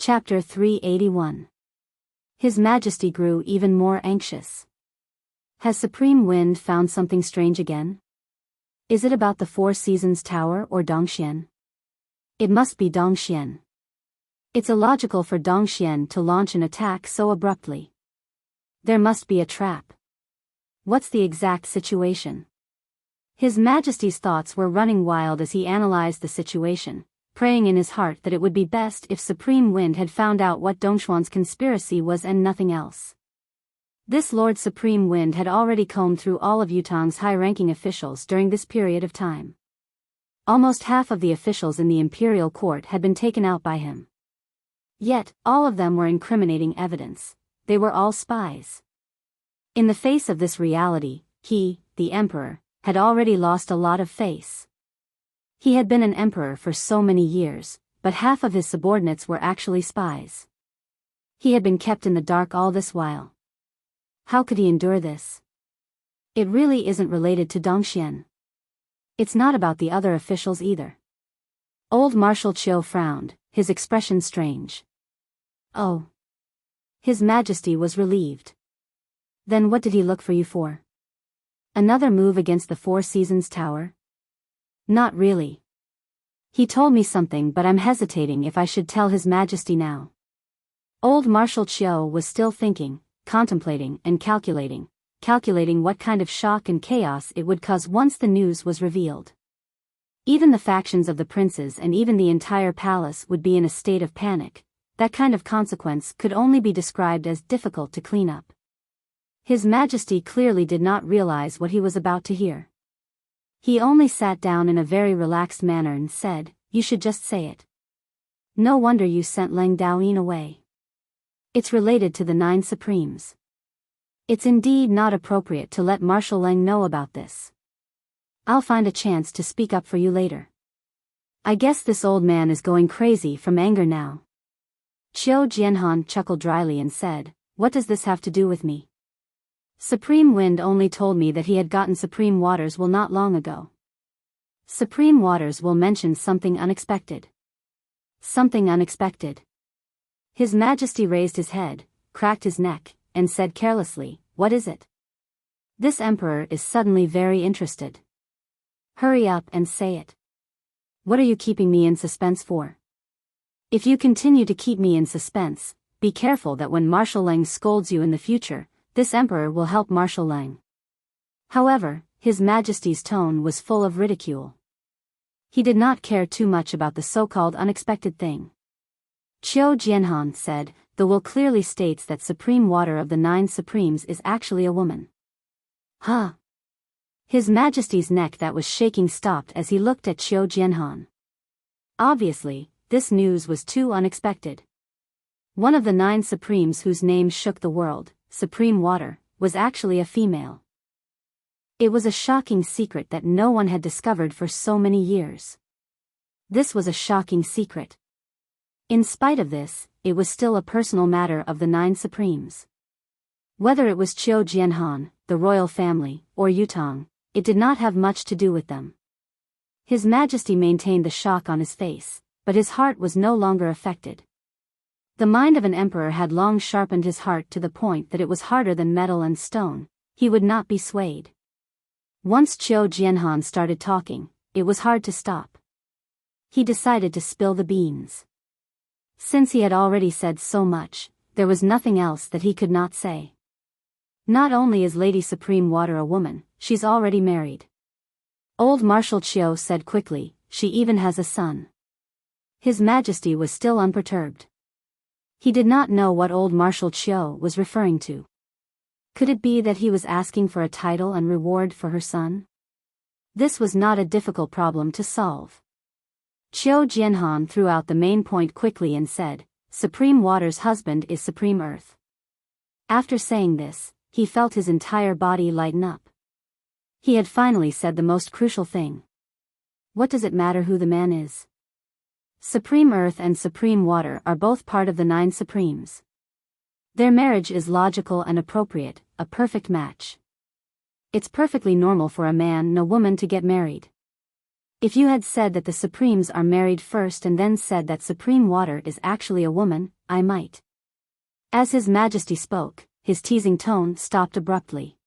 Chapter 381. His Majesty grew even more anxious. Has Supreme Wind found something strange again? Is it about the Four Seasons Tower or Dongxian? It must be Dongxian. It's illogical for Dongxian to launch an attack so abruptly. There must be a trap. What's the exact situation? His Majesty's thoughts were running wild as he analyzed the situation, praying in his heart that it would be best if Supreme Wind had found out what Dongxuan's conspiracy was and nothing else. This Lord Supreme Wind had already combed through all of Yutang's high-ranking officials during this period of time. Almost half of the officials in the imperial court had been taken out by him. Yet, all of them were incriminating evidence. They were all spies. In the face of this reality, he, the emperor, had already lost a lot of face. He had been an emperor for so many years, but half of his subordinates were actually spies. He had been kept in the dark all this while. How could he endure this? It really isn't related to Dongxian. It's not about the other officials either. Old Marshal Qiu frowned, his expression strange. Oh. His Majesty was relieved. Then what did he look for you for? Another move against the Four Seasons Tower? Not really. He told me something, but I'm hesitating if I should tell His Majesty now. Old Marshal Qiu was still thinking, contemplating and calculating what kind of shock and chaos it would cause once the news was revealed. Even the factions of the princes and even the entire palace would be in a state of panic. That kind of consequence could only be described as difficult to clean up. His Majesty clearly did not realize what he was about to hear. He only sat down in a very relaxed manner and said, "You should just say it. No wonder you sent Leng Daoyin away. It's related to the 9 Supremes. It's indeed not appropriate to let Marshal Leng know about this. I'll find a chance to speak up for you later." I guess this old man is going crazy from anger now. Qiu Jianhan chuckled dryly and said, "What does this have to do with me? Supreme Wind only told me that he had gotten Supreme Waters will not long ago. Supreme Waters will mention something unexpected." Something unexpected. His Majesty raised his head, cracked his neck, and said carelessly, "What is it?" This emperor is suddenly very interested. Hurry up and say it. What are you keeping me in suspense for? If you continue to keep me in suspense, be careful that when Marshal Leng scolds you in the future, this emperor will help Marshal Leng. However, His Majesty's tone was full of ridicule. He did not care too much about the so-called unexpected thing. Qiu Jianhan said, "The will clearly states that Supreme Water of the 9 Supremes is actually a woman." Huh? His Majesty's neck that was shaking stopped as he looked at Qiu Jianhan. Obviously, this news was too unexpected. One of the 9 Supremes whose name shook the world, Supreme Water, was actually a female. It was a shocking secret that no one had discovered for so many years. This was a shocking secret. In spite of this, it was still a personal matter of the 9 Supremes. Whether it was Qiu Jianhan, the royal family, or Yutang, it did not have much to do with them. His Majesty maintained the shock on his face, but his heart was no longer affected. The mind of an emperor had long sharpened his heart to the point that it was harder than metal and stone. He would not be swayed. Once Qiu Jianhan started talking, it was hard to stop. He decided to spill the beans. Since he had already said so much, there was nothing else that he could not say. Not only is Lady Supreme Water a woman, she's already married. Old Marshal Qiu said quickly, "She even has a son." His Majesty was still unperturbed. He did not know what old Marshal Qiu was referring to. Could it be that he was asking for a title and reward for her son? This was not a difficult problem to solve. Qiu Jianhan threw out the main point quickly and said, "Supreme Water's husband is Supreme Earth." After saying this, he felt his entire body lighten up. He had finally said the most crucial thing. What does it matter who the man is? Supreme Earth and Supreme Water are both part of the 9 Supremes. Their marriage is logical and appropriate, a perfect match. It's perfectly normal for a man and a woman to get married. If you had said that the Supremes are married first and then said that Supreme Water is actually a woman, I might. As His Majesty spoke, his teasing tone stopped abruptly.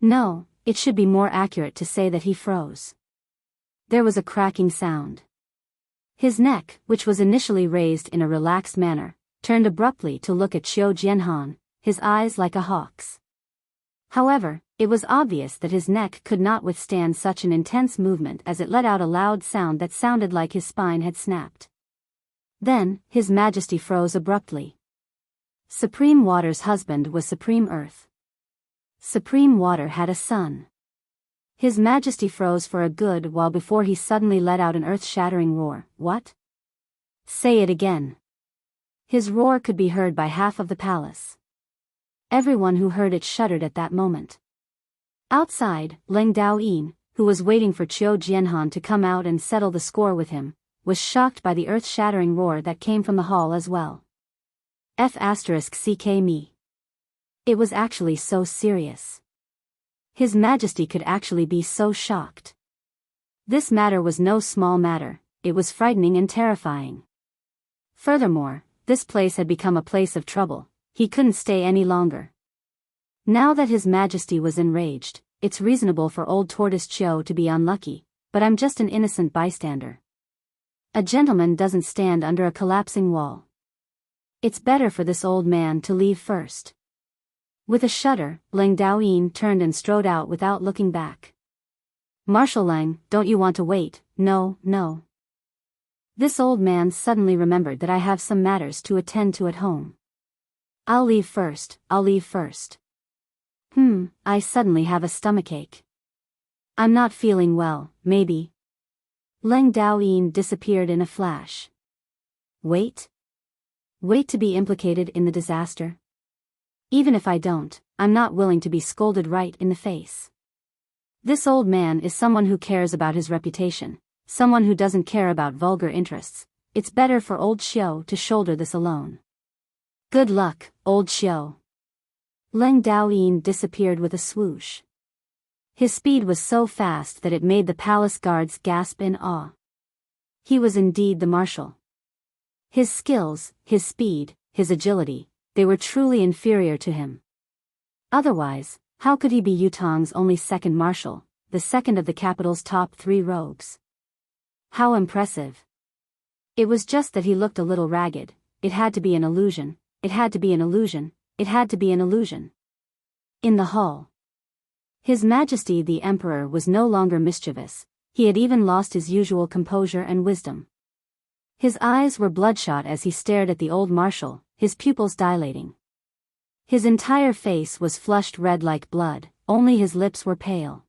No, it should be more accurate to say that he froze. There was a cracking sound. His neck, which was initially raised in a relaxed manner, turned abruptly to look at Qiu Jianhan, his eyes like a hawk's. However, it was obvious that his neck could not withstand such an intense movement as it let out a loud sound that sounded like his spine had snapped. Then, His Majesty froze abruptly. Supreme Water's husband was Supreme Earth. Supreme Water had a son. His Majesty froze for a good while before he suddenly let out an earth-shattering roar. What? Say it again. His roar could be heard by half of the palace. Everyone who heard it shuddered at that moment. Outside, Leng Daoyin, who was waiting for Qiu Jianhan to come out and settle the score with him, was shocked by the earth-shattering roar that came from the hall as well. F***ck me. It was actually so serious. His Majesty could actually be so shocked. This matter was no small matter, it was frightening and terrifying. Furthermore, this place had become a place of trouble, he couldn't stay any longer. Now that His Majesty was enraged, it's reasonable for old Tortoise Qiu to be unlucky, but I'm just an innocent bystander. A gentleman doesn't stand under a collapsing wall. It's better for this old man to leave first. With a shudder, Leng Daoyin turned and strode out without looking back. Marshal Leng, don't you want to wait? No, no. This old man suddenly remembered that I have some matters to attend to at home. I'll leave first. I suddenly have a stomachache. I'm not feeling well, maybe. Leng Daoyin disappeared in a flash. Wait? Wait to be implicated in the disaster? Even if I don't, I'm not willing to be scolded right in the face. This old man is someone who cares about his reputation, someone who doesn't care about vulgar interests. It's better for old Qiu to shoulder this alone. Good luck, old Qiu. Leng Daoyin disappeared with a swoosh. His speed was so fast that it made the palace guards gasp in awe. He was indeed the marshal. His skills, his speed, his agility, they were truly inferior to him. Otherwise, how could he be Yutong's only second marshal, the second of the capital's top 3 rogues? How impressive. It was just that he looked a little ragged. It had to be an illusion, it had to be an illusion, it had to be an illusion. In the hall. His Majesty the Emperor was no longer mischievous, he had even lost his usual composure and wisdom. His eyes were bloodshot as he stared at the old marshal, his pupils dilating. His entire face was flushed red like blood, only his lips were pale.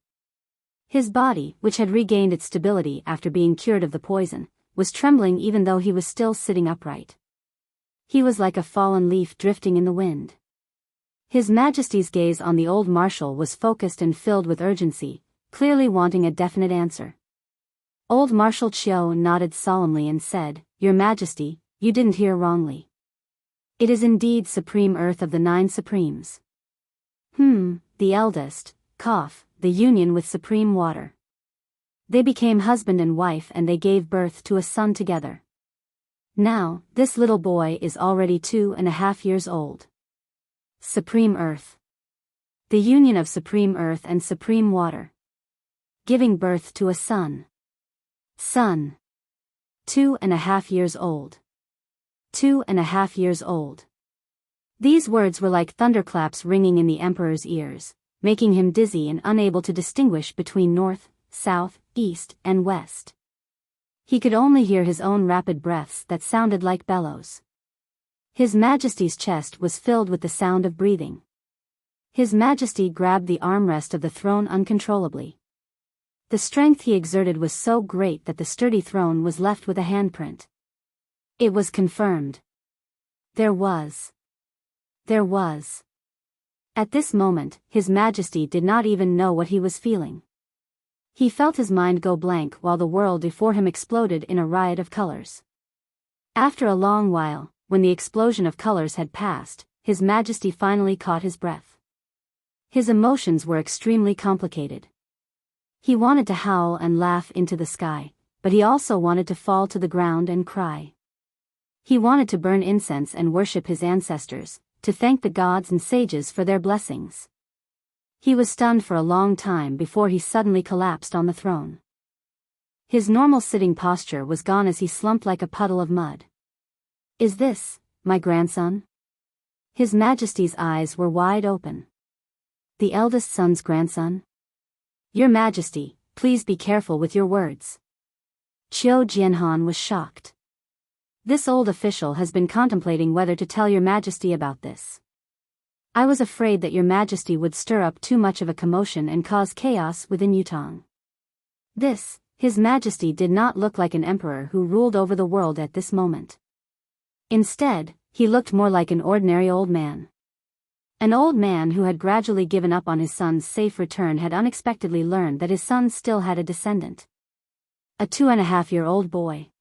His body, which had regained its stability after being cured of the poison, was trembling even though he was still sitting upright. He was like a fallen leaf drifting in the wind. His Majesty's gaze on the old marshal was focused and filled with urgency, clearly wanting a definite answer. Old Marshal Qiu nodded solemnly and said, Your Majesty, you didn't hear wrongly. It is indeed Supreme Earth of the 9 Supremes. The eldest, the union with Supreme Water. They became husband and wife and they gave birth to a son together. Now, this little boy is already 2.5 years old. Supreme Earth. The union of Supreme Earth and Supreme Water. Giving birth to a son. 2.5 years old. 2.5 years old. These words were like thunderclaps ringing in the Emperor's ears, making him dizzy and unable to distinguish between north, south, east, and west. He could only hear his own rapid breaths that sounded like bellows. His Majesty's chest was filled with the sound of breathing. His Majesty grabbed the armrest of the throne uncontrollably. The strength he exerted was so great that the sturdy throne was left with a handprint. It was confirmed. There was. At this moment, His Majesty did not even know what he was feeling. He felt his mind go blank while the world before him exploded in a riot of colors. After a long while, when the explosion of colors had passed, His Majesty finally caught his breath. His emotions were extremely complicated. He wanted to howl and laugh into the sky, but he also wanted to fall to the ground and cry. He wanted to burn incense and worship his ancestors, to thank the gods and sages for their blessings. He was stunned for a long time before he suddenly collapsed on the throne. His normal sitting posture was gone as he slumped like a puddle of mud. "Is this my grandson?" His Majesty's eyes were wide open. "The eldest son's grandson?" "Your Majesty, please be careful with your words." Qiu Jianhan was shocked. "This old official has been contemplating whether to tell your Majesty about this. I was afraid that your Majesty would stir up too much of a commotion and cause chaos within Yutong." His Majesty did not look like an emperor who ruled over the world at this moment. Instead, he looked more like an ordinary old man. An old man who had gradually given up on his son's safe return had unexpectedly learned that his son still had a descendant. A 2.5-year-old boy.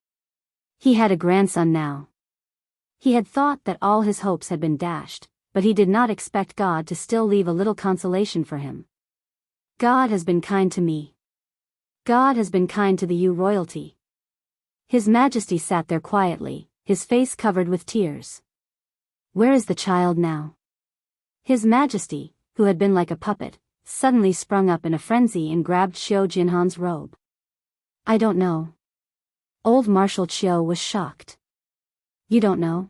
He had a grandson now. He had thought that all his hopes had been dashed, but he did not expect God to still leave a little consolation for him. "God has been kind to me. God has been kind to the Yu royalty." His Majesty sat there quietly, his face covered with tears. "Where is the child now?" His Majesty, who had been like a puppet, suddenly sprung up in a frenzy and grabbed Qiu Jianhan's robe. "I don't know." Old Marshal Qiu was shocked. "You don't know?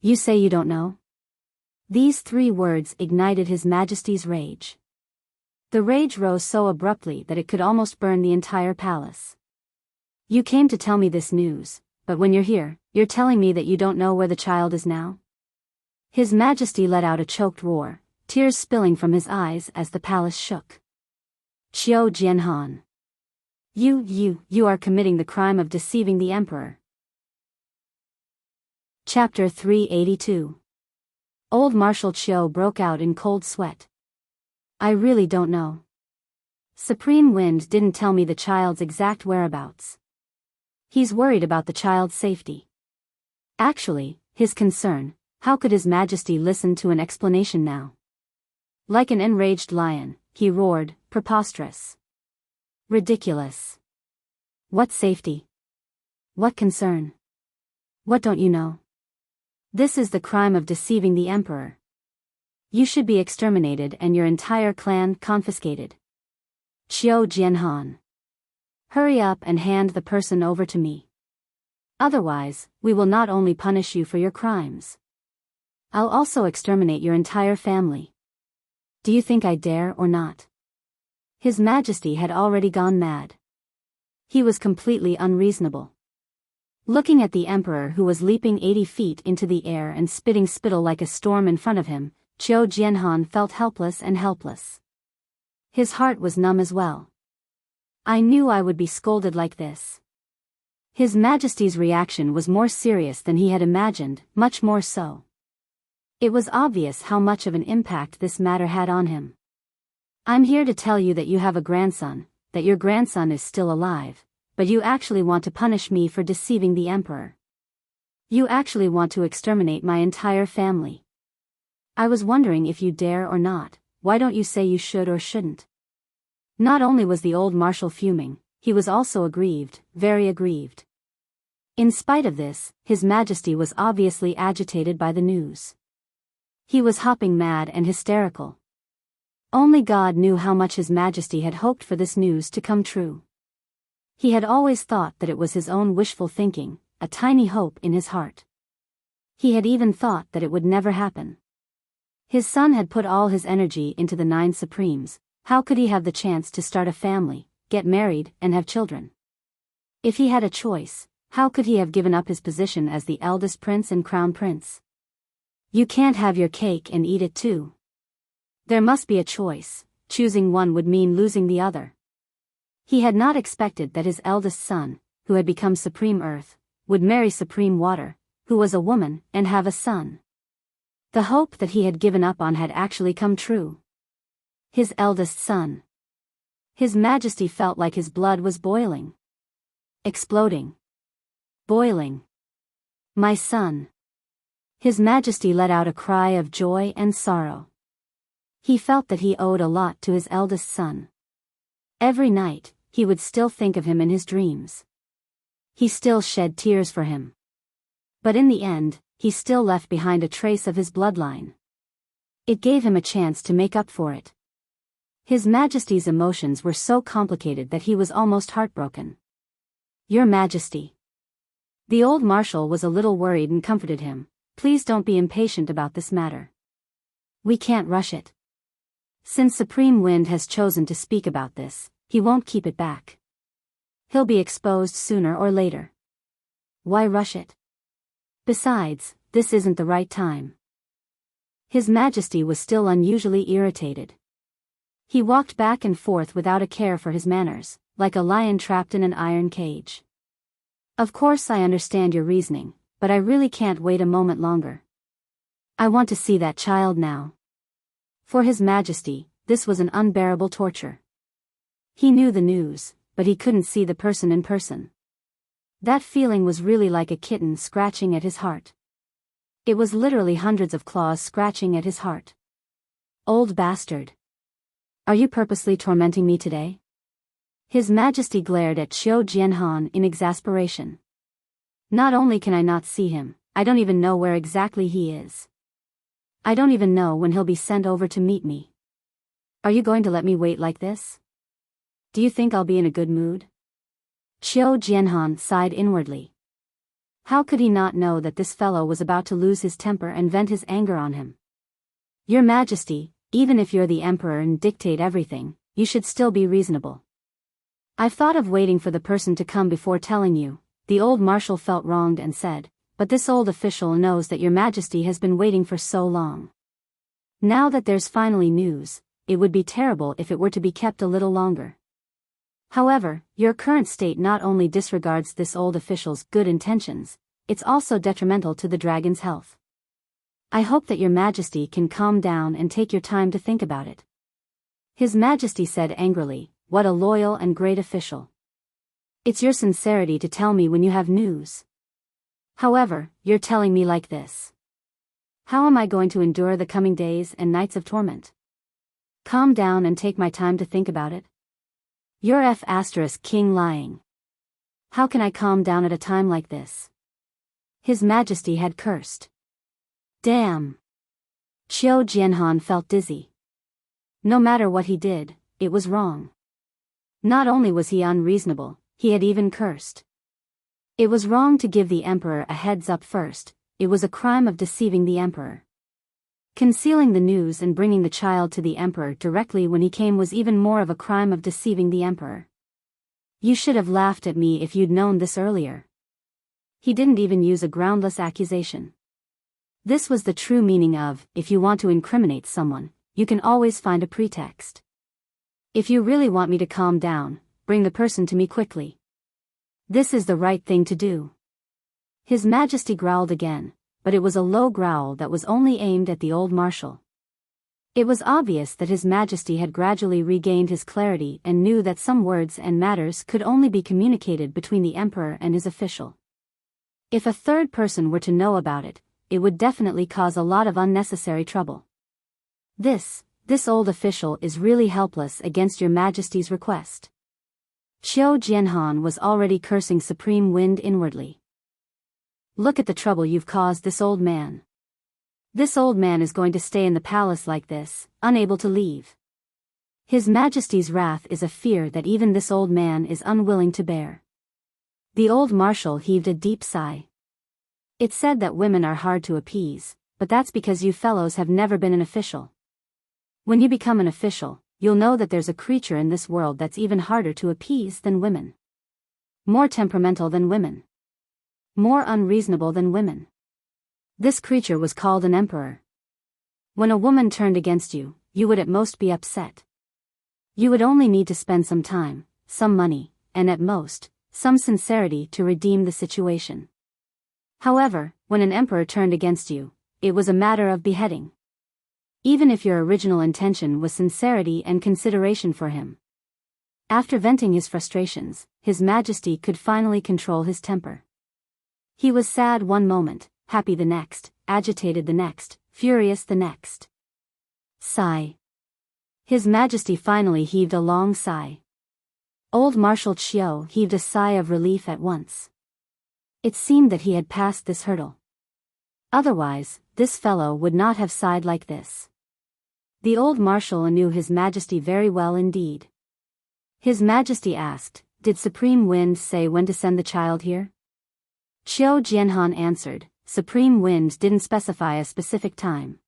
You say you don't know?" These 3 words ignited His Majesty's rage. The rage rose so abruptly that it could almost burn the entire palace. "You came to tell me this news, but when you're here, you're telling me that you don't know where the child is now?" His Majesty let out a choked roar, tears spilling from his eyes as the palace shook. "Qiu Jianhan. You are committing the crime of deceiving the emperor." Chapter 382. Old Marshal Qiu broke out in cold sweat. "I really don't know. Supreme Wind didn't tell me the child's exact whereabouts. He's worried about the child's safety. Actually, his concern, how could His Majesty listen to an explanation now?" Like an enraged lion, he roared, "Preposterous. Ridiculous. What safety? What concern? What don't you know? This is the crime of deceiving the emperor. You should be exterminated and your entire clan confiscated. Qiu Jianhan. Hurry up and hand the person over to me. Otherwise, we will not only punish you for your crimes. I'll also exterminate your entire family. Do you think I dare or not?" His Majesty had already gone mad. He was completely unreasonable. Looking at the emperor who was leaping 80 feet into the air and spitting spittle like a storm in front of him, Qiu Jianhan felt helpless and helpless. His heart was numb as well. "I knew I would be scolded like this." His Majesty's reaction was more serious than he had imagined, much more so. It was obvious how much of an impact this matter had on him. "I'm here to tell you that you have a grandson, that your grandson is still alive, but you actually want to punish me for deceiving the emperor. You actually want to exterminate my entire family. I was wondering if you dare or not. Why don't you say you should or shouldn't?" Not only was the old marshal fuming, he was also aggrieved, very aggrieved. In spite of this, His Majesty was obviously agitated by the news. He was hopping mad and hysterical. Only God knew how much His Majesty had hoped for this news to come true. He had always thought that it was his own wishful thinking, a tiny hope in his heart. He had even thought that it would never happen. His son had put all his energy into the 9 Supremes. How could he have the chance to start a family, get married, and have children? If he had a choice, how could he have given up his position as the eldest prince and crown prince? You can't have your cake and eat it too. There must be a choice. Choosing one would mean losing the other. He had not expected that his eldest son, who had become Supreme Earth, would marry Supreme Water, who was a woman, and have a son. The hope that he had given up on had actually come true. His eldest son. His Majesty felt like his blood was boiling. Exploding. Boiling. My son. His Majesty let out a cry of joy and sorrow. He felt that he owed a lot to his eldest son. Every night, he would still think of him in his dreams. He still shed tears for him. But in the end, he still left behind a trace of his bloodline. It gave him a chance to make up for it. His Majesty's emotions were so complicated that he was almost heartbroken. Your Majesty. The old marshal was a little worried and comforted him. Please don't be impatient about this matter. We can't rush it. Since Supreme Wind has chosen to speak about this, he won't keep it back. He'll be exposed sooner or later. Why rush it? Besides, this isn't the right time. His Majesty was still unusually irritated. He walked back and forth without a care for his manners, like a lion trapped in an iron cage. Of course I understand your reasoning, but I really can't wait a moment longer. I want to see that child now. For His Majesty, this was an unbearable torture. He knew the news, but he couldn't see the person in person. That feeling was really like a kitten scratching at his heart. It was literally hundreds of claws scratching at his heart. Old bastard. Are you purposely tormenting me today? His Majesty glared at Qiu Jianhan in exasperation. Not only can I not see him, I don't even know where exactly he is. I don't even know when he'll be sent over to meet me. Are you going to let me wait like this? Do you think I'll be in a good mood? Qiu Jianhan sighed inwardly. How could he not know that this fellow was about to lose his temper and vent his anger on him? Your Majesty, even if you're the emperor and dictate everything, you should still be reasonable. I've thought of waiting for the person to come before telling you. The old marshal felt wronged and said, but this old official knows that your Majesty has been waiting for so long. Now that there's finally news, it would be terrible if it were to be kept a little longer. However, your current state not only disregards this old official's good intentions, it's also detrimental to the dragon's health. I hope that your Majesty can calm down and take your time to think about it. His Majesty said angrily, what a loyal and great official. It's your sincerity to tell me when you have news. However, you're telling me like this. How am I going to endure the coming days and nights of torment? Calm down and take my time to think about it. You're King lying. How can I calm down at a time like this? His Majesty had cursed. Damn. Qiu Jianhan felt dizzy. No matter what he did, it was wrong. Not only was he unreasonable, he had even cursed. It was wrong to give the emperor a heads up first, it was a crime of deceiving the emperor. Concealing the news and bringing the child to the emperor directly when he came was even more of a crime of deceiving the emperor. You should have laughed at me if you'd known this earlier. He didn't even use a groundless accusation. This was the true meaning of, if you want to incriminate someone, you can always find a pretext. If you really want me to calm down, bring the person to me quickly. This is the right thing to do. His Majesty growled again, but it was a low growl that was only aimed at the old marshal. It was obvious that His Majesty had gradually regained his clarity and knew that some words and matters could only be communicated between the emperor and his official. If a third person were to know about it, it would definitely cause a lot of unnecessary trouble. This old official is really helpless against your Majesty's request. Qiu Jianhan was already cursing Supreme Wind inwardly. Look at the trouble you've caused this old man. This old man is going to stay in the palace like this, unable to leave. His Majesty's wrath is a fear that even this old man is unwilling to bear. The old marshal heaved a deep sigh. It's said that women are hard to appease, but that's because you fellows have never been an official. When you become an official, you'll know that there's a creature in this world that's even harder to appease than women. More temperamental than women. More unreasonable than women. This creature was called an emperor. When a woman turned against you, you would at most be upset. You would only need to spend some time, some money, and at most, some sincerity to redeem the situation. However, when an emperor turned against you, it was a matter of beheading. Even if your original intention was sincerity and consideration for him. After venting his frustrations, His Majesty could finally control his temper. He was sad one moment, happy the next, agitated the next, furious the next. Sigh. His Majesty finally heaved a long sigh. Old Marshal Chiu heaved a sigh of relief at once. It seemed that he had passed this hurdle. Otherwise, this fellow would not have sighed like this. The old marshal knew His Majesty very well indeed. His Majesty asked, "Did Supreme Wind say when to send the child here?" Chiu Jianhan answered, "Supreme Wind didn't specify a specific time.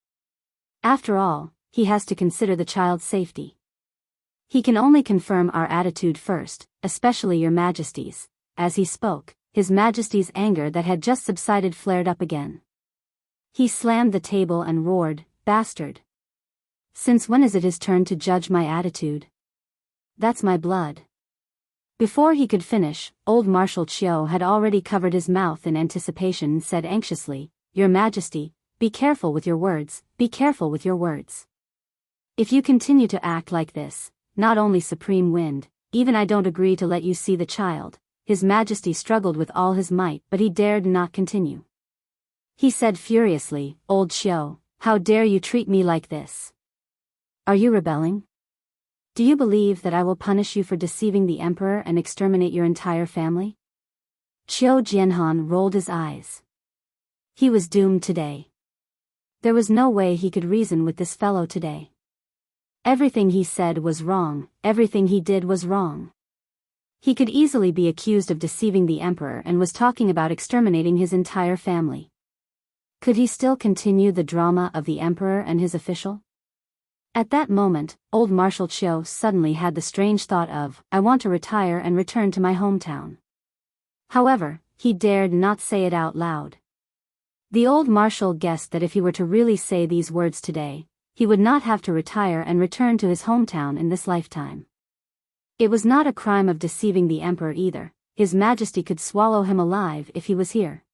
After all, he has to consider the child's safety. He can only confirm our attitude first, especially your Majesty's." As he spoke, His Majesty's anger that had just subsided flared up again. He slammed the table and roared, "Bastard! Since when is it his turn to judge my attitude? That's my blood." Before he could finish, old Marshal Chiu had already covered his mouth in anticipation and said anxiously, "Your Majesty, be careful with your words, be careful with your words. If you continue to act like this, not only Supreme Wind, even I don't agree to let you see the child." His Majesty struggled with all his might, but he dared not continue. He said furiously, "Old Chiu, how dare you treat me like this? Are you rebelling? Do you believe that I will punish you for deceiving the emperor and exterminate your entire family?" Chiu Jianhan rolled his eyes. He was doomed today. There was no way he could reason with this fellow today. Everything he said was wrong, everything he did was wrong. He could easily be accused of deceiving the emperor and was talking about exterminating his entire family. Could he still continue the drama of the emperor and his official? At that moment, old Marshal Chiu suddenly had the strange thought of, "I want to retire and return to my hometown." However, he dared not say it out loud. The old marshal guessed that if he were to really say these words today, he would not have to retire and return to his hometown in this lifetime. It was not a crime of deceiving the emperor either. His Majesty could swallow him alive if he was here.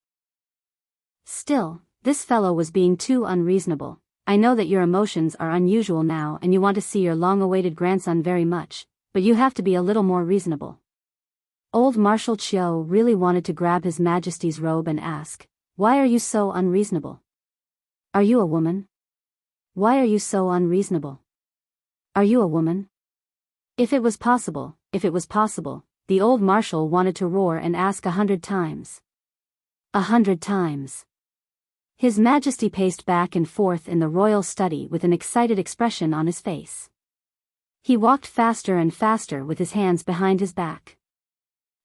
Still, this fellow was being too unreasonable. "I know that your emotions are unusual now and you want to see your long-awaited grandson very much, but you have to be a little more reasonable." Old Marshal Chiu really wanted to grab His Majesty's robe and ask, "Why are you so unreasonable? Are you a woman? Why are you so unreasonable? Are you a woman?" If it was possible, the old marshal wanted to roar and ask 100 times. 100 times. His Majesty paced back and forth in the royal study with an excited expression on his face. He walked faster and faster with his hands behind his back.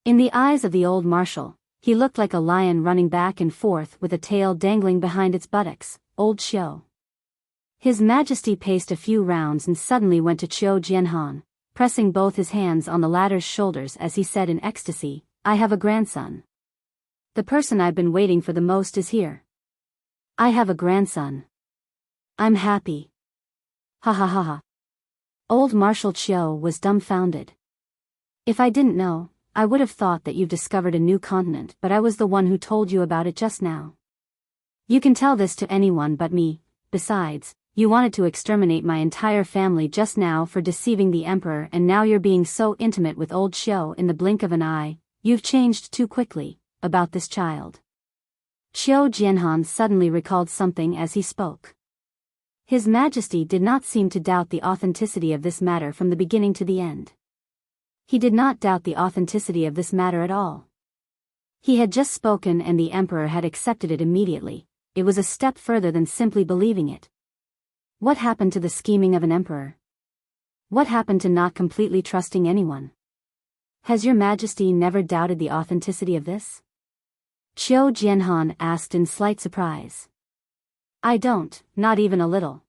In the eyes of the old marshal, he looked like a lion running back and forth with a tail dangling behind its buttocks. "Old Chiu." His Majesty paced a few rounds and suddenly went to Chiu Jianhan, pressing both his hands on the latter's shoulders as he said in ecstasy, "I have a grandson. The person I've been waiting for the most is here. I have a grandson. I'm happy. Ha ha ha ha." Old Marshal Chiu was dumbfounded. "If I didn't know, I would have thought that you've discovered a new continent, but I was the one who told you about it just now. You can tell this to anyone but me. Besides, you wanted to exterminate my entire family just now for deceiving the emperor, and now you're being so intimate with old Chiu in the blink of an eye. You've changed too quickly. About this child." Chiu Jianhan suddenly recalled something as he spoke. His Majesty did not seem to doubt the authenticity of this matter from the beginning to the end. He did not doubt the authenticity of this matter at all. He had just spoken and the emperor had accepted it immediately. It was a step further than simply believing it. What happened to the scheming of an emperor? What happened to not completely trusting anyone? Has your Majesty never doubted the authenticity of this? Chiu Jianhan asked in slight surprise. "I don't, not even a little."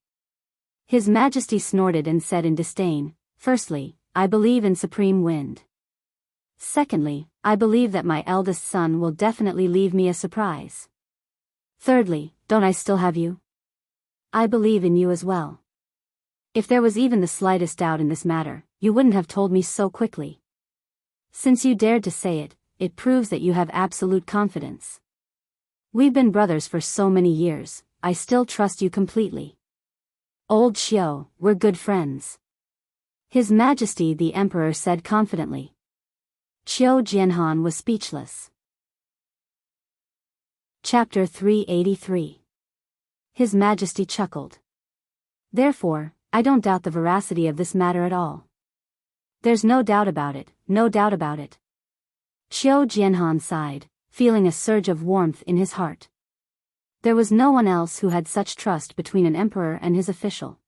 His Majesty snorted and said in disdain, "Firstly, I believe in Supreme Wind. Secondly, I believe that my eldest son will definitely leave me a surprise. Thirdly, don't I still have you? I believe in you as well. If there was even the slightest doubt in this matter, you wouldn't have told me so quickly. Since you dared to say it, it proves that you have absolute confidence. We've been brothers for so many years, I still trust you completely. Old Chiu, we're good friends." His Majesty the Emperor said confidently. Chiu Jianhan was speechless. Chapter 383. His Majesty chuckled. "Therefore, I don't doubt the veracity of this matter at all. There's no doubt about it, no doubt about it. Xiao Jianhan sighed, feeling a surge of warmth in his heart. There was no one else who had such trust between an emperor and his official.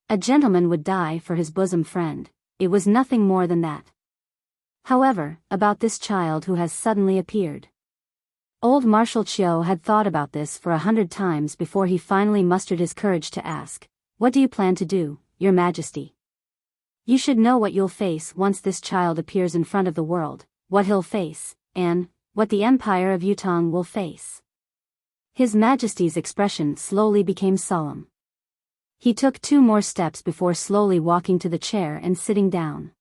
A gentleman would die for his bosom friend, it was nothing more than that. However, about this child who has suddenly appeared. Old Marshal Qiu had thought about this for 100 times before he finally mustered his courage to ask, "What do you plan to do, Your Majesty? You should know what you'll face once this child appears in front of the world, what he'll face, and what the Empire of Yutong will face." His Majesty's expression slowly became solemn. He took 2 more steps before slowly walking to the chair and sitting down.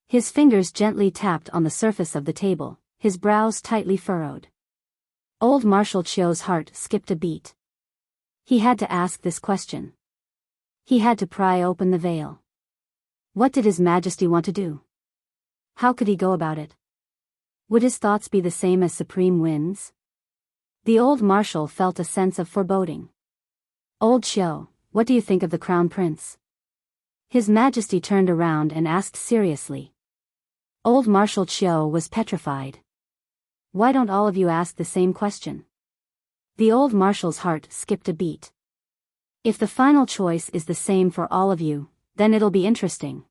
His fingers gently tapped on the surface of the table, his brows tightly furrowed. Old Marshal Qiu's heart skipped a beat. He had to ask this question. He had to pry open the veil. What did His Majesty want to do? How could he go about it? Would his thoughts be the same as Supreme Wind's? The old marshal felt a sense of foreboding. "Old Qiu, what do you think of the Crown Prince?" His Majesty turned around and asked seriously. Old Marshal Qiu was petrified. "Why don't all of you ask the same question?" The old marshal's heart skipped a beat. If the final choice is the same for all of you, then it'll be interesting.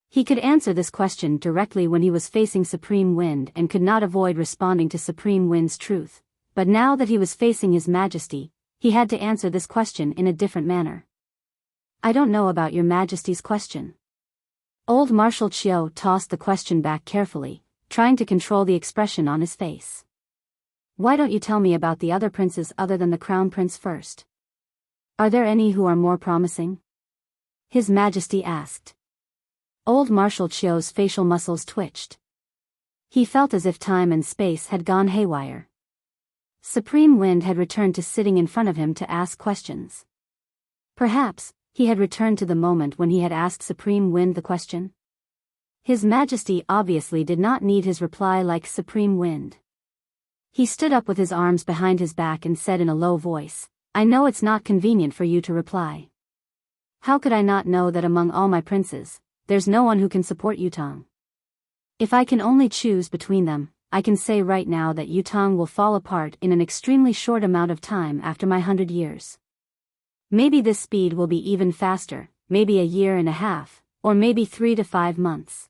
He could answer this question directly when he was facing Supreme Wind and could not avoid responding to Supreme Wind's truth, but now that he was facing His Majesty, he had to answer this question in a different manner. "I don't know about Your Majesty's question." Old Marshal Qiu tossed the question back carefully, trying to control the expression on his face. "Why don't you tell me about the other princes other than the Crown Prince first? Are there any who are more promising?" His Majesty asked. Old Marshal Qiu's facial muscles twitched. He felt as if time and space had gone haywire. Supreme Wind had returned to sitting in front of him to ask questions. Perhaps, he had returned to the moment when he had asked Supreme Wind the question. His Majesty obviously did not need his reply like Supreme Wind. He stood up with his arms behind his back and said in a low voice, "I know it's not convenient for you to reply. How could I not know that among all my princes, there's no one who can support Yutong? If I can only choose between them, I can say right now that Yutong will fall apart in an extremely short amount of time after my 100 years. Maybe this speed will be even faster, maybe a year and a half, or maybe 3 to 5 months.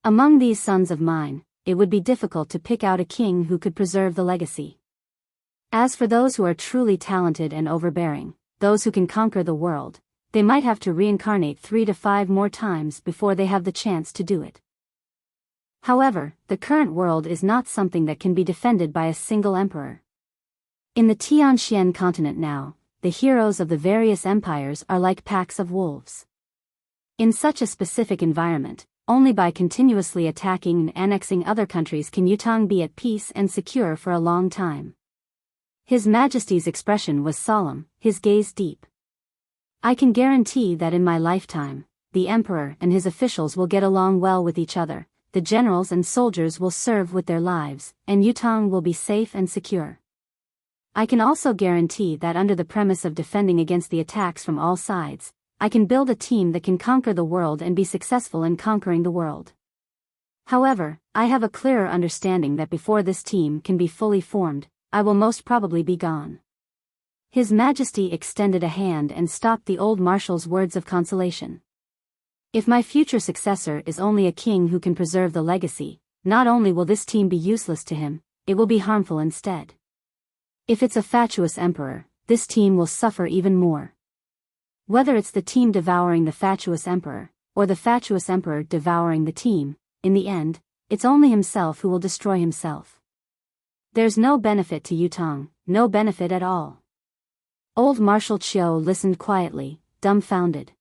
Among these sons of mine, it would be difficult to pick out a king who could preserve the legacy. As for those who are truly talented and overbearing, those who can conquer the world, they might have to reincarnate 3 to 5 more times before they have the chance to do it. However, the current world is not something that can be defended by a single emperor. In the Tianxian continent now, the heroes of the various empires are like packs of wolves. In such a specific environment, only by continuously attacking and annexing other countries can Yutong be at peace and secure for a long time. His Majesty's expression was solemn, his gaze deep. "I can guarantee that in my lifetime, the emperor and his officials will get along well with each other. The generals and soldiers will serve with their lives, and Yutong will be safe and secure. I can also guarantee that under the premise of defending against the attacks from all sides, I can build a team that can conquer the world and be successful in conquering the world. However, I have a clearer understanding that before this team can be fully formed, I will most probably be gone." His Majesty extended a hand and stopped the old marshal's words of consolation. "If my future successor is only a king who can preserve the legacy, not only will this team be useless to him, it will be harmful instead. If it's a fatuous emperor, this team will suffer even more. Whether it's the team devouring the fatuous emperor, or the fatuous emperor devouring the team, in the end, it's only himself who will destroy himself. There's no benefit to Yutong, no benefit at all." Old Marshal Qiu listened quietly, dumbfounded.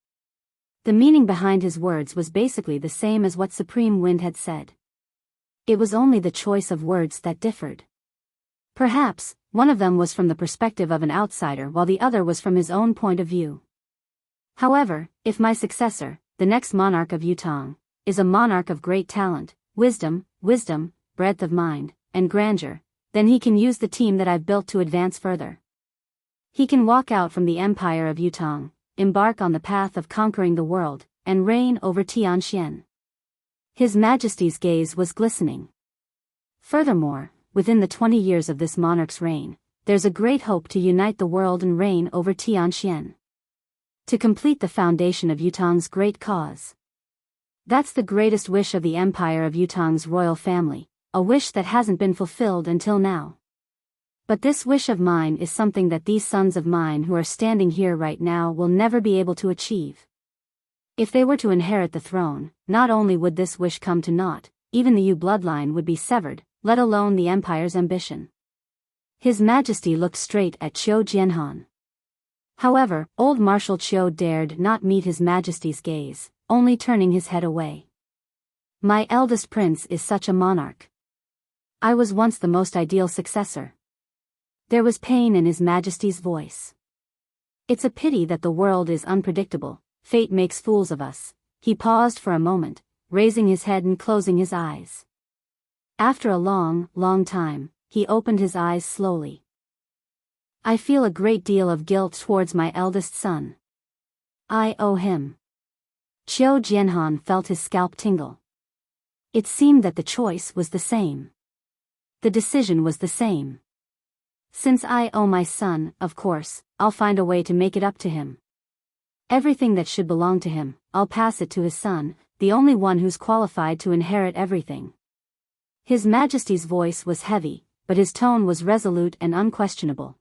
The meaning behind his words was basically the same as what Supreme Wind had said. It was only the choice of words that differed. Perhaps, one of them was from the perspective of an outsider while the other was from his own point of view. However, if my successor, the next monarch of Yutong, is a monarch of great talent, wisdom, breadth of mind, and grandeur, then he can use the team that I've built to advance further. He can walk out from the empire of Yutong, embark on the path of conquering the world, and reign over Tianxian. His Majesty's gaze was glistening. Furthermore, within the 20 years of this monarch's reign, there's a great hope to unite the world and reign over Tianxian. To complete the foundation of Yutang's great cause. That's the greatest wish of the empire of Yutang's royal family, a wish that hasn't been fulfilled until now. But this wish of mine is something that these sons of mine who are standing here right now will never be able to achieve. If they were to inherit the throne, not only would this wish come to naught, even the Yu bloodline would be severed, let alone the empire's ambition. His Majesty looked straight at Qiu Jianhan. However, old Marshal Qiu dared not meet His Majesty's gaze, only turning his head away. My eldest prince is such a monarch. I was once the most ideal successor. There was pain in His Majesty's voice. It's a pity that the world is unpredictable. Fate makes fools of us. He paused for a moment, raising his head and closing his eyes. After a long, long time, he opened his eyes slowly. I feel a great deal of guilt towards my eldest son. I owe him. Qiu Jianhan felt his scalp tingle. It seemed that the choice was the same. The decision was the same. Since I owe my son, of course, I'll find a way to make it up to him. Everything that should belong to him, I'll pass it to his son, the only one who's qualified to inherit everything. His Majesty's voice was heavy, but his tone was resolute and unquestionable.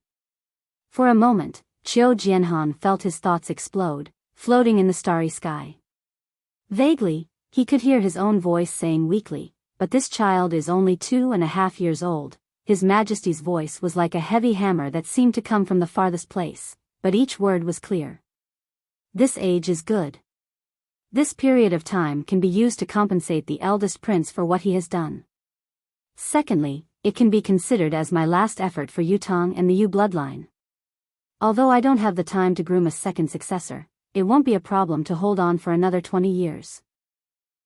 For a moment, Qiu Jianhan felt his thoughts explode, floating in the starry sky. Vaguely, he could hear his own voice saying weakly, "But this child is only 2.5 years old." His Majesty's voice was like a heavy hammer that seemed to come from the farthest place, but each word was clear. This age is good. This period of time can be used to compensate the eldest prince for what he has done. Secondly, it can be considered as my last effort for Yutang and the Yu bloodline. Although I don't have the time to groom a second successor, it won't be a problem to hold on for another 20 years.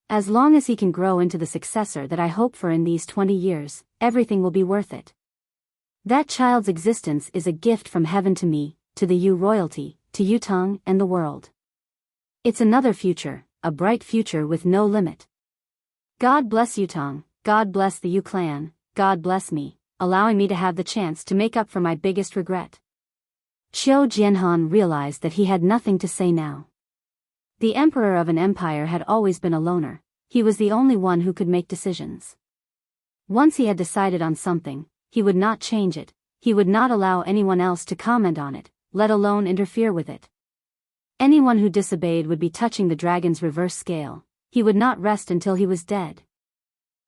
As long as he can grow into the successor that I hope for in these 20 years, everything will be worth it. That child's existence is a gift from heaven to me, to the Yu royalty, to Yutang and the world. It's another future, a bright future with no limit. God bless Yutang, God bless the Yu clan, God bless me, allowing me to have the chance to make up for my biggest regret. Qiu Jianhan realized that he had nothing to say now. The emperor of an empire had always been a loner. He was the only one who could make decisions. Once he had decided on something, he would not change it, he would not allow anyone else to comment on it, let alone interfere with it. Anyone who disobeyed would be touching the dragon's reverse scale. He would not rest until he was dead.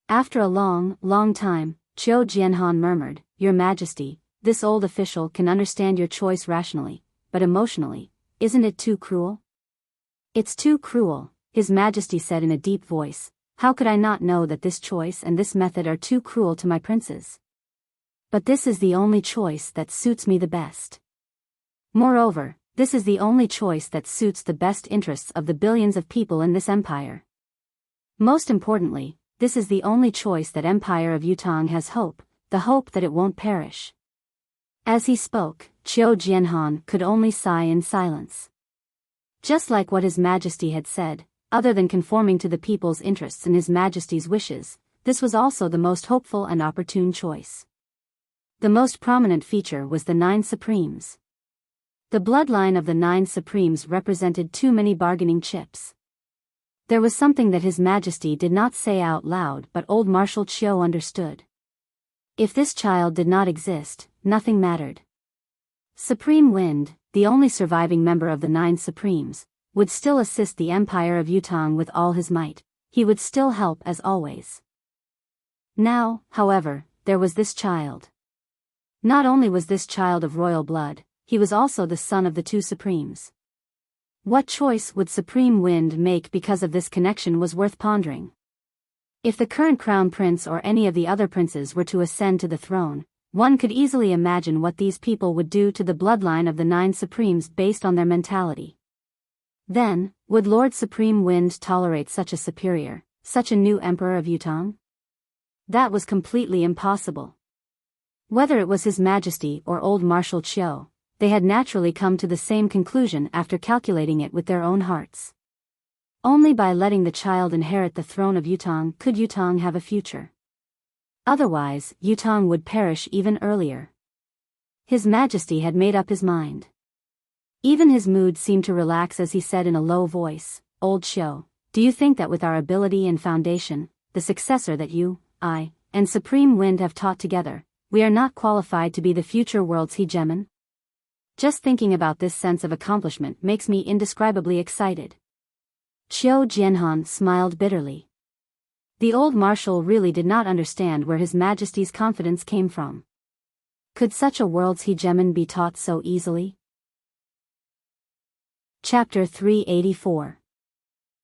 After a long, long time, Qiu Jianhan murmured, "Your Majesty, this old official can understand your choice rationally, but emotionally, isn't it too cruel?" "It's too cruel," His Majesty said in a deep voice. "How could I not know that this choice and this method are too cruel to my princes? But this is the only choice that suits me the best. Moreover, this is the only choice that suits the best interests of the billions of people in this empire. Most importantly, this is the only choice that Empire of Yutang has hope, the hope that it won't perish." As he spoke, Qiu Jianhan could only sigh in silence. Just like what His Majesty had said, other than conforming to the people's interests and His Majesty's wishes, this was also the most hopeful and opportune choice. The most prominent feature was the 9 Supremes. The bloodline of the 9 Supremes represented too many bargaining chips. There was something that His Majesty did not say out loud, but old Marshal Qiu understood. If this child did not exist, nothing mattered. Supreme Wind, the only surviving member of the 9 Supremes, would still assist the Empire of Yutang with all his might. He would still help as always. Now, however, there was this child. Not only was this child of royal blood, he was also the son of the 2 Supremes. What choice would Supreme Wind make because of this connection was worth pondering. If the current crown prince or any of the other princes were to ascend to the throne, one could easily imagine what these people would do to the bloodline of the 9 Supremes based on their mentality. Then, would Lord Supreme Wind tolerate such a superior, such a new emperor of Yutang? That was completely impossible. Whether it was His Majesty or old Marshal Qiu, they had naturally come to the same conclusion after calculating it with their own hearts. Only by letting the child inherit the throne of Yutong could Yutong have a future. Otherwise, Yutong would perish even earlier. His Majesty had made up his mind. Even his mood seemed to relax as he said in a low voice, "Old Xiu, do you think that with our ability and foundation, the successor that you, I, and Supreme Wind have taught together, we are not qualified to be the future world's hegemon? Just thinking about this sense of accomplishment makes me indescribably excited." Qiu Jianhan smiled bitterly. The old marshal really did not understand where His Majesty's confidence came from. Could such a world's hegemon be taught so easily? Chapter 384.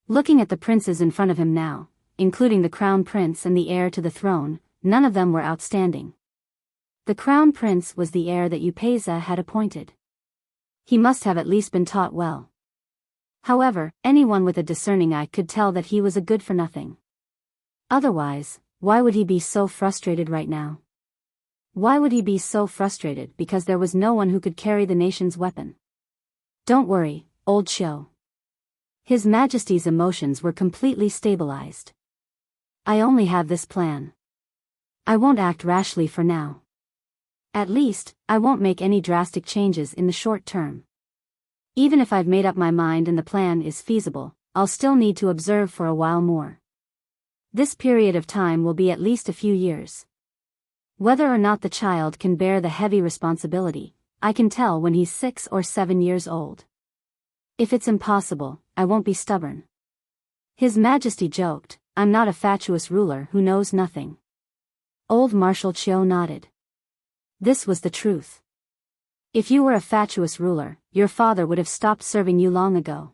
Looking at the princes in front of him now, including the crown prince and the heir to the throne, none of them were outstanding. The crown prince was the heir that Upeza had appointed. He must have at least been taught well. However, anyone with a discerning eye could tell that he was a good-for-nothing. Otherwise, why would he be so frustrated right now? Why would he be so frustrated because there was no one who could carry the nation's weapon? Don't worry, Old Xiu. His Majesty's emotions were completely stabilized. I only have this plan. I won't act rashly for now. At least, I won't make any drastic changes in the short term. Even if I've made up my mind and the plan is feasible, I'll still need to observe for a while more. This period of time will be at least a few years. Whether or not the child can bear the heavy responsibility, I can tell when he's 6 or 7 years old. If it's impossible, I won't be stubborn. His Majesty joked, I'm not a fatuous ruler who knows nothing. Old Marshal Qiu nodded. This was the truth. If you were a fatuous ruler, your father would have stopped serving you long ago.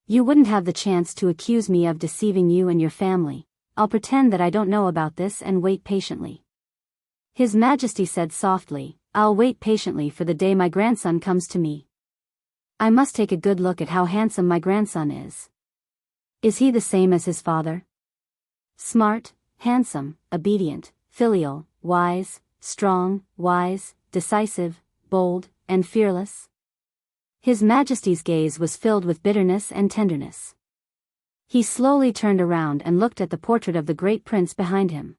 You wouldn't have the chance to accuse me of deceiving you and your family. I'll pretend that I don't know about this and wait patiently. His Majesty said softly, I'll wait patiently for the day my grandson comes to me. I must take a good look at how handsome my grandson is. Is he the same as his father? Smart, handsome, obedient, filial, wise, strong, wise, decisive, bold, and fearless? His Majesty's gaze was filled with bitterness and tenderness. He slowly turned around and looked at the portrait of the great prince behind him.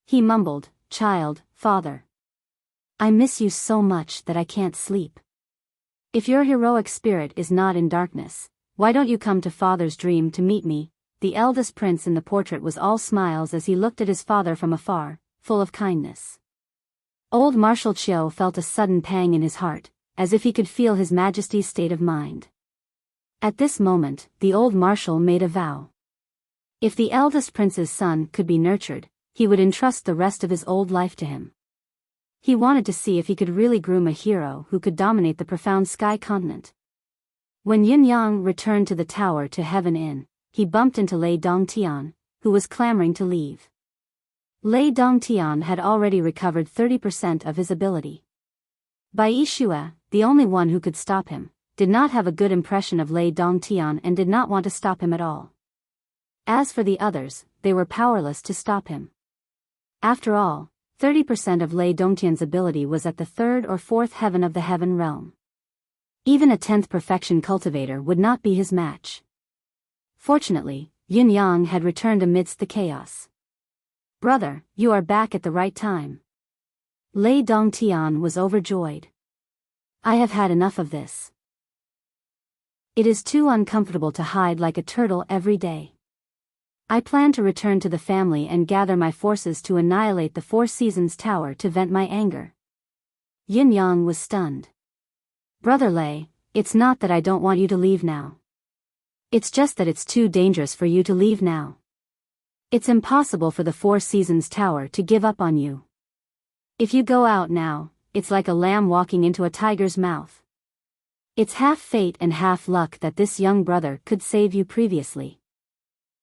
He mumbled, Child, father. I miss you so much that I can't sleep. If your heroic spirit is not in darkness, why don't you come to father's dream to meet me? The eldest prince in the portrait was all smiles as he looked at his father from afar, full of kindness. Old Marshal Qiu felt a sudden pang in his heart, as if he could feel His Majesty's state of mind. At this moment, the old marshal made a vow. If the eldest prince's son could be nurtured, he would entrust the rest of his old life to him. He wanted to see if he could really groom a hero who could dominate the profound sky continent. When Yin Yang returned to the tower to Heaven Inn, he bumped into Lei Dongtian, who was clamoring to leave. Lei Dongtian had already recovered 30% of his ability. Bai Yixue, the only one who could stop him, did not have a good impression of Lei Dongtian and did not want to stop him at all. As for the others, they were powerless to stop him. After all, 30% of Lei Dongtian's ability was at the 3rd or 4th heaven of the heaven realm. Even a 10th perfection cultivator would not be his match. Fortunately, Yin Yang had returned amidst the chaos. Brother, you are back at the right time. Lei Dongtian was overjoyed. I have had enough of this. It is too uncomfortable to hide like a turtle every day. I plan to return to the family and gather my forces to annihilate the Four Seasons Tower to vent my anger. Yin Yang was stunned. Brother Lei, it's not that I don't want you to leave now. It's just that it's too dangerous for you to leave now. It's impossible for the Four Seasons Tower to give up on you. If you go out now, it's like a lamb walking into a tiger's mouth. It's half fate and half luck that this young brother could save you previously.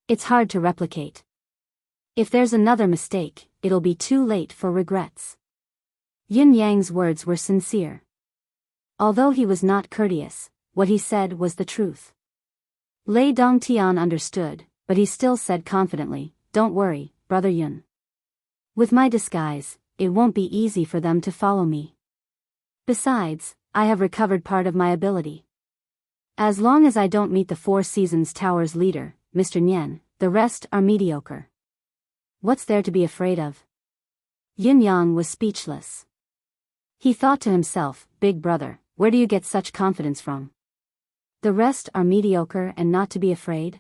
It's hard to replicate. If there's another mistake, it'll be too late for regrets. Yin Yang's words were sincere. Although he was not courteous, what he said was the truth. Lei Dongtian understood, but he still said confidently, Don't worry, Brother Yun. With my disguise, it won't be easy for them to follow me. Besides, I have recovered part of my ability. As long as I don't meet the Four Seasons Tower's leader, Mr. Nian, the rest are mediocre. What's there to be afraid of? Yin Yang was speechless. He thought to himself, Big brother, where do you get such confidence from? The rest are mediocre and not to be afraid?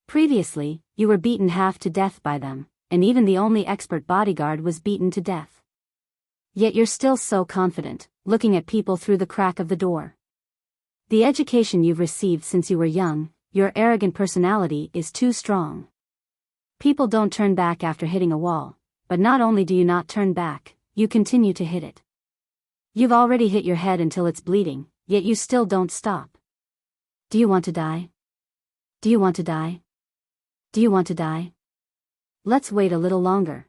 Previously, you were beaten half to death by them, and even the only expert bodyguard was beaten to death. Yet you're still so confident, looking at people through the crack of the door. The education you've received since you were young, your arrogant personality is too strong. People don't turn back after hitting a wall, but not only do you not turn back, you continue to hit it. You've already hit your head until it's bleeding, yet you still don't stop. Do you want to die? Do you want to die? Do you want to die? Let's wait a little longer.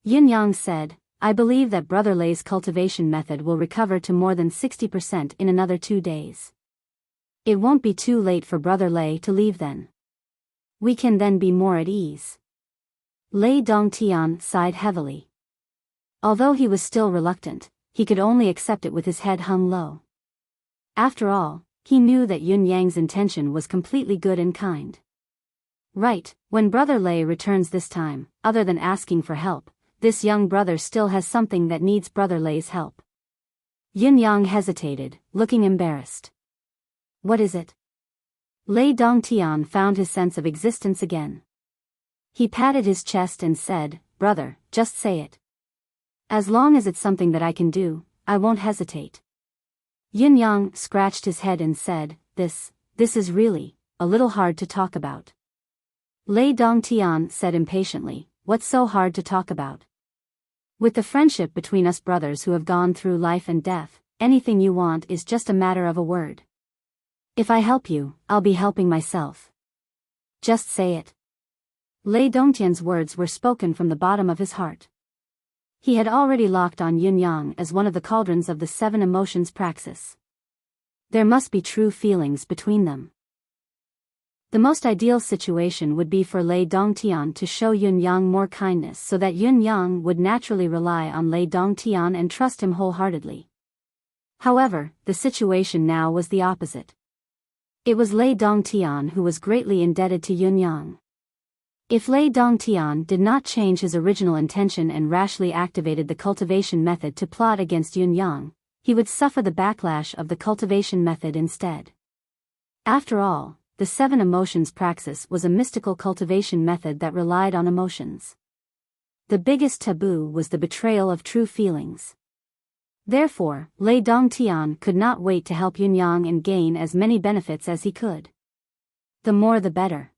Yin Yang said, I believe that Brother Lei's cultivation method will recover to more than 60% in another 2 days. It won't be too late for Brother Lei to leave then. We can then be more at ease. Lei Dongtian sighed heavily. Although he was still reluctant, he could only accept it with his head hung low. After all, he knew that Yun Yang's intention was completely good and kind. Right, when Brother Lei returns this time, other than asking for help, this young brother still has something that needs Brother Lei's help. Yin Yang hesitated, looking embarrassed. What is it? Lei Dongtian found his sense of existence again. He patted his chest and said, Brother, just say it. As long as it's something that I can do, I won't hesitate. Yin Yang scratched his head and said, This is really a little hard to talk about. Lei Dongtian said impatiently, What's so hard to talk about? With the friendship between us brothers who have gone through life and death, anything you want is just a matter of a word. If I help you, I'll be helping myself. Just say it. Lei Dongtian's words were spoken from the bottom of his heart. He had already locked on Yin Yang as one of the cauldrons of the 7 emotions praxis. There must be true feelings between them. The most ideal situation would be for Lei Dongtian to show Yun Yang more kindness so that Yun Yang would naturally rely on Lei Dongtian and trust him wholeheartedly. However, the situation now was the opposite. It was Lei Dongtian who was greatly indebted to Yun Yang. If Lei Dongtian did not change his original intention and rashly activated the cultivation method to plot against Yun Yang, he would suffer the backlash of the cultivation method instead. After all, the 7 emotions praxis was a mystical cultivation method that relied on emotions. The biggest taboo was the betrayal of true feelings. Therefore, Lei Dongtian could not wait to help Yun Yang and gain as many benefits as he could. The more the better.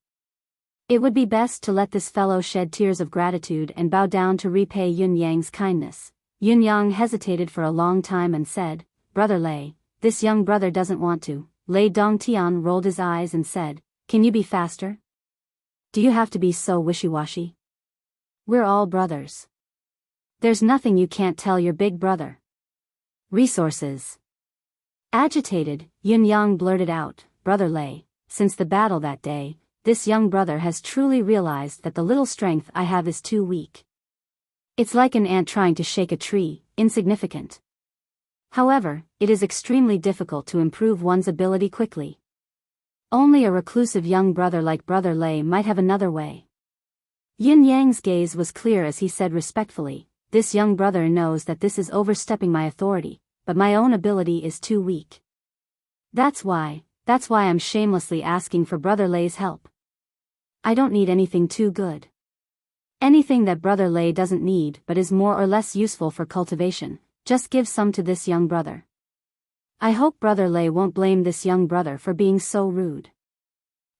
It would be best to let this fellow shed tears of gratitude and bow down to repay Yun Yang's kindness. Yun Yang hesitated for a long time and said, Brother Lei, this young brother doesn't want to. Lei Dongtian rolled his eyes and said, Can you be faster? Do you have to be so wishy-washy? We're all brothers. There's nothing you can't tell your big brother. Resources. Agitated, Yun Yang blurted out, Brother Lei, since the battle that day, this young brother has truly realized that the little strength I have is too weak. It's like an ant trying to shake a tree, insignificant. However, it is extremely difficult to improve one's ability quickly. Only a reclusive young brother like Brother Lei might have another way. Yin Yang's gaze was clear as he said respectfully, This young brother knows that this is overstepping my authority, but my own ability is too weak. That's why I'm shamelessly asking for Brother Lei's help. I don't need anything too good. Anything that Brother Lei doesn't need but is more or less useful for cultivation, just give some to this young brother. I hope Brother Lei won't blame this young brother for being so rude.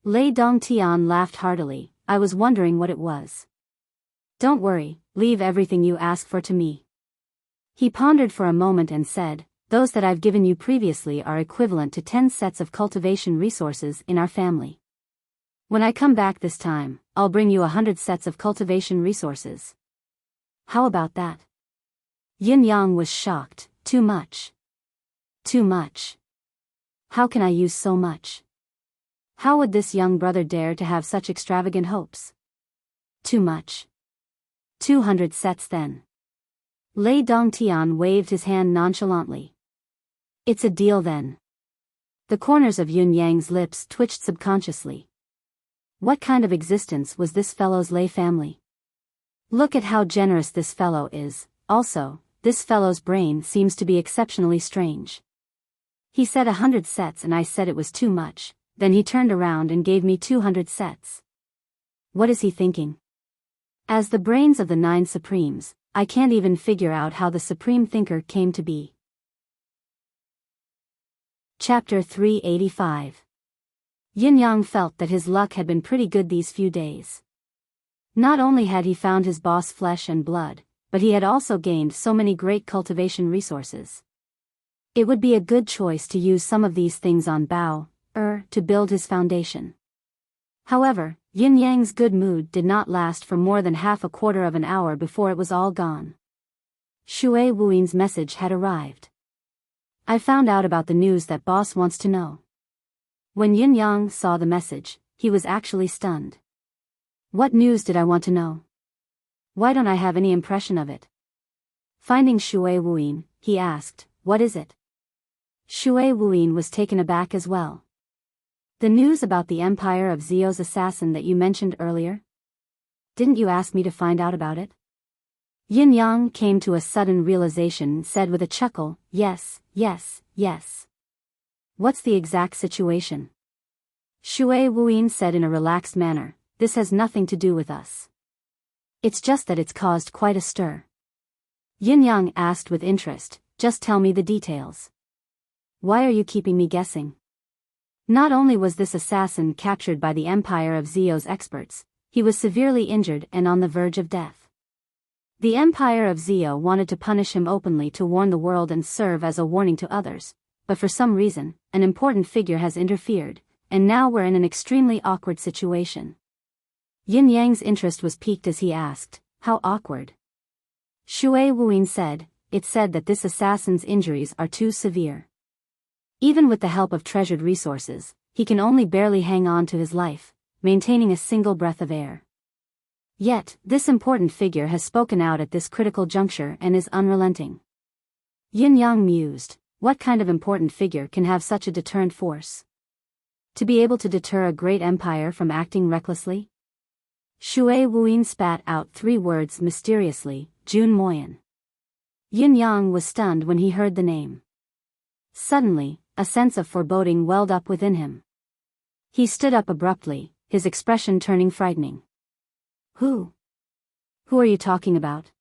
Lei Dongtian laughed heartily, I was wondering what it was. Don't worry, leave everything you ask for to me. He pondered for a moment and said, Those that I've given you previously are equivalent to 10 sets of cultivation resources in our family. When I come back this time, I'll bring you 100 sets of cultivation resources. How about that? Yin Yang was shocked, Too much. Too much. How can I use so much? How would this young brother dare to have such extravagant hopes? Too much. 200 sets then. Lei Dongtian waved his hand nonchalantly. It's a deal then. The corners of Yun Yang's lips twitched subconsciously. What kind of existence was this fellow's lay family? Look at how generous this fellow is. Also, this fellow's brain seems to be exceptionally strange. He said 100 sets and I said it was too much, then he turned around and gave me 200 sets. What is he thinking? As the brains of the 9 Supremes, I can't even figure out how the Supreme Thinker came to be. Chapter 385. Yin Yang felt that his luck had been pretty good these few days. Not only had he found his boss flesh and blood, but he had also gained so many great cultivation resources. It would be a good choice to use some of these things on Bao, to build his foundation. However, Yin Yang's good mood did not last for more than half a quarter of an hour before it was all gone. Shui Wuyin's message had arrived. I found out about the news that boss wants to know. When Yin Yang saw the message, he was actually stunned. What news did I want to know? Why don't I have any impression of it? Finding Shui Wuyin, he asked, what is it? Shui Wuyin was taken aback as well. The news about the Empire of Zio's assassin that you mentioned earlier? Didn't you ask me to find out about it? Yin Yang came to a sudden realization and said with a chuckle, yes. What's the exact situation? Shui Wuyin said in a relaxed manner, this has nothing to do with us. It's just that it's caused quite a stir. Yin Yang asked with interest, just tell me the details. Why are you keeping me guessing? Not only was this assassin captured by the Empire of Zio's experts, he was severely injured and on the verge of death. The Empire of Zio wanted to punish him openly to warn the world and serve as a warning to others, but for some reason, an important figure has interfered, and now we're in an extremely awkward situation. Yin Yang's interest was piqued as he asked, how awkward? Shui Wuyin said, it's said that this assassin's injuries are too severe. Even with the help of treasured resources, he can only barely hang on to his life, maintaining a single breath of air. Yet, this important figure has spoken out at this critical juncture and is unrelenting. Yin Yang mused, what kind of important figure can have such a deterrent force? To be able to deter a great empire from acting recklessly? Shui Wuyin spat out 3 words mysteriously, Jun Moyan. Yin Yang was stunned when he heard the name. Suddenly, a sense of foreboding welled up within him. He stood up abruptly, his expression turning frightening. Who are you talking about?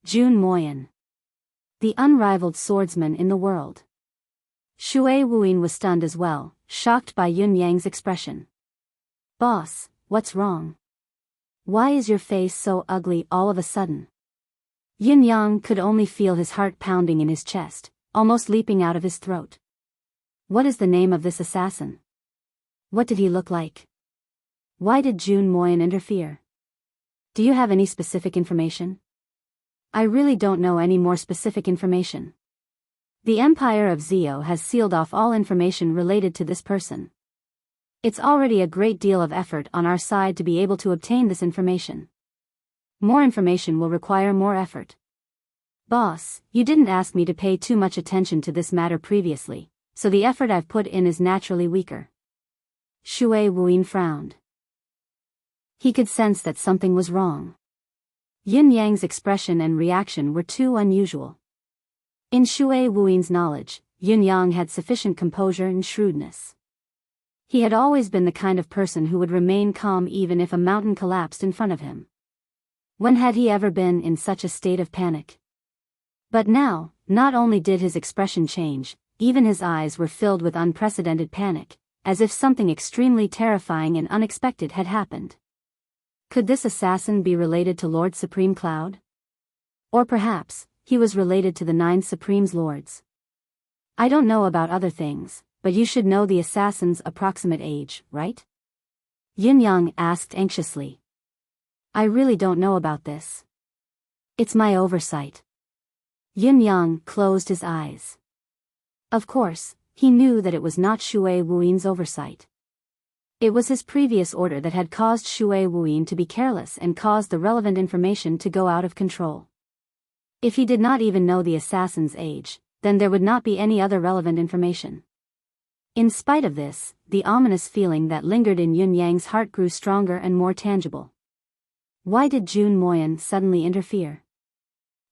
Jun Moyan. The unrivaled swordsman in the world. Shui Wuyin was stunned as well, shocked by Yin Yang's expression. Boss, what's wrong? Why is your face so ugly all of a sudden? Yin Yang could only feel his heart pounding in his chest, almost leaping out of his throat. What is the name of this assassin? What did he look like? Why did Jun Moyan interfere? Do you have any specific information? I really don't know any more specific information. The Empire of Zio has sealed off all information related to this person. It's already a great deal of effort on our side to be able to obtain this information. More information will require more effort. Boss, you didn't ask me to pay too much attention to this matter previously, so the effort I've put in is naturally weaker. Shui Wuyin frowned. He could sense that something was wrong. Yin Yang's expression and reaction were too unusual. In Shui Wuyin's knowledge, Yin Yang had sufficient composure and shrewdness. He had always been the kind of person who would remain calm even if a mountain collapsed in front of him. When had he ever been in such a state of panic? But now, not only did his expression change, even his eyes were filled with unprecedented panic, as if something extremely terrifying and unexpected had happened. Could this assassin be related to Lord Supreme Cloud? Or perhaps, he was related to the 9 Supremes Lords. I don't know about other things, but you should know the assassin's approximate age, right? Yin Yang asked anxiously. I really don't know about this. It's my oversight. Yin Yang closed his eyes. Of course, he knew that it was not Shui Wuyin's oversight. It was his previous order that had caused Shui Wuyin to be careless and caused the relevant information to go out of control. If he did not even know the assassin's age, then there would not be any other relevant information. In spite of this, the ominous feeling that lingered in Yun Yang's heart grew stronger and more tangible. Why did Jun Moyan suddenly interfere?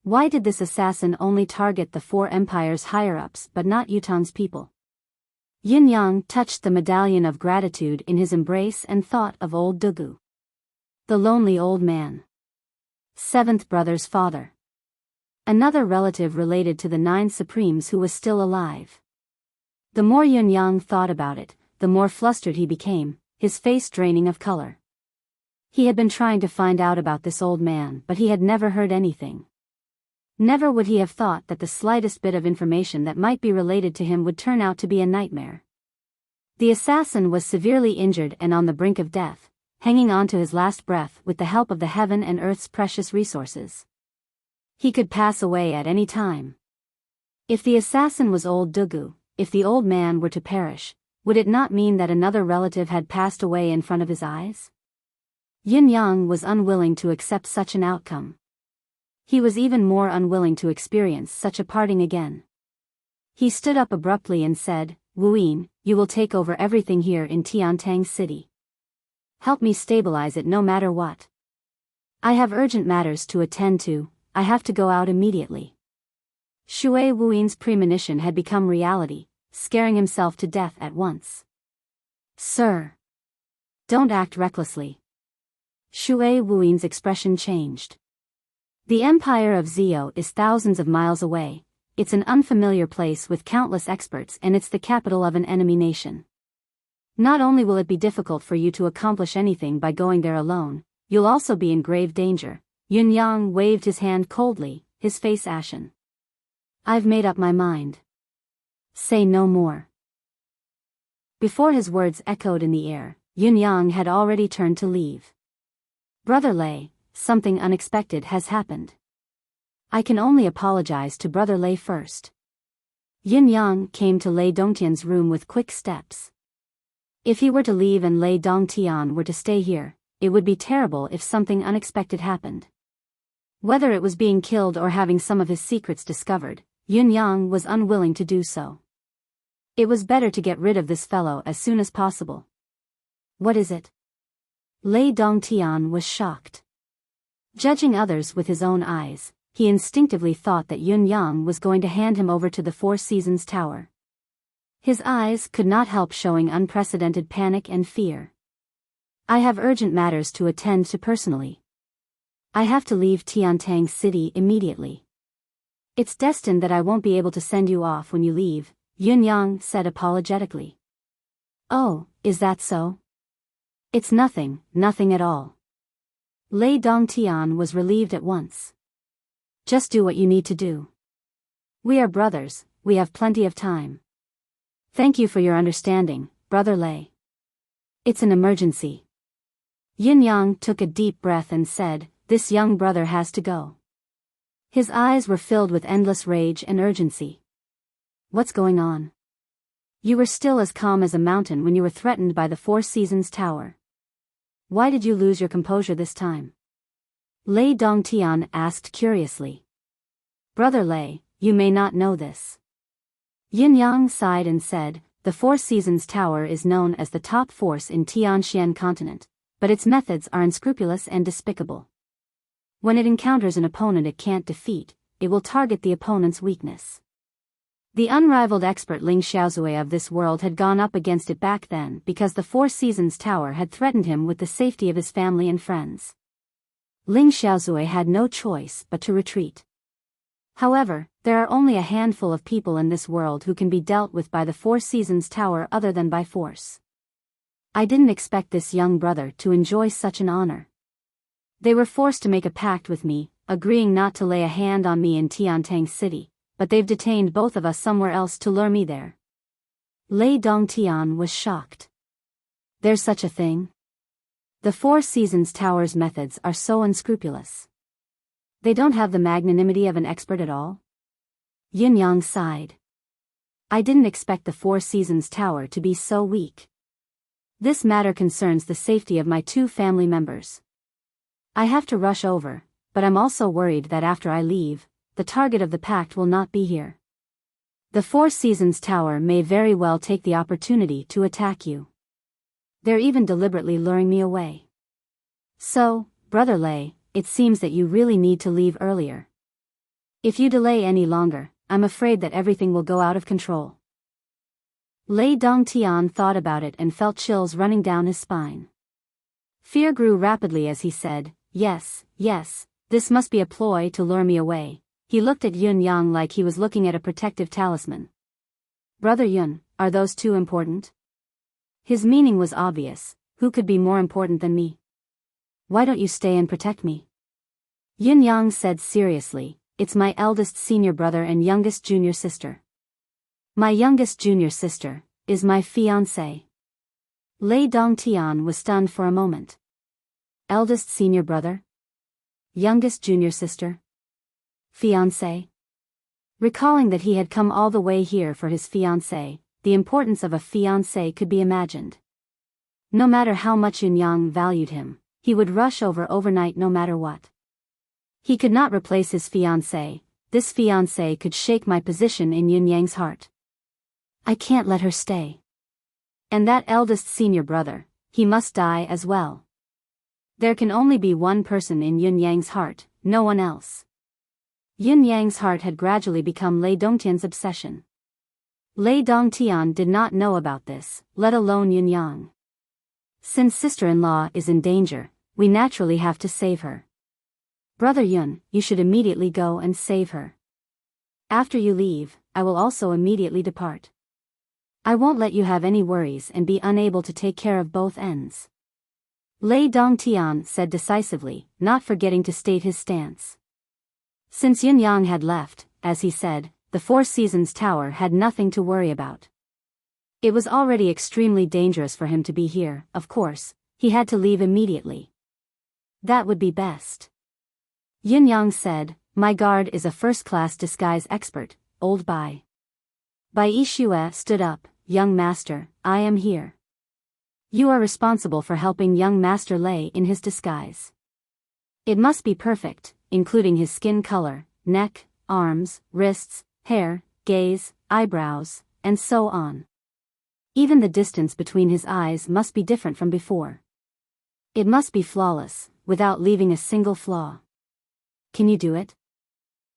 Why did this assassin only target the four empire's higher-ups but not Yutong's people? Yin Yang touched the medallion of gratitude in his embrace and thought of old Dugu. The lonely old man. Seventh brother's father. Another relative related to the 9 Supremes who was still alive. The more Yun Yang thought about it, the more flustered he became, his face draining of color. He had been trying to find out about this old man, but he had never heard anything. Never would he have thought that the slightest bit of information that might be related to him would turn out to be a nightmare. The assassin was severely injured and on the brink of death, hanging on to his last breath with the help of the heaven and earth's precious resources. He could pass away at any time. If the assassin was old Dugu, if the old man were to perish, would it not mean that another relative had passed away in front of his eyes? Yin Yang was unwilling to accept such an outcome. He was even more unwilling to experience such a parting again. He stood up abruptly and said, "Wu Yin, you will take over everything here in Tiantang City. Help me stabilize it no matter what. I have urgent matters to attend to, I have to go out immediately." Shui Wuyin's premonition had become reality, scaring himself to death at once. "Sir. Don't act recklessly." Shui Wuyin's expression changed. The Empire of Zio is thousands of miles away, it's an unfamiliar place with countless experts and it's the capital of an enemy nation. Not only will it be difficult for you to accomplish anything by going there alone, you'll also be in grave danger. Yun Yang waved his hand coldly, his face ashen. "I've made up my mind. Say no more." Before his words echoed in the air, Yun Yang had already turned to leave. "Brother Lei, something unexpected has happened. I can only apologize to Brother Lei first." Yin Yang came to Lei Dongtian's room with quick steps. If he were to leave and Lei Dongtian were to stay here, it would be terrible if something unexpected happened. Whether it was being killed or having some of his secrets discovered, Yun Yang was unwilling to do so. It was better to get rid of this fellow as soon as possible. "What is it?" Lei Dongtian was shocked. Judging others with his own eyes, he instinctively thought that Yun Yang was going to hand him over to the Four Seasons Tower. His eyes could not help showing unprecedented panic and fear. "I have urgent matters to attend to personally. I have to leave Tiantang City immediately. It's destined that I won't be able to send you off when you leave," Yun Yang said apologetically. "Oh, is that so?" "It's nothing at all." Lei Dongtian was relieved at once. "Just do what you need to do. We are brothers, we have plenty of time. Thank you for your understanding, Brother Lei. It's an emergency." Yin Yang took a deep breath and said, "This young brother has to go." His eyes were filled with endless rage and urgency. "What's going on? You were still as calm as a mountain when you were threatened by the Four Seasons Tower. Why did you lose your composure this time?" Lei Dongtian asked curiously. "Brother Lei, you may not know this." Yin Yang sighed and said, "The Four Seasons Tower is known as the top force in Tianxian continent, but its methods are unscrupulous and despicable. When it encounters an opponent it can't defeat, it will target the opponent's weakness. The unrivaled expert Ling Xiaozui of this world had gone up against it back then because the Four Seasons Tower had threatened him with the safety of his family and friends. Ling Xiaozui had no choice but to retreat. However, there are only a handful of people in this world who can be dealt with by the Four Seasons Tower other than by force. I didn't expect this young brother to enjoy such an honor. They were forced to make a pact with me, agreeing not to lay a hand on me in Tiantang City, but they've detained both of us somewhere else to lure me there." Lei Dongtian was shocked. "There's such a thing? The Four Seasons Tower's methods are so unscrupulous. They don't have the magnanimity of an expert at all?" Yin Yang sighed. "I didn't expect the Four Seasons Tower to be so weak. This matter concerns the safety of my 2 family members. I have to rush over, but I'm also worried that after I leave, the target of the pact will not be here. The Four Seasons Tower may very well take the opportunity to attack you. They're even deliberately luring me away. So, Brother Lei, it seems that you really need to leave earlier. If you delay any longer, I'm afraid that everything will go out of control. Lei Dongtian thought about it and felt chills running down his spine. Fear grew rapidly as he said, yes, this must be a ploy to lure me away. He looked at Yun Yang like he was looking at a protective talisman. Brother Yun, are those two important? His meaning was obvious. Who could be more important than me? Why don't you stay and protect me? Yun Yang said seriously, it's my eldest senior brother and youngest junior sister. My youngest junior sister is my fiancée. Lei Dongtian was stunned for a moment. Eldest senior brother? Youngest junior sister? Fiancé? Recalling that he had come all the way here for his fiancé, the importance of a fiancé could be imagined. No matter how much Yun Yang valued him, he would rush over overnight no matter what. He could not replace his fiancé. This fiancé could shake my position in Yun Yang's heart. I can't let her stay. And that eldest senior brother, he must die as well. There can only be one person in Yun Yang's heart, no one else. Yun Yang's heart had gradually become Lei Dongtian's obsession. Lei Dongtian did not know about this, let alone Yun Yang. Since sister-in-law is in danger, we naturally have to save her. Brother Yun, you should immediately go and save her. After you leave, I will also immediately depart. I won't let you have any worries and be unable to take care of both ends. Lei Dongtian said decisively, not forgetting to state his stance. Since Yun Yang had left, as he said, the Four Seasons Tower had nothing to worry about. It was already extremely dangerous for him to be here, of course, he had to leave immediately. That would be best. Yun Yang said, my guard is a first-class disguise expert, old Bai. Bai Yishue stood up, young master, I am here. You are responsible for helping young Master Lei in his disguise. It must be perfect, including his skin color, neck, arms, wrists, hair, gaze, eyebrows, and so on. Even the distance between his eyes must be different from before. It must be flawless, without leaving a single flaw. Can you do it?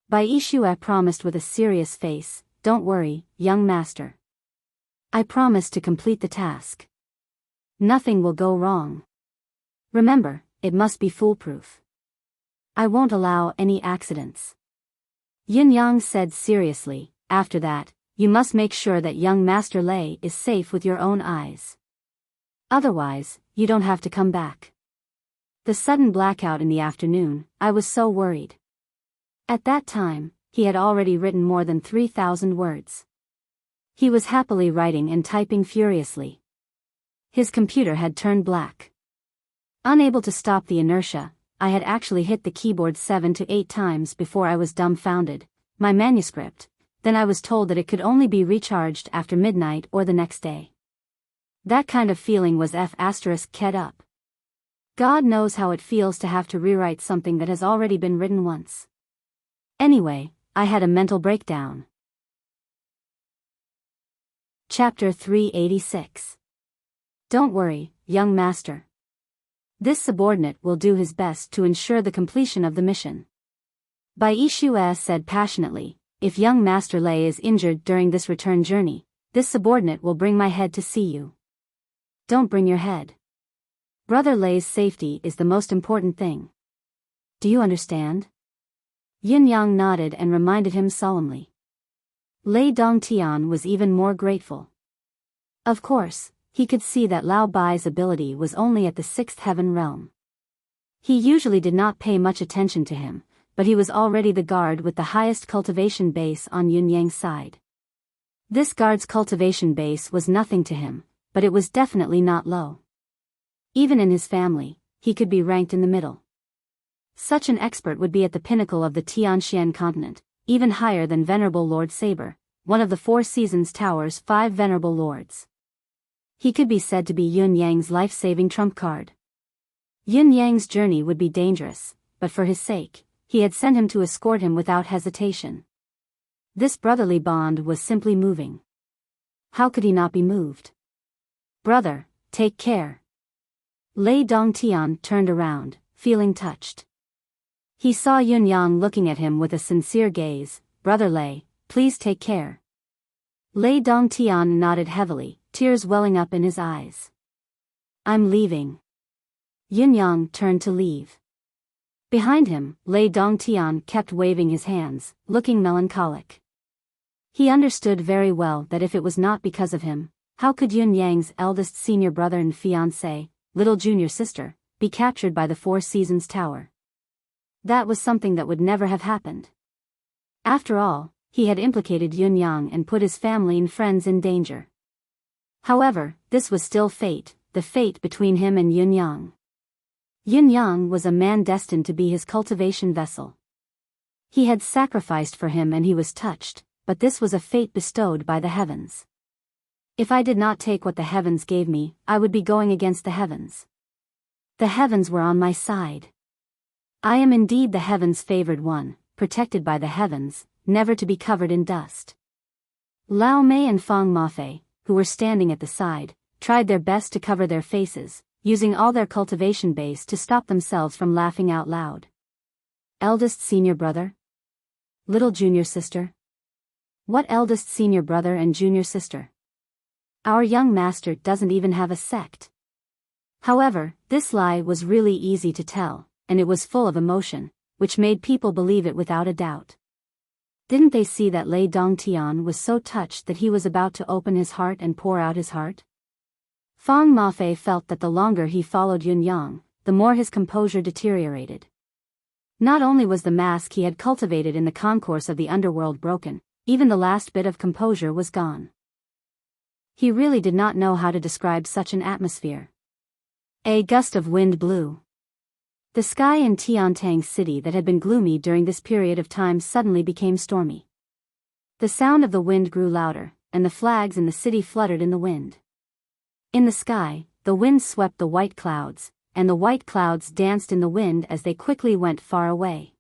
Bai Yishue promised with a serious face, don't worry, young master. I promise to complete the task. Nothing will go wrong. Remember, it must be foolproof. I won't allow any accidents. Yun Yang said seriously, after that, you must make sure that young Master Lei is safe with your own eyes. Otherwise, you don't have to come back. The sudden blackout in the afternoon, I was so worried. At that time, he had already written more than 3,000 words. He was happily writing and typing furiously. His computer had turned black. Unable to stop the inertia, I had actually hit the keyboard 7 to 8 times before I was dumbfounded. My manuscript. Then I was told that it could only be recharged after midnight or the next day. That kind of feeling was F***ed up. God knows how it feels to have to rewrite something that has already been written once. Anyway, I had a mental breakdown. Chapter 386. Don't worry, young master. This subordinate will do his best to ensure the completion of the mission. Bai Yishue said passionately, if young Master Lei is injured during this return journey, this subordinate will bring my head to see you. Don't bring your head. Brother Lei's safety is the most important thing. Do you understand? Yun Yang nodded and reminded him solemnly. Lei Dongtian was even more grateful. Of course, he could see that Lao Bai's ability was only at the 6th heaven realm. He usually did not pay much attention to him, but he was already the guard with the highest cultivation base on Yun Yang's side. This guard's cultivation base was nothing to him, but it was definitely not low. Even in his family, he could be ranked in the middle. Such an expert would be at the pinnacle of the Tianxian continent, even higher than Venerable Lord Saber, one of the Four Seasons Tower's 5 venerable lords. He could be said to be Yun Yang's life-saving trump card. Yun Yang's journey would be dangerous, but for his sake, he had sent him to escort him without hesitation. This brotherly bond was simply moving. How could he not be moved? Brother, take care. Lei Dongtian turned around, feeling touched. He saw Yun Yang looking at him with a sincere gaze. Brother Lei, please take care. Lei Dongtian nodded heavily, tears welling up in his eyes. I'm leaving. Yun Yang turned to leave. Behind him, Lei Dongtian kept waving his hands, looking melancholic. He understood very well that if it was not because of him, how could Yun Yang's eldest senior brother and fiancé, little junior sister, be captured by the Four Seasons Tower? That was something that would never have happened. After all, he had implicated Yun Yang and put his family and friends in danger. However, this was still fate, the fate between him and Yun Yang. Yun Yang was a man destined to be his cultivation vessel. He had sacrificed for him and he was touched, but this was a fate bestowed by the heavens. If I did not take what the heavens gave me, I would be going against the heavens. The heavens were on my side. I am indeed the heavens' favored one, protected by the heavens, never to be covered in dust. Lao Mei and Fang Mafei, who were standing at the side, tried their best to cover their faces, using all their cultivation base to stop themselves from laughing out loud. Eldest senior brother? Little junior sister? What eldest senior brother and junior sister? Our young master doesn't even have a sect. However, this lie was really easy to tell, and it was full of emotion, which made people believe it without a doubt. Didn't they see that Lei Dongtian was so touched that he was about to open his heart and pour out his heart? Fang Mafei felt that the longer he followed Yun Yang, the more his composure deteriorated. Not only was the mask he had cultivated in the concourse of the underworld broken, even the last bit of composure was gone. He really did not know how to describe such an atmosphere. A gust of wind blew. The sky in Tiantang City that had been gloomy during this period of time suddenly became stormy. The sound of the wind grew louder, and the flags in the city fluttered in the wind. In the sky, the wind swept the white clouds, and the white clouds danced in the wind as they quickly went far away.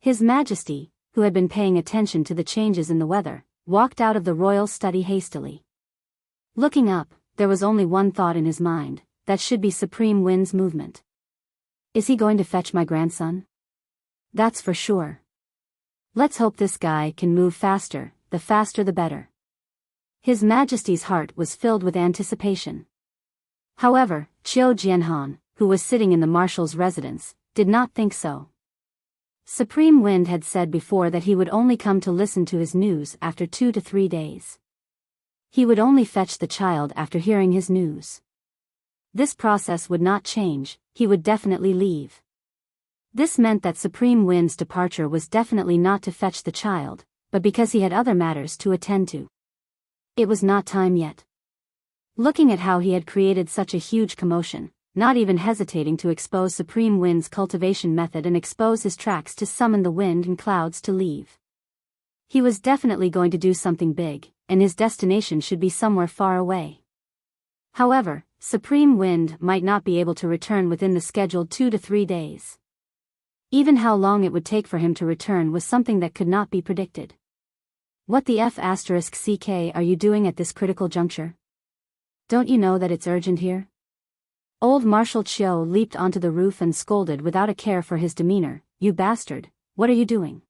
His Majesty, who had been paying attention to the changes in the weather, walked out of the royal study hastily. Looking up, there was only one thought in his mind: that should be Supreme Wind's movement. Is he going to fetch my grandson? That's for sure. Let's hope this guy can move faster, the faster the better. His Majesty's heart was filled with anticipation. However, Qiu Jianhan, who was sitting in the marshal's residence, did not think so. Supreme Wind had said before that he would only come to listen to his news after 2 to 3 days. He would only fetch the child after hearing his news. This process would not change, he would definitely leave. This meant that Supreme Wind's departure was definitely not to fetch the child, but because he had other matters to attend to. It was not time yet. Looking at how he had created such a huge commotion, not even hesitating to expose Supreme Wind's cultivation method and expose his tracks to summon the wind and clouds to leave. He was definitely going to do something big, and his destination should be somewhere far away. However, Supreme Wind might not be able to return within the scheduled 2 to 3 days. Even how long it would take for him to return was something that could not be predicted. What the F***ck are you doing at this critical juncture? Don't you know that it's urgent here? Old Marshal Qiu leaped onto the roof and scolded without a care for his demeanor. You bastard, what are you doing?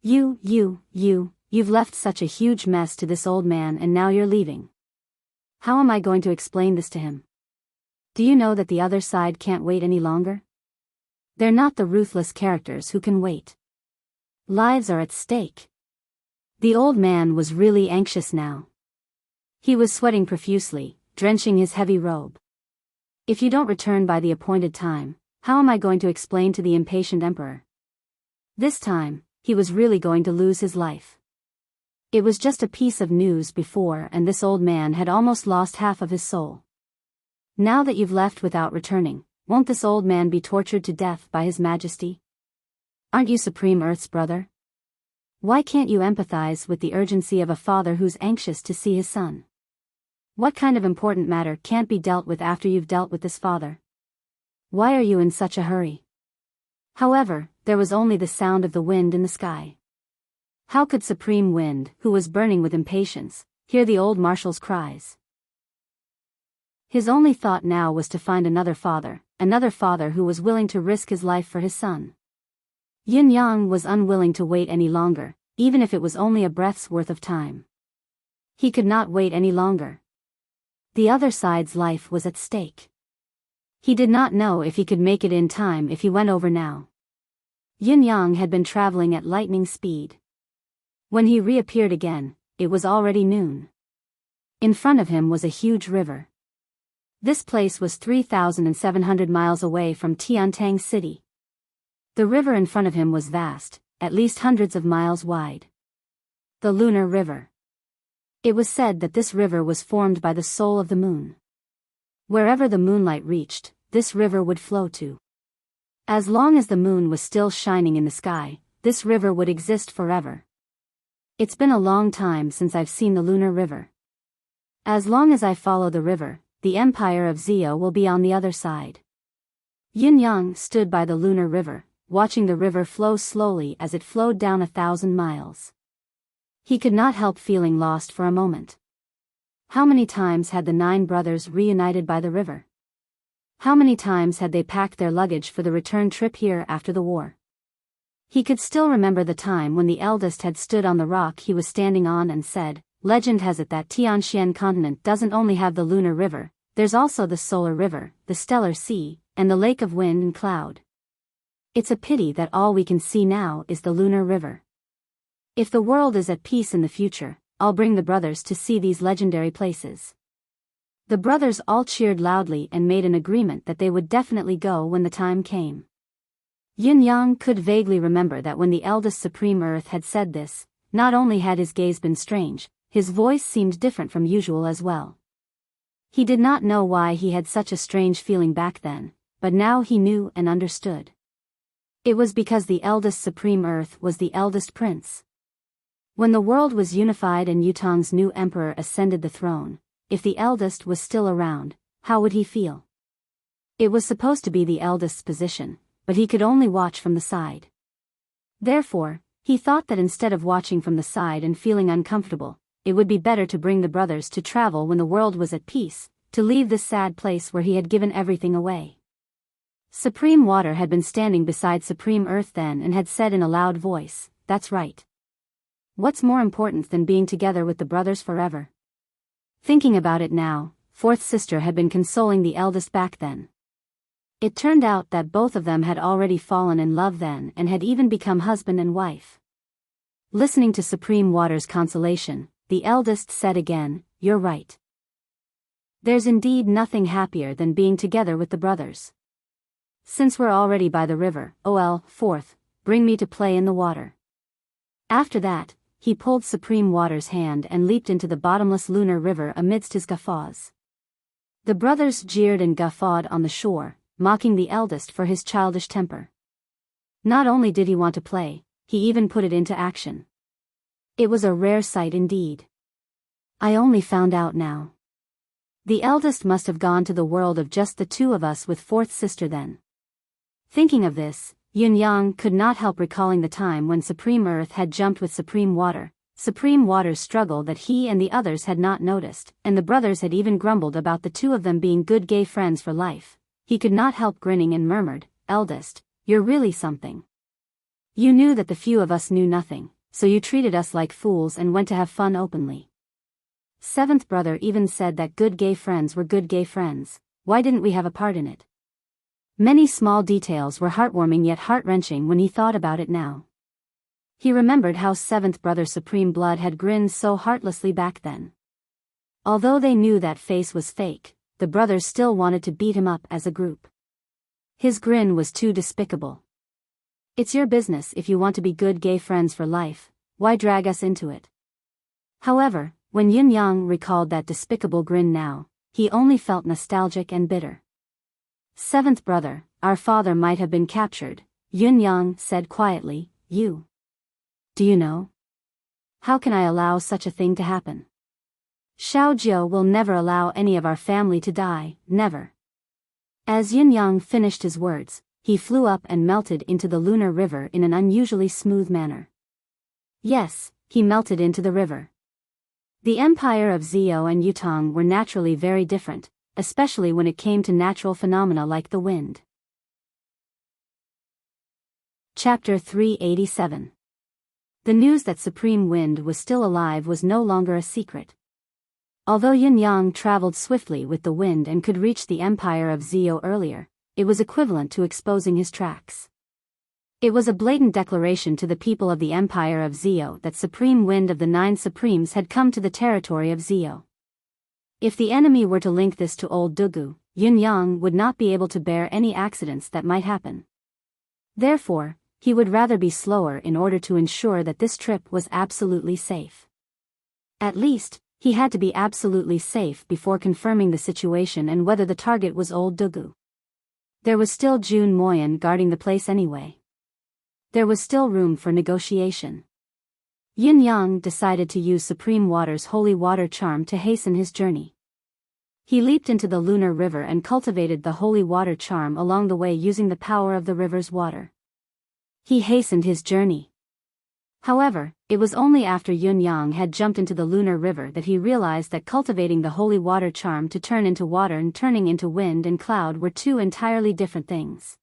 You've left such a huge mess to this old man and now you're leaving. How am I going to explain this to him? Do you know that the other side can't wait any longer? They're not the ruthless characters who can wait. Lives are at stake. The old man was really anxious now. He was sweating profusely, drenching his heavy robe. If you don't return by the appointed time, how am I going to explain to the impatient emperor? This time, he was really going to lose his life. It was just a piece of news before and this old man had almost lost half of his soul. Now that you've left without returning, won't this old man be tortured to death by his Majesty? Aren't you Supreme Earth's brother? Why can't you empathize with the urgency of a father who's anxious to see his son? What kind of important matter can't be dealt with after you've dealt with this father? Why are you in such a hurry? However, there was only the sound of the wind in the sky. How could Supreme Wind, who was burning with impatience, hear the old marshal's cries? His only thought now was to find another father who was willing to risk his life for his son. Yin Yang was unwilling to wait any longer, even if it was only a breath's worth of time. He could not wait any longer. The other side's life was at stake. He did not know if he could make it in time if he went over now. Yin Yang had been traveling at lightning speed. When he reappeared again, it was already noon. In front of him was a huge river. This place was 3,700 miles away from Tiantang City. The river in front of him was vast, at least hundreds of miles wide. The Lunar River. It was said that this river was formed by the soul of the moon. Wherever the moonlight reached, this river would flow to. As long as the moon was still shining in the sky, this river would exist forever. It's been a long time since I've seen the Lunar River. As long as I follow the river, the empire of Zio will be on the other side. Yin Yang stood by the Lunar River, watching the river flow slowly as it flowed down 1,000 miles. He could not help feeling lost for a moment. How many times had the 9 brothers reunited by the river? How many times had they packed their luggage for the return trip here after the war? He could still remember the time when the eldest had stood on the rock he was standing on and said, "Legend has it that Tianxian continent doesn't only have the Lunar River, there's also the Solar River, the Stellar Sea, and the Lake of Wind and Cloud. It's a pity that all we can see now is the Lunar River. If the world is at peace in the future, I'll bring the brothers to see these legendary places." The brothers all cheered loudly and made an agreement that they would definitely go when the time came. Yin Yang could vaguely remember that when the eldest Supreme Earth had said this, not only had his gaze been strange, his voice seemed different from usual as well. He did not know why he had such a strange feeling back then, but now he knew and understood. It was because the eldest Supreme Earth was the eldest prince. When the world was unified and Yutong's new emperor ascended the throne, if the eldest was still around, how would he feel? It was supposed to be the eldest's position, but he could only watch from the side. Therefore, he thought that instead of watching from the side and feeling uncomfortable, it would be better to bring the brothers to travel when the world was at peace, to leave this sad place where he had given everything away. Supreme Water had been standing beside Supreme Earth then and had said in a loud voice, "That's right. What's more important than being together with the brothers forever?" Thinking about it now, fourth sister had been consoling the eldest back then. It turned out that both of them had already fallen in love then and had even become husband and wife. Listening to Supreme Water's consolation, the eldest said again, "You're right. There's indeed nothing happier than being together with the brothers. Since we're already by the river, fourth, bring me to play in the water." After that, he pulled Supreme Water's hand and leaped into the bottomless Lunar River amidst his guffaws. The brothers jeered and guffawed on the shore, mocking the eldest for his childish temper. Not only did he want to play, he even put it into action. It was a rare sight indeed. I only found out now. The eldest must have gone to the world of just the two of us with fourth sister then. Thinking of this, Yin Yang could not help recalling the time when Supreme Earth had jumped with Supreme Water's struggle that he and the others had not noticed, and the brothers had even grumbled about the two of them being good gay friends for life. He could not help grinning and murmured, "Eldest, you're really something. You knew that the few of us knew nothing, so you treated us like fools and went to have fun openly." Seventh brother even said that good gay friends were good gay friends. Why didn't we have a part in it? Many small details were heartwarming yet heart-wrenching when he thought about it now. He remembered how seventh brother Supreme Blood had grinned so heartlessly back then. Although they knew that face was fake, the brothers still wanted to beat him up as a group. His grin was too despicable. It's your business if you want to be good gay friends for life, why drag us into it? However, when Yin Yang recalled that despicable grin now, he only felt nostalgic and bitter. Seventh brother, our father might have been captured, Yin Yang said quietly, Do you know? How can I allow such a thing to happen? Xiao Jiu will never allow any of our family to die, never. As Yin Yang finished his words, he flew up and melted into the Lunar River in an unusually smooth manner. Yes, he melted into the river. The empire of Zio and Yutong were naturally very different, especially when it came to natural phenomena like the wind. Chapter 387. The news that Supreme Wind was still alive was no longer a secret. Although Yin Yang traveled swiftly with the wind and could reach the empire of Zio earlier, it was equivalent to exposing his tracks. It was a blatant declaration to the people of the empire of Zio that Supreme Wind of the Nine Supremes had come to the territory of Zio. If the enemy were to link this to Old Dugu, Yin Yang would not be able to bear any accidents that might happen. Therefore, he would rather be slower in order to ensure that this trip was absolutely safe. At least, he had to be absolutely safe before confirming the situation and whether the target was Old Dugu. There was still Jun Moyen guarding the place anyway. There was still room for negotiation. Yin Yang decided to use Supreme Water's holy water charm to hasten his journey. He leaped into the lunar river and cultivated the holy water charm along the way using the power of the river's water. He hastened his journey. However, it was only after Yin Yang had jumped into the lunar river that he realized that cultivating the holy water charm to turn into water and turning into wind and cloud were two entirely different things.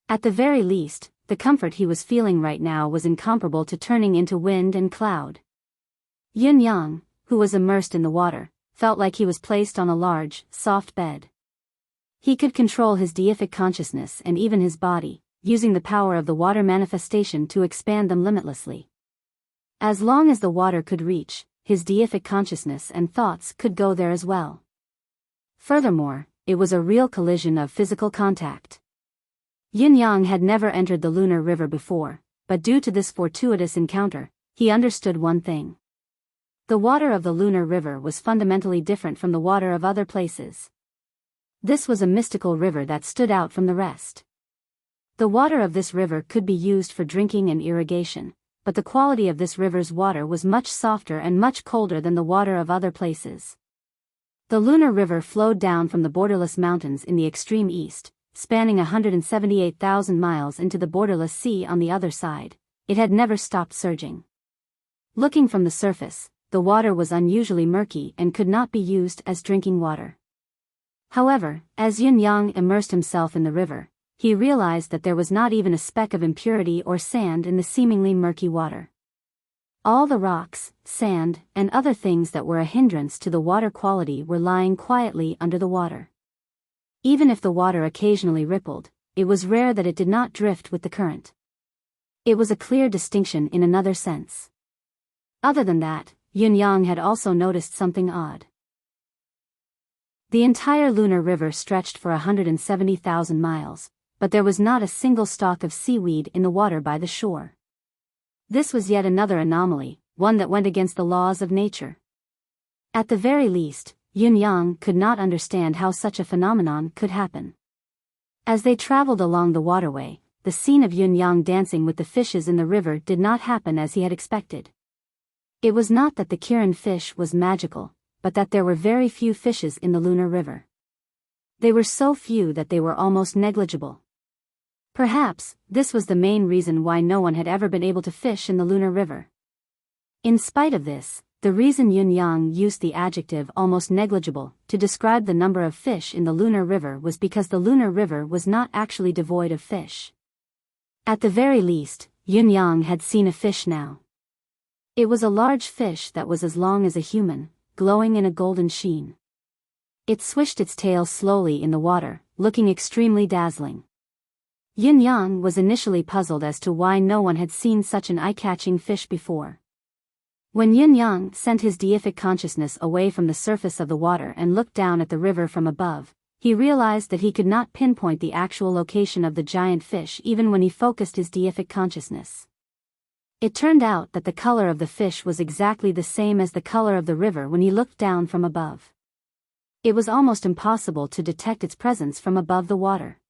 At the very least, the comfort he was feeling right now was incomparable to turning into wind and cloud. Yin Yang, who was immersed in the water, felt like he was placed on a large, soft bed. He could control his deific consciousness and even his body, using the power of the water manifestation to expand them limitlessly. As long as the water could reach, his deific consciousness and thoughts could go there as well. Furthermore, it was a real collision of physical contact. Yin Yang had never entered the lunar river before, but due to this fortuitous encounter, he understood one thing. The water of the lunar river was fundamentally different from the water of other places. This was a mystical river that stood out from the rest. The water of this river could be used for drinking and irrigation, but the quality of this river's water was much softer and much colder than the water of other places. The lunar river flowed down from the borderless mountains in the extreme east, spanning 178,000 miles into the borderless sea on the other side. It had never stopped surging. Looking from the surface, the water was unusually murky and could not be used as drinking water. However, as Yin Yang immersed himself in the river, he realized that there was not even a speck of impurity or sand in the seemingly murky water. All the rocks, sand, and other things that were a hindrance to the water quality were lying quietly under the water. Even if the water occasionally rippled, it was rare that it did not drift with the current. It was a clear distinction in another sense. Other than that, Yin Yang had also noticed something odd. The entire lunar river stretched for 170,000 miles, but there was not a single stalk of seaweed in the water by the shore. This was yet another anomaly, one that went against the laws of nature. At the very least, Yin Yang could not understand how such a phenomenon could happen. As they traveled along the waterway, the scene of Yin Yang dancing with the fishes in the river did not happen as he had expected. It was not that the Kirin fish was magical, but that there were very few fishes in the lunar river. They were so few that they were almost negligible. Perhaps, this was the main reason why no one had ever been able to fish in the lunar river. In spite of this, the reason Yin Yang used the adjective almost negligible to describe the number of fish in the lunar river was because the lunar river was not actually devoid of fish. At the very least, Yin Yang had seen a fish now. It was a large fish that was as long as a human, glowing in a golden sheen. It swished its tail slowly in the water, looking extremely dazzling. Yin Yang was initially puzzled as to why no one had seen such an eye-catching fish before. When Yin Yang sent his deific consciousness away from the surface of the water and looked down at the river from above, he realized that he could not pinpoint the actual location of the giant fish even when he focused his deific consciousness. It turned out that the color of the fish was exactly the same as the color of the river when he looked down from above. It was almost impossible to detect its presence from above the water.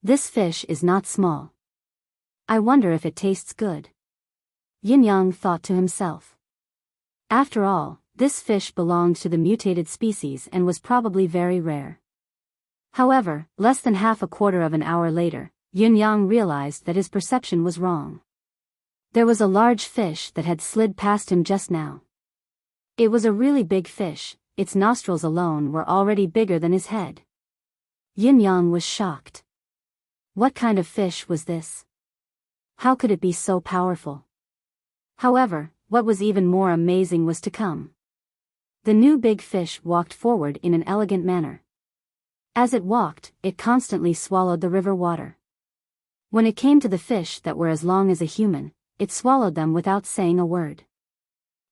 This fish is not small. I wonder if it tastes good. Yin Yang thought to himself. After all, this fish belonged to the mutated species and was probably very rare. However, less than half a quarter of an hour later, Yin Yang realized that his perception was wrong. There was a large fish that had slid past him just now. It was a really big fish, its nostrils alone were already bigger than his head. Yin Yang was shocked. What kind of fish was this? How could it be so powerful? However, what was even more amazing was to come. The new big fish walked forward in an elegant manner. As it walked, it constantly swallowed the river water. When it came to the fish that were as long as a human, it swallowed them without saying a word.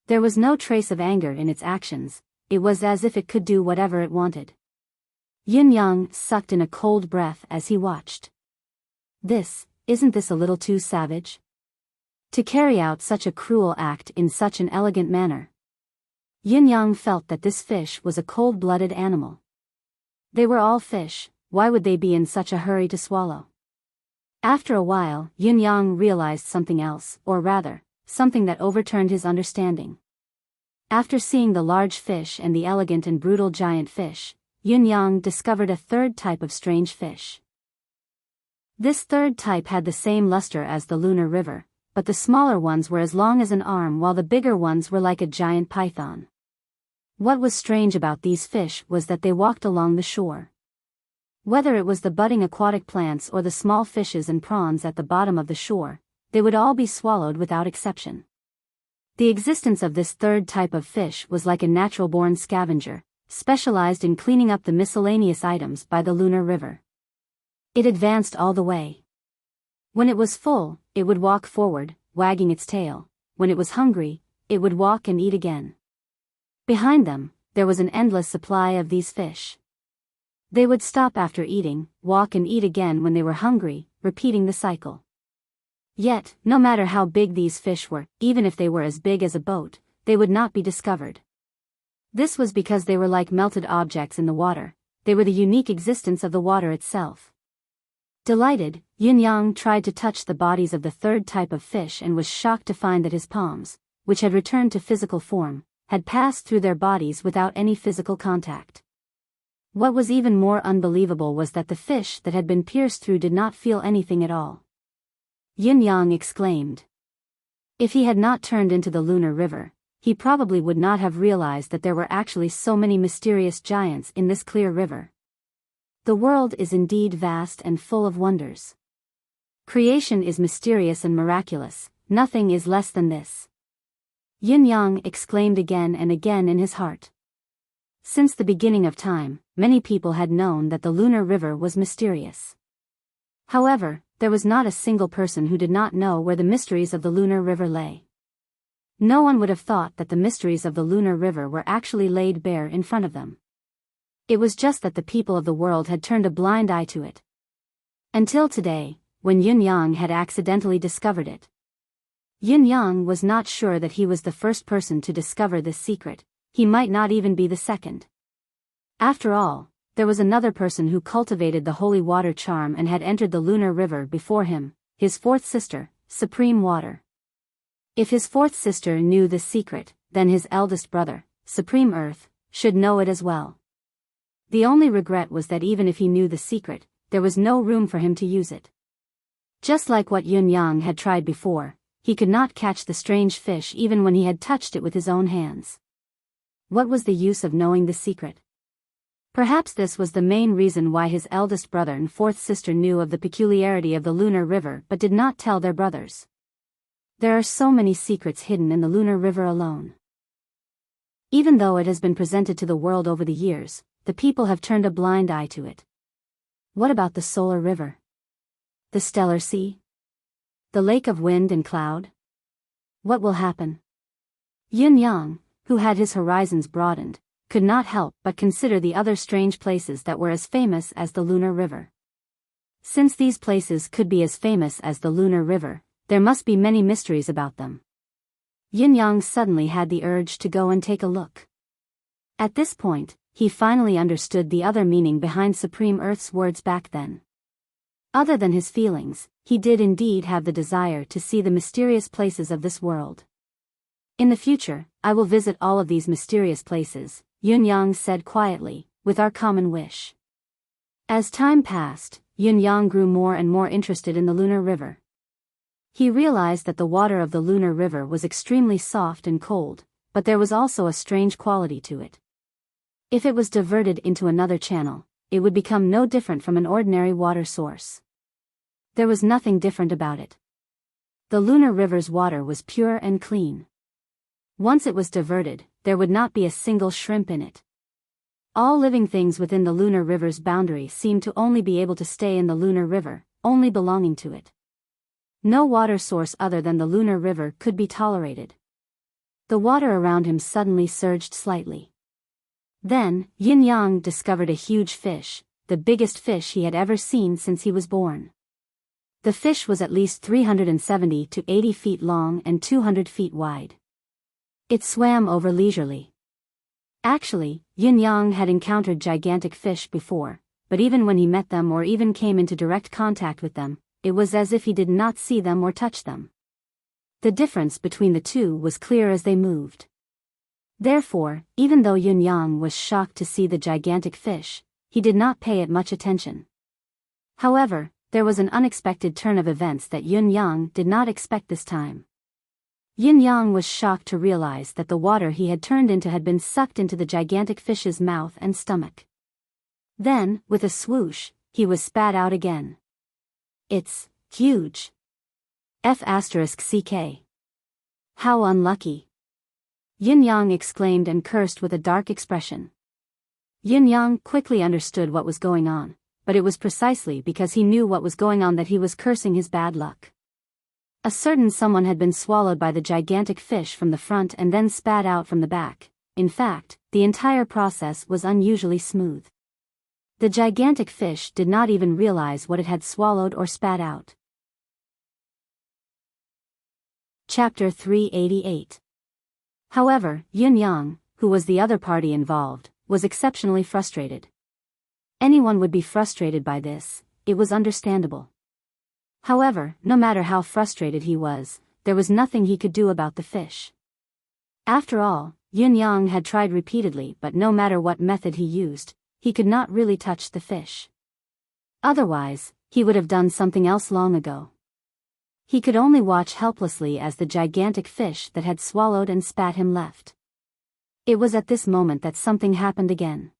There was no trace of anger in its actions, it was as if it could do whatever it wanted. Yin Yang sucked in a cold breath as he watched. Isn't this a little too savage? To carry out such a cruel act in such an elegant manner. Yin Yang felt that this fish was a cold-blooded animal. They were all fish, why would they be in such a hurry to swallow? After a while, Yin Yang realized something else, or rather, something that overturned his understanding. After seeing the large fish and the elegant and brutal giant fish, Yin Yang discovered a third type of strange fish. This third type had the same luster as the lunar river, but the smaller ones were as long as an arm while the bigger ones were like a giant python. What was strange about these fish was that they walked along the shore. Whether it was the budding aquatic plants or the small fishes and prawns at the bottom of the shore, they would all be swallowed without exception. The existence of this third type of fish was like a natural-born scavenger, specialized in cleaning up the miscellaneous items by the lunar river. It advanced all the way. When it was full, it would walk forward, wagging its tail. When it was hungry, it would walk and eat again. Behind them, there was an endless supply of these fish. They would stop after eating, walk and eat again when they were hungry, repeating the cycle. Yet, no matter how big these fish were, even if they were as big as a boat, they would not be discovered. This was because they were like melted objects in the water, they were the unique existence of the water itself. Delighted, Yin Yang tried to touch the bodies of the third type of fish and was shocked to find that his palms, which had returned to physical form, had passed through their bodies without any physical contact. What was even more unbelievable was that the fish that had been pierced through did not feel anything at all. Yin Yang exclaimed. If he had not turned into the lunar river, he probably would not have realized that there were actually so many mysterious giants in this clear river. The world is indeed vast and full of wonders. Creation is mysterious and miraculous, nothing is less than this. Yin Yang exclaimed again and again in his heart. Since the beginning of time, many people had known that the lunar river was mysterious. However, there was not a single person who did not know where the mysteries of the lunar river lay. No one would have thought that the mysteries of the lunar river were actually laid bare in front of them. It was just that the people of the world had turned a blind eye to it. Until today, when Yin Yang had accidentally discovered it. Yin Yang was not sure that he was the first person to discover this secret, he might not even be the second. After all, there was another person who cultivated the holy water charm and had entered the lunar river before him, his fourth sister, Supreme Water. If his fourth sister knew this secret, then his eldest brother, Supreme Earth, should know it as well. The only regret was that even if he knew the secret, there was no room for him to use it. Just like what Yin Yang had tried before, he could not catch the strange fish even when he had touched it with his own hands. What was the use of knowing the secret? Perhaps this was the main reason why his eldest brother and fourth sister knew of the peculiarity of the lunar river but did not tell their brothers. There are so many secrets hidden in the lunar river alone. Even though it has been presented to the world over the years, the people have turned a blind eye to it. What about the solar river? The stellar sea? The lake of wind and cloud? What will happen? Yin Yang, who had his horizons broadened, could not help but consider the other strange places that were as famous as the lunar river. Since these places could be as famous as the lunar river, there must be many mysteries about them. Yin Yang suddenly had the urge to go and take a look. At this point, he finally understood the other meaning behind Supreme Earth's words back then. Other than his feelings, he did indeed have the desire to see the mysterious places of this world. In the future, I will visit all of these mysterious places, Yin Yang said quietly, with our common wish. As time passed, Yin Yang grew more and more interested in the lunar river. He realized that the water of the lunar river was extremely soft and cold, but there was also a strange quality to it. If it was diverted into another channel, it would become no different from an ordinary water source. There was nothing different about it. The lunar river's water was pure and clean. Once it was diverted, there would not be a single shrimp in it. All living things within the lunar river's boundary seemed to only be able to stay in the lunar river, only belonging to it. No water source other than the lunar river could be tolerated. The water around him suddenly surged slightly. Then, Yin Yang discovered a huge fish, the biggest fish he had ever seen since he was born. The fish was at least 370 to 80 feet long and 200 feet wide. It swam over leisurely. Actually, Yin Yang had encountered gigantic fish before, but even when he met them or even came into direct contact with them, it was as if he did not see them or touch them. The difference between the two was clear as they moved. Therefore, even though Yin Yang was shocked to see the gigantic fish, he did not pay it much attention. However, there was an unexpected turn of events that Yin Yang did not expect this time. Yin Yang was shocked to realize that the water he had turned into had been sucked into the gigantic fish's mouth and stomach. Then, with a swoosh, he was spat out again. It's huge. F***ck. How unlucky. Yin Yang exclaimed and cursed with a dark expression. Yin Yang quickly understood what was going on, but it was precisely because he knew what was going on that he was cursing his bad luck. A certain someone had been swallowed by the gigantic fish from the front and then spat out from the back. In fact, the entire process was unusually smooth. The gigantic fish did not even realize what it had swallowed or spat out. Chapter 388. However, Yin Yang, who was the other party involved, was exceptionally frustrated. Anyone would be frustrated by this, it was understandable. However, no matter how frustrated he was, there was nothing he could do about the fish. After all, Yin Yang had tried repeatedly, but no matter what method he used, he could not really touch the fish. Otherwise, he would have done something else long ago. He could only watch helplessly as the gigantic fish that had swallowed and spat him left. It was at this moment that something happened again.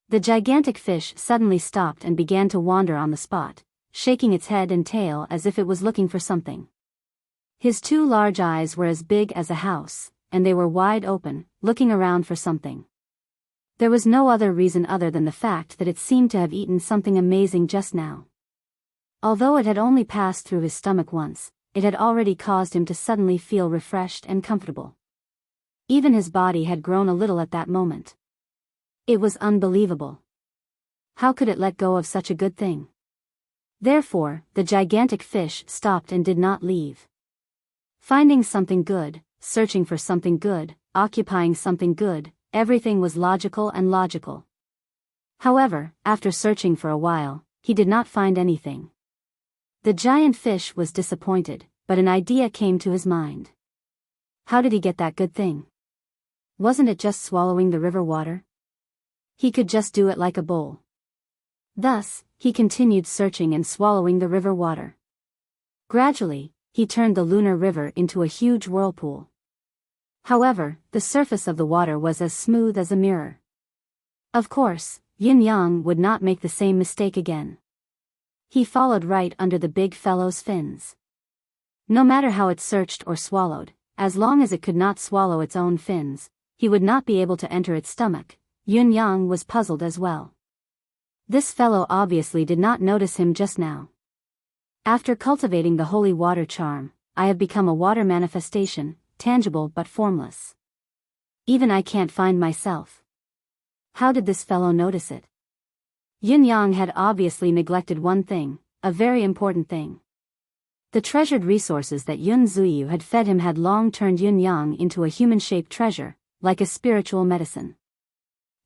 The gigantic fish suddenly stopped and began to wander on the spot, shaking its head and tail as if it was looking for something. His two large eyes were as big as a house, and they were wide open, looking around for something. There was no other reason other than the fact that it seemed to have eaten something amazing just now. Although it had only passed through his stomach once, it had already caused him to suddenly feel refreshed and comfortable. Even his body had grown a little at that moment. It was unbelievable. How could it let go of such a good thing? Therefore, the gigantic fish stopped and did not leave. Finding something good, searching for something good, occupying something good, everything was logical and logical. However, after searching for a while, he did not find anything. The giant fish was disappointed, but an idea came to his mind. How did he get that good thing? Wasn't it just swallowing the river water? He could just do it like a bull. Thus, he continued searching and swallowing the river water. Gradually, he turned the lunar river into a huge whirlpool. However, the surface of the water was as smooth as a mirror. Of course, Yin Yang would not make the same mistake again. He followed right under the big fellow's fins. No matter how it searched or swallowed, as long as it could not swallow its own fins, he would not be able to enter its stomach. Yin Yang was puzzled as well. This fellow obviously did not notice him just now. After cultivating the holy water charm, I have become a water manifestation, tangible but formless. Even I can't find myself. How did this fellow notice it? Yin Yang had obviously neglected one thing, a very important thing. The treasured resources that Yun Zuyu had fed him had long turned Yin Yang into a human-shaped treasure, like a spiritual medicine.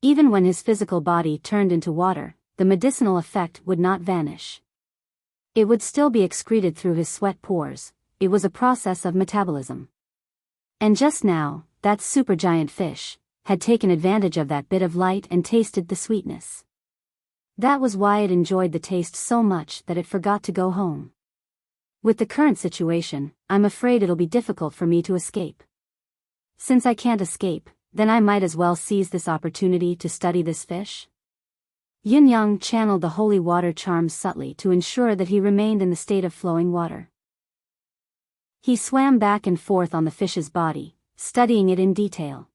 Even when his physical body turned into water, the medicinal effect would not vanish. It would still be excreted through his sweat pores. It was a process of metabolism. And just now, that supergiant fish had taken advantage of that bit of light and tasted the sweetness. That was why it enjoyed the taste so much that it forgot to go home. With the current situation, I'm afraid it'll be difficult for me to escape. Since I can't escape, then I might as well seize this opportunity to study this fish. Yin-yang channeled the holy water charms subtly to ensure that he remained in the state of flowing water. He swam back and forth on the fish's body, studying it in detail.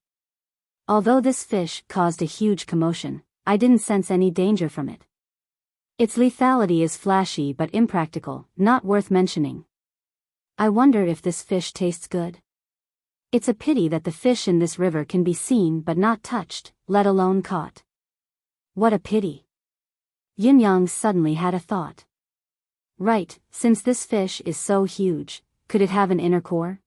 Although this fish caused a huge commotion, I didn't sense any danger from it. Its lethality is flashy but impractical, not worth mentioning. I wonder if this fish tastes good. It's a pity that the fish in this river can be seen but not touched, let alone caught. What a pity. Yin-yang suddenly had a thought. Right, since this fish is so huge, could it have an inner core?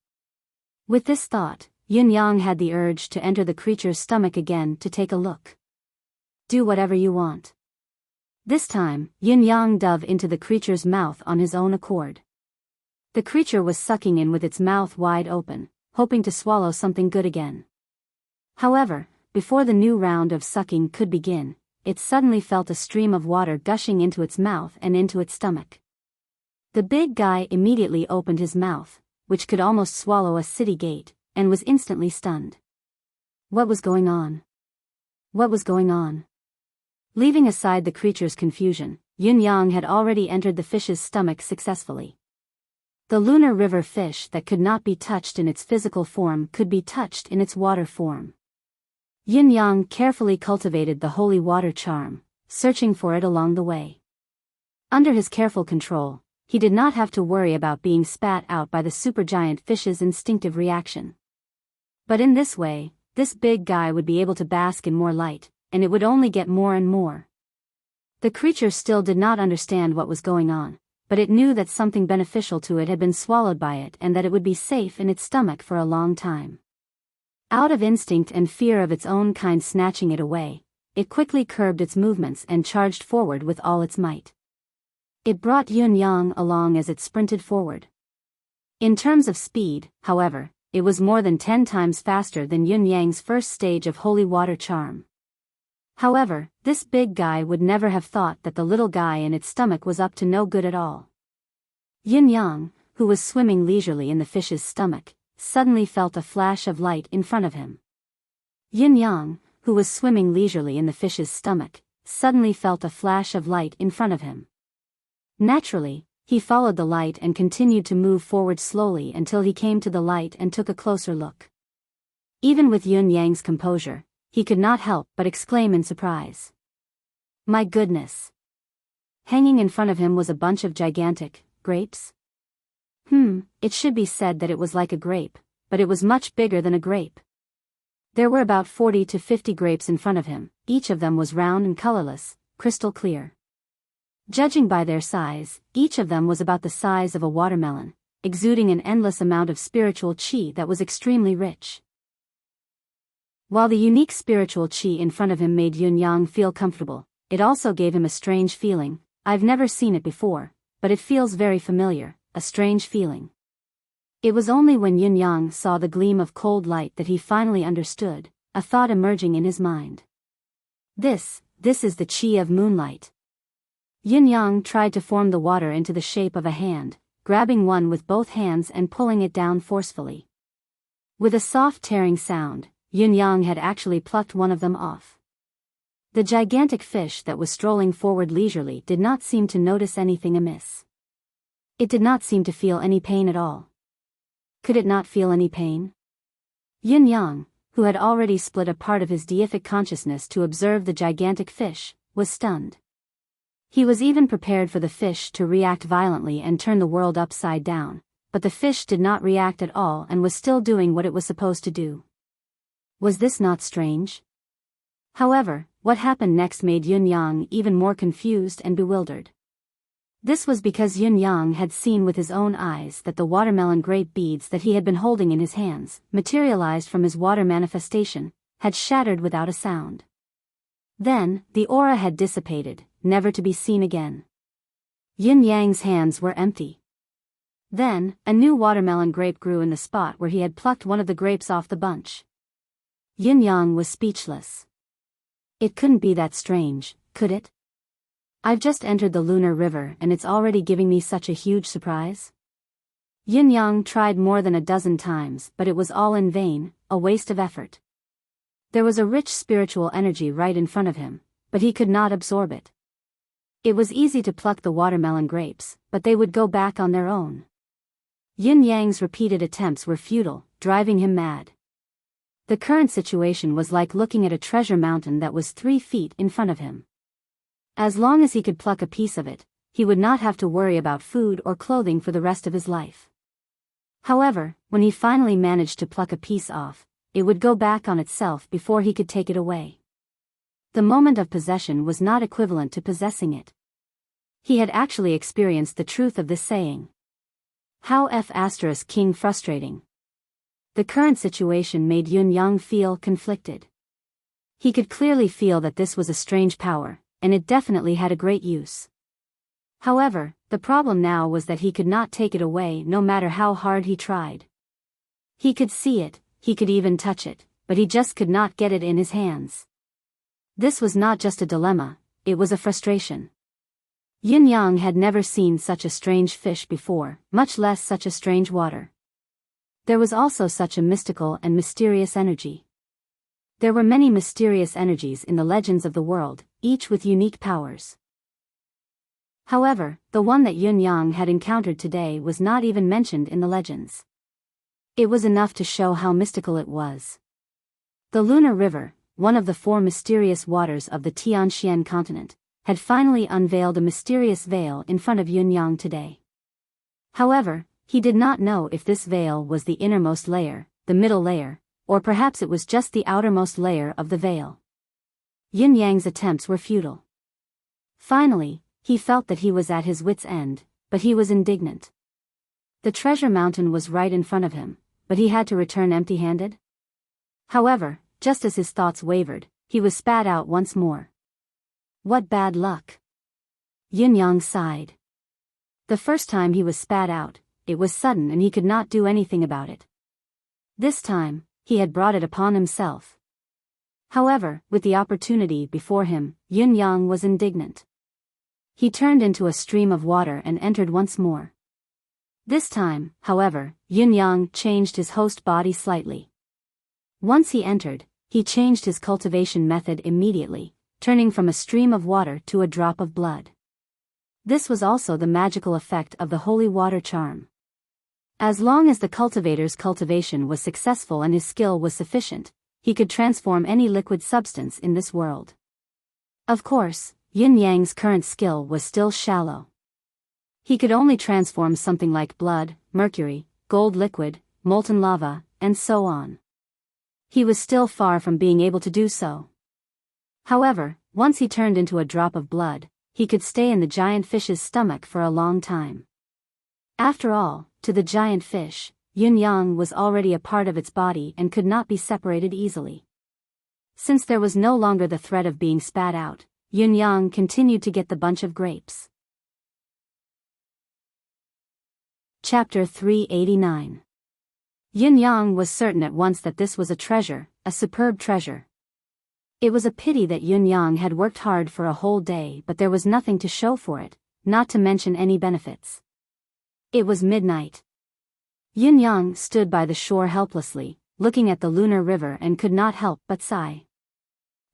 With this thought, Yin-yang had the urge to enter the creature's stomach again to take a look. Do whatever you want. This time, Yin-yang dove into the creature's mouth on his own accord. The creature was sucking in with its mouth wide open, hoping to swallow something good again. However, before the new round of sucking could begin, it suddenly felt a stream of water gushing into its mouth and into its stomach. The big guy immediately opened his mouth, which could almost swallow a city gate, and was instantly stunned. What was going on? What was going on? Leaving aside the creature's confusion, Yin-yang had already entered the fish's stomach successfully. The lunar river fish that could not be touched in its physical form could be touched in its water form. Yin-yang carefully cultivated the holy water charm, searching for it along the way. Under his careful control, he did not have to worry about being spat out by the supergiant fish's instinctive reaction. But in this way, this big guy would be able to bask in more light, and it would only get more and more. The creature still did not understand what was going on, but it knew that something beneficial to it had been swallowed by it and that it would be safe in its stomach for a long time. Out of instinct and fear of its own kind snatching it away, it quickly curbed its movements and charged forward with all its might. It brought Yin-yang along as it sprinted forward. In terms of speed, however, it was more than 10 times faster than Yin-yang's first stage of holy water charm. However, this big guy would never have thought that the little guy in its stomach was up to no good at all. Yin-yang, who was swimming leisurely in the fish's stomach, suddenly felt a flash of light in front of him. Yin-yang, who was swimming leisurely in the fish's stomach, suddenly felt a flash of light in front of him. Naturally, he followed the light and continued to move forward slowly until he came to the light and took a closer look. Even with Yin-yang's composure, he could not help but exclaim in surprise. My goodness! Hanging in front of him was a bunch of gigantic grapes. It should be said that it was like a grape, but it was much bigger than a grape. There were about 40 to 50 grapes in front of him, each of them was round and colorless, crystal clear. Judging by their size, each of them was about the size of a watermelon, exuding an endless amount of spiritual qi that was extremely rich. While the unique spiritual qi in front of him made Yin-yang feel comfortable, it also gave him a strange feeling. I've never seen it before, but it feels very familiar, a strange feeling. It was only when Yin-yang saw the gleam of cold light that he finally understood, a thought emerging in his mind. This is the qi of moonlight. Yin-yang tried to form the water into the shape of a hand, grabbing one with both hands and pulling it down forcefully. With a soft tearing sound, Yin-yang had actually plucked one of them off. The gigantic fish that was strolling forward leisurely did not seem to notice anything amiss. It did not seem to feel any pain at all. Could it not feel any pain? Yin-yang, who had already split a part of his deific consciousness to observe the gigantic fish, was stunned. He was even prepared for the fish to react violently and turn the world upside down, but the fish did not react at all and was still doing what it was supposed to do. Was this not strange? However, what happened next made Yin-yang even more confused and bewildered. This was because Yin-yang had seen with his own eyes that the watermelon grape beads that he had been holding in his hands, materialized from his water manifestation, had shattered without a sound. Then, the aura had dissipated, never to be seen again. Yin-yang's hands were empty. Then, a new watermelon grape grew in the spot where he had plucked one of the grapes off the bunch. Yin-yang was speechless. It couldn't be that strange, could it? I've just entered the lunar river and it's already giving me such a huge surprise. Yin Yang tried more than a dozen times, but it was all in vain, a waste of effort. There was a rich spiritual energy right in front of him, but he could not absorb it. It was easy to pluck the watermelon grapes, but they would go back on their own. Yin Yang's repeated attempts were futile, driving him mad. The current situation was like looking at a treasure mountain that was 3 feet in front of him. As long as he could pluck a piece of it, he would not have to worry about food or clothing for the rest of his life. However, when he finally managed to pluck a piece off, it would go back on itself before he could take it away. The moment of possession was not equivalent to possessing it. He had actually experienced the truth of this saying. How King frustrating. The current situation made Yin Yang feel conflicted. He could clearly feel that this was a strange power, and it definitely had a great use. However, the problem now was that he could not take it away no matter how hard he tried. He could see it, he could even touch it, but he just could not get it in his hands. This was not just a dilemma, it was a frustration. Yin Yang had never seen such a strange fish before, much less such a strange water. There was also such a mystical and mysterious energy. There were many mysterious energies in the legends of the world, each with unique powers. However, the one that Yin Yang had encountered today was not even mentioned in the legends. It was enough to show how mystical it was. The Lunar River, one of the 4 mysterious waters of the Tianxian continent, had finally unveiled a mysterious veil in front of Yin Yang today. However, he did not know if this veil was the innermost layer, the middle layer, or perhaps it was just the outermost layer of the veil. Yin Yang's attempts were futile. Finally, he felt that he was at his wit's end, but he was indignant. The treasure mountain was right in front of him, but he had to return empty-handed? However, just as his thoughts wavered, he was spat out once more. What bad luck! Yin Yang sighed. The first time he was spat out, it was sudden and he could not do anything about it. This time, he had brought it upon himself. However, with the opportunity before him, Yin Yang was indignant. He turned into a stream of water and entered once more. This time, however, Yin Yang changed his host body slightly. Once he entered, he changed his cultivation method immediately, turning from a stream of water to a drop of blood. This was also the magical effect of the holy water charm. As long as the cultivator's cultivation was successful and his skill was sufficient, he could transform any liquid substance in this world. Of course, Yin Yang's current skill was still shallow. He could only transform something like blood, mercury, gold liquid, molten lava, and so on. He was still far from being able to do so. However, once he turned into a drop of blood, he could stay in the giant fish's stomach for a long time. After all, to the giant fish, Yin Yang was already a part of its body and could not be separated easily. Since there was no longer the threat of being spat out, Yin Yang continued to get the bunch of grapes. Chapter 389. Yin Yang was certain at once that this was a treasure, a superb treasure. It was a pity that Yin Yang had worked hard for a whole day, but there was nothing to show for it, not to mention any benefits. It was midnight. Yin Yang stood by the shore helplessly, looking at the lunar river and could not help but sigh.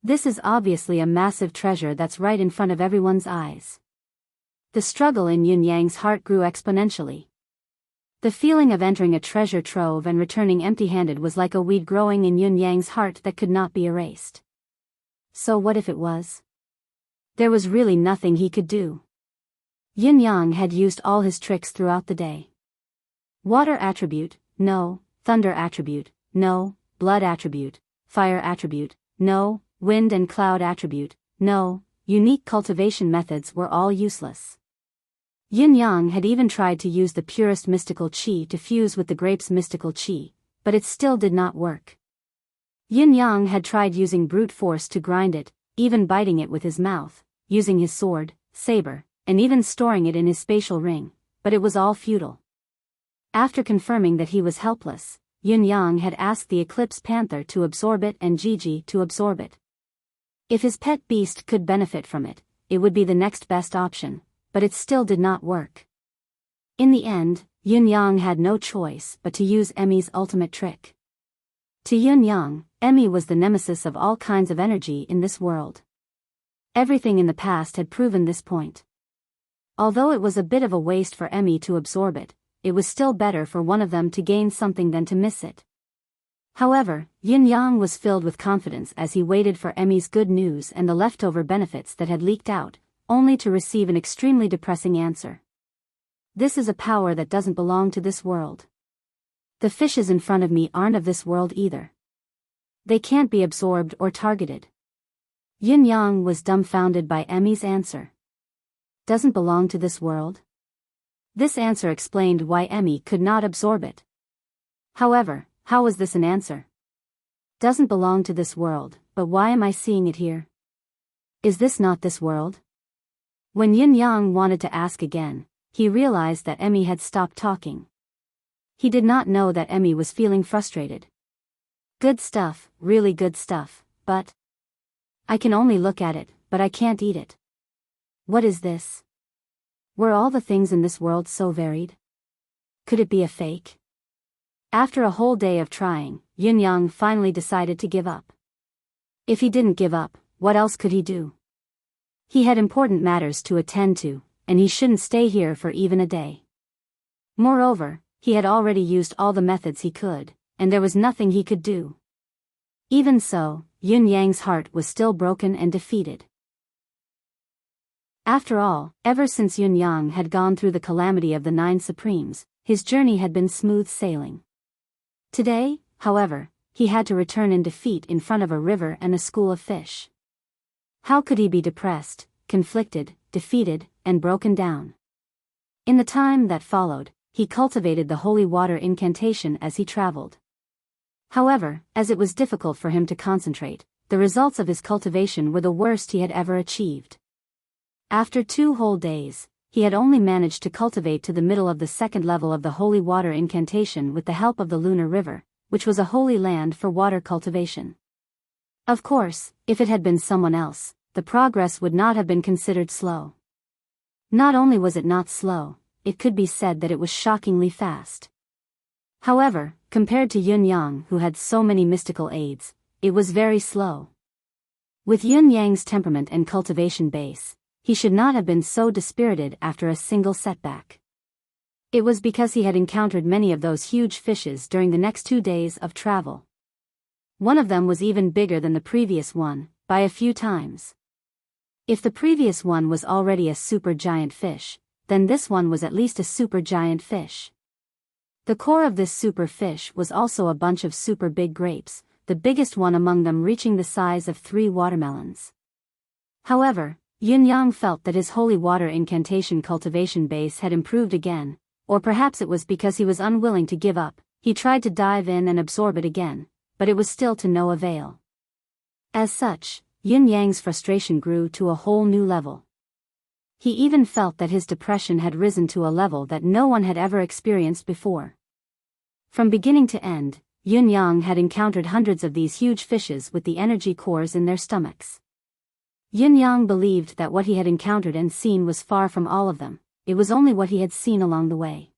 This is obviously a massive treasure that's right in front of everyone's eyes. The struggle in Yin Yang's heart grew exponentially. The feeling of entering a treasure trove and returning empty-handed was like a weed growing in Yin Yang's heart that could not be erased. So what if it was? There was really nothing he could do. Yin Yang had used all his tricks throughout the day. Water attribute, no. Thunder attribute, no. Blood attribute, fire attribute, no. Wind and cloud attribute, no. Unique cultivation methods were all useless. Yin Yang had even tried to use the purest mystical qi to fuse with the grape's mystical qi, but it still did not work. Yin Yang had tried using brute force to grind it, even biting it with his mouth, using his sword, saber, and even storing it in his spatial ring, but it was all futile. After confirming that he was helpless, Yin Yang had asked the Eclipse Panther to absorb it and Gigi to absorb it. If his pet beast could benefit from it, it would be the next best option, but it still did not work. In the end, Yun Yang had no choice but to use Emmy's ultimate trick. To Yun Yang, Emmy was the nemesis of all kinds of energy in this world. Everything in the past had proven this point. Although it was a bit of a waste for Emmy to absorb it, it was still better for one of them to gain something than to miss it. However, Yun Yang was filled with confidence as he waited for Emmy's good news and the leftover benefits that had leaked out, only to receive an extremely depressing answer. This is a power that doesn't belong to this world. The fishes in front of me aren't of this world either. They can't be absorbed or targeted. Yun Yang was dumbfounded by Emmy's answer. Doesn't belong to this world? This answer explained why Emmy could not absorb it. However, how was this an answer? Doesn't belong to this world, but why am I seeing it here? Is this not this world? When Yun Yang wanted to ask again, he realized that Emmy had stopped talking. He did not know that Emmy was feeling frustrated. Good stuff, really good stuff, but I can only look at it, but I can't eat it. What is this? Were all the things in this world so varied? Could it be a fake? After a whole day of trying, Yun Yang finally decided to give up. If he didn't give up, what else could he do? He had important matters to attend to, and he shouldn't stay here for even a day. Moreover, he had already used all the methods he could, and there was nothing he could do. Even so, Yun Yang's heart was still broken and defeated. After all, ever since Yun Yang had gone through the calamity of the 9 Supremes, his journey had been smooth sailing. Today, however, he had to return in defeat in front of a river and a school of fish. How could he be depressed, conflicted, defeated, and broken down? In the time that followed, he cultivated the holy water incantation as he traveled. However, as it was difficult for him to concentrate, the results of his cultivation were the worst he had ever achieved. After 2 whole days, he had only managed to cultivate to the middle of the 2nd level of the holy water incantation with the help of the lunar river, which was a holy land for water cultivation. Of course, if it had been someone else, the progress would not have been considered slow. Not only was it not slow, it could be said that it was shockingly fast. However, compared to Yun Yang, who had so many mystical aids, it was very slow. With Yun Yang's temperament and cultivation base, he should not have been so dispirited after a single setback. It was because he had encountered many of those huge fishes during the next 2 days of travel. One of them was even bigger than the previous one, by a few times. If the previous one was already a super giant fish, then this one was at least a super giant fish. The core of this super fish was also a bunch of super big grapes, the biggest one among them reaching the size of 3 watermelons. However, Yun Yang felt that his holy water incantation cultivation base had improved again, or perhaps it was because he was unwilling to give up. He tried to dive in and absorb it again, but it was still to no avail. As such, Yun Yang's frustration grew to a whole new level. He even felt that his depression had risen to a level that no one had ever experienced before. From beginning to end, Yun Yang had encountered hundreds of these huge fishes with the energy cores in their stomachs. Yun Yang believed that what he had encountered and seen was far from all of them, it was only what he had seen along the way.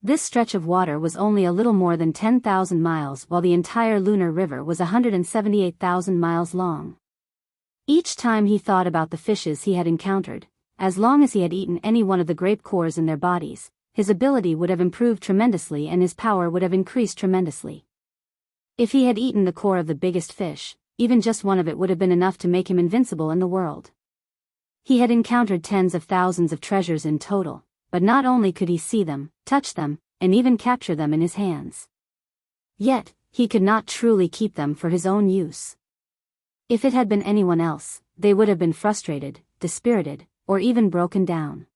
This stretch of water was only a little more than 10,000 miles while the entire lunar river was 178,000 miles long. Each time he thought about the fishes he had encountered, as long as he had eaten any one of the grape cores in their bodies, his ability would have improved tremendously and his power would have increased tremendously. If he had eaten the core of the biggest fish, even just one of it would have been enough to make him invincible in the world. He had encountered tens of thousands of treasures in total, but not only could he see them, touch them, and even capture them in his hands. Yet, he could not truly keep them for his own use. If it had been anyone else, they would have been frustrated, dispirited, or even broken down.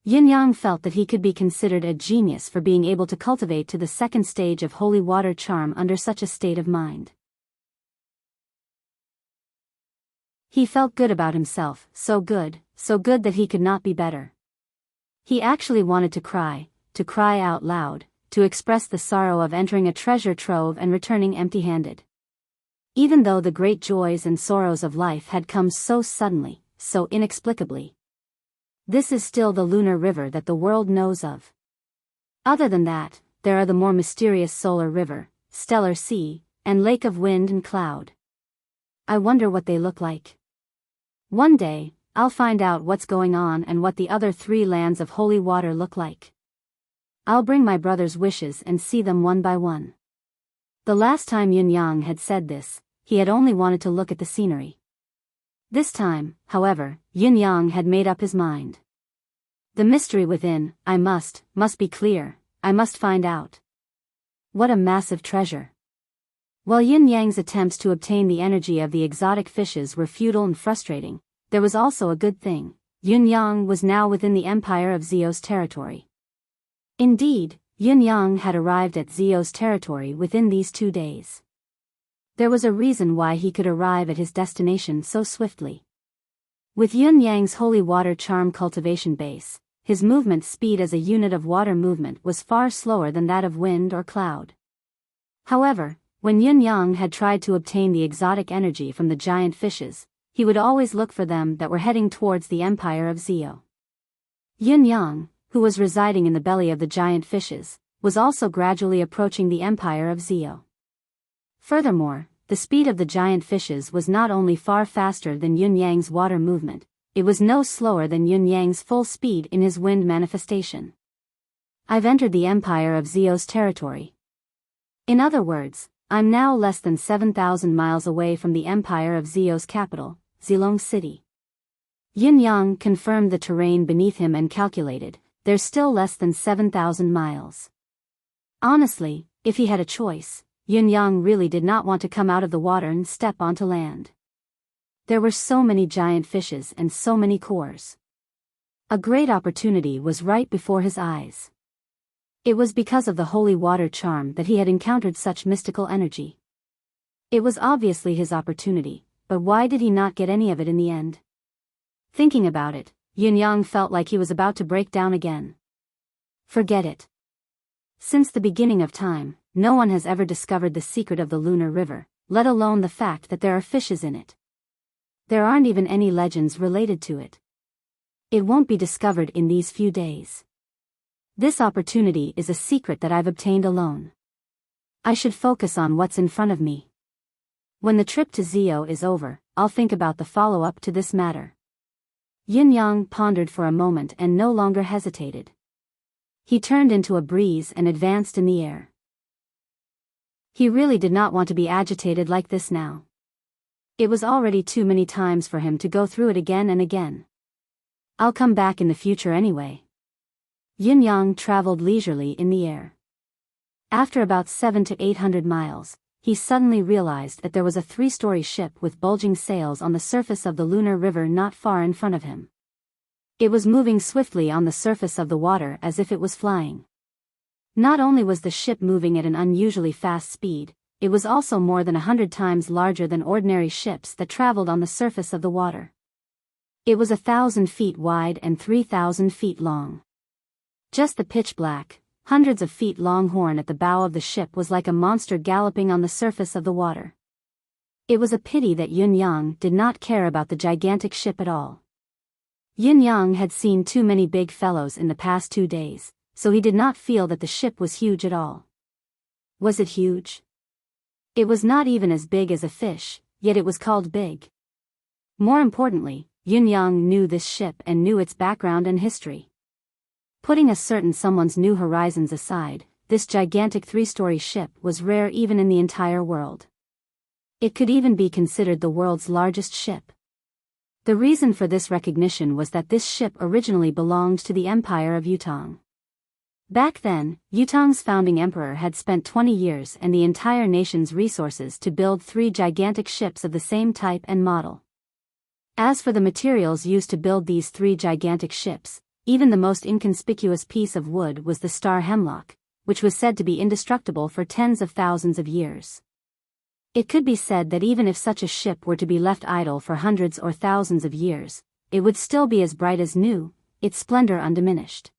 Yun Yang felt that he could be considered a genius for being able to cultivate to the 2nd stage of holy water charm under such a state of mind. He felt good about himself, so good that he could not be better. He actually wanted to cry out loud, to express the sorrow of entering a treasure trove and returning empty-handed. Even though the great joys and sorrows of life had come so suddenly, so inexplicably. This is still the lunar river that the world knows of. Other than that, there are the more mysterious solar river, stellar sea, and lake of wind and cloud. I wonder what they look like. One day, I'll find out what's going on and what the other 3 lands of holy water look like. I'll bring my brother's wishes and see them one by one. The last time Yun Yang had said this, he had only wanted to look at the scenery. This time, however, Yun Yang had made up his mind. The mystery within, I must be clear, I must find out. What a massive treasure. While Yun Yang's attempts to obtain the energy of the exotic fishes were futile and frustrating, there was also a good thing. Yun Yang was now within the empire of Zio's territory. Indeed, Yun Yang had arrived at Zio's territory within these 2 days. There was a reason why he could arrive at his destination so swiftly. With Yun Yang's holy water charm cultivation base, his movement speed as a unit of water movement was far slower than that of wind or cloud. However, when Yun Yang had tried to obtain the exotic energy from the giant fishes, he would always look for them that were heading towards the empire of Zio. Yun Yang, who was residing in the belly of the giant fishes, was also gradually approaching the empire of Zio. Furthermore, the speed of the giant fishes was not only far faster than Yun Yang's water movement, it was no slower than Yun Yang's full speed in his wind manifestation. I've entered the empire of Zio's territory. In other words, I'm now less than 7,000 miles away from the empire of Zio's capital, Zilong City. Yun Yang confirmed the terrain beneath him and calculated, there's still less than 7,000 miles. Honestly, if he had a choice, Yun Yang really did not want to come out of the water and step onto land. There were so many giant fishes and so many cores. A great opportunity was right before his eyes. It was because of the holy water charm that he had encountered such mystical energy. It was obviously his opportunity, but why did he not get any of it in the end? Thinking about it, Yun Yang felt like he was about to break down again. Forget it. Since the beginning of time, no one has ever discovered the secret of the lunar river, let alone the fact that there are fishes in it. There aren't even any legends related to it. It won't be discovered in these few days. This opportunity is a secret that I've obtained alone. I should focus on what's in front of me. When the trip to Zio is over, I'll think about the follow-up to this matter. Yun Yang pondered for a moment and no longer hesitated. He turned into a breeze and advanced in the air. He really did not want to be agitated like this now. It was already too many times for him to go through it again and again. I'll come back in the future anyway. Yun Yang traveled leisurely in the air. After about 700 to 800 miles, he suddenly realized that there was a 3-story ship with bulging sails on the surface of the lunar river not far in front of him. It was moving swiftly on the surface of the water as if it was flying. Not only was the ship moving at an unusually fast speed, it was also more than 100 times larger than ordinary ships that traveled on the surface of the water. It was 1,000 feet wide and 3,000 feet long. Just the pitch-black, hundreds of feet long horn at the bow of the ship was like a monster galloping on the surface of the water. It was a pity that Yun Yang did not care about the gigantic ship at all. Yun Yang had seen too many big fellows in the past 2 days, so he did not feel that the ship was huge at all. Was it huge? It was not even as big as a fish, yet it was called big. More importantly, Yun Yang knew this ship and knew its background and history. Putting a certain someone's new horizons aside, this gigantic 3-story ship was rare even in the entire world. It could even be considered the world's largest ship. The reason for this recognition was that this ship originally belonged to the Empire of Yutong. Back then, Yutong's founding emperor had spent 20 years and the entire nation's resources to build 3 gigantic ships of the same type and model. As for the materials used to build these 3 gigantic ships, even the most inconspicuous piece of wood was the star hemlock, which was said to be indestructible for tens of thousands of years. It could be said that even if such a ship were to be left idle for hundreds or thousands of years, it would still be as bright as new, its splendor undiminished.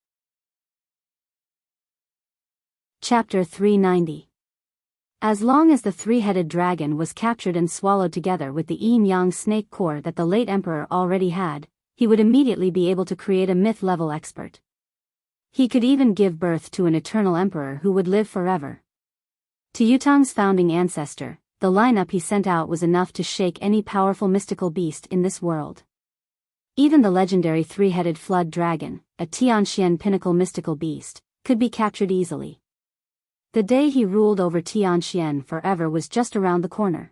Chapter 390. As long as the 3-headed dragon was captured and swallowed together with the yin-yang snake core that the late emperor already had, he would immediately be able to create a myth-level expert. He could even give birth to an eternal emperor who would live forever. To Yutong's founding ancestor, the lineup he sent out was enough to shake any powerful mystical beast in this world. Even the legendary three-headed flood dragon, a Tianxian pinnacle mystical beast, could be captured easily. The day he ruled over Tianxian forever was just around the corner.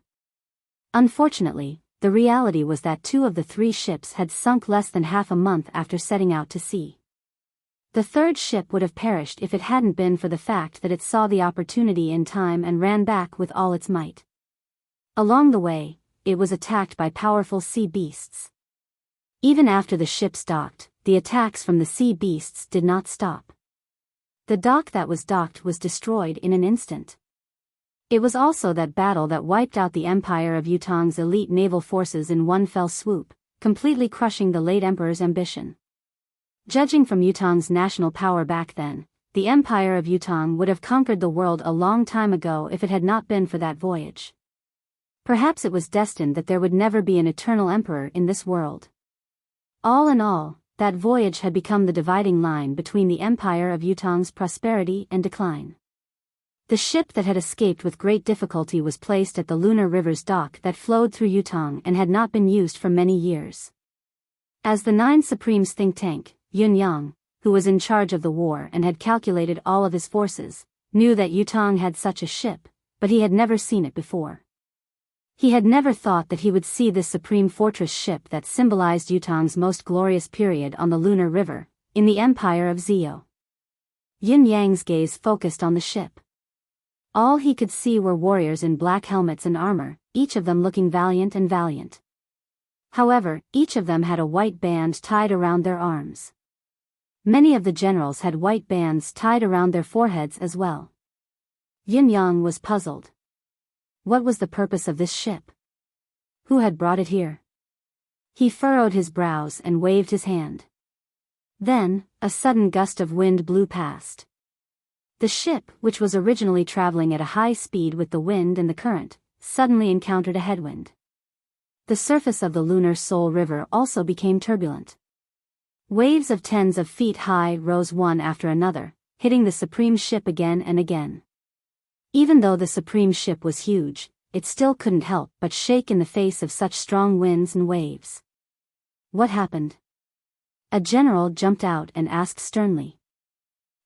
Unfortunately, the reality was that 2 of the 3 ships had sunk less than half a month after setting out to sea. The 3rd ship would have perished if it hadn't been for the fact that it saw the opportunity in time and ran back with all its might. Along the way, it was attacked by powerful sea beasts. Even after the ships docked, the attacks from the sea beasts did not stop. The dock that was docked was destroyed in an instant. It was also that battle that wiped out the empire of Yutong's elite naval forces in one fell swoop, completely crushing the late emperor's ambition. Judging from Yutong's national power back then, the empire of Yutong would have conquered the world a long time ago if it had not been for that voyage. Perhaps it was destined that there would never be an eternal emperor in this world. All in all, that voyage had become the dividing line between the empire of Yutong's prosperity and decline. The ship that had escaped with great difficulty was placed at the Lunar River's dock that flowed through Yutong and had not been used for many years. As the 9 Supremes think tank, Yun Yang, who was in charge of the war and had calculated all of his forces, knew that Yutong had such a ship, but he had never seen it before. He had never thought that he would see this supreme fortress ship that symbolized Yutong's most glorious period on the Lunar River, in the Empire of Zio. Yin Yang's gaze focused on the ship. All he could see were warriors in black helmets and armor, each of them looking valiant. However, each of them had a white band tied around their arms. Many of the generals had white bands tied around their foreheads as well. Yin Yang was puzzled. What was the purpose of this ship? Who had brought it here? He furrowed his brows and waved his hand. Then, a sudden gust of wind blew past. The ship, which was originally traveling at a high speed with the wind and the current, suddenly encountered a headwind. The surface of the Lunar Soul River also became turbulent. Waves of tens of feet high rose one after another, hitting the Supreme ship again and again. Even though the Supreme ship was huge, it still couldn't help but shake in the face of such strong winds and waves. What happened? A general jumped out and asked sternly.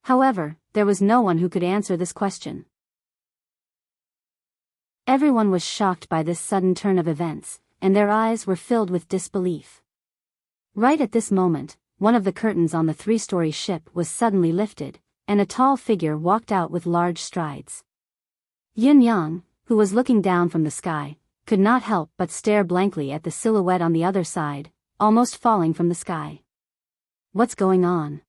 However, there was no one who could answer this question. Everyone was shocked by this sudden turn of events, and their eyes were filled with disbelief. Right at this moment, one of the curtains on the 3-story ship was suddenly lifted, and a tall figure walked out with large strides. Yin Yang, who was looking down from the sky, could not help but stare blankly at the silhouette on the other side, almost falling from the sky. What's going on?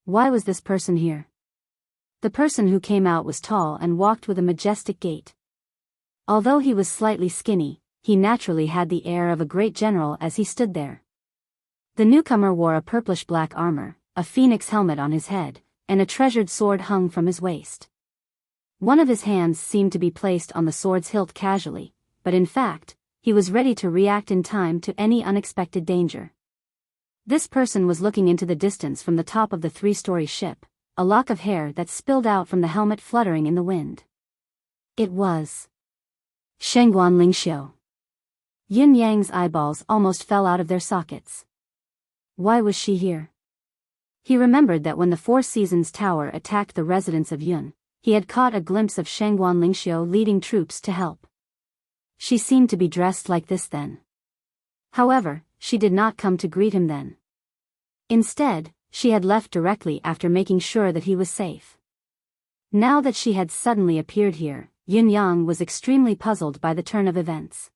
Why was this person here? The person who came out was tall and walked with a majestic gait. Although he was slightly skinny, he naturally had the air of a great general as he stood there. The newcomer wore a purplish-black armor, a phoenix helmet on his head, and a treasured sword hung from his waist. One of his hands seemed to be placed on the sword's hilt casually, but in fact, he was ready to react in time to any unexpected danger. This person was looking into the distance from the top of the 3-story ship, a lock of hair that spilled out from the helmet fluttering in the wind. It was Shengguan Lingxiu. Yin Yang's eyeballs almost fell out of their sockets. Why was she here? He remembered that when the Four Seasons Tower attacked the residents of Yun, he had caught a glimpse of Shengguan Lingxiu leading troops to help. She seemed to be dressed like this then. However, she did not come to greet him then. Instead, she had left directly after making sure that he was safe. Now that she had suddenly appeared here, Yin Yang was extremely puzzled by the turn of events.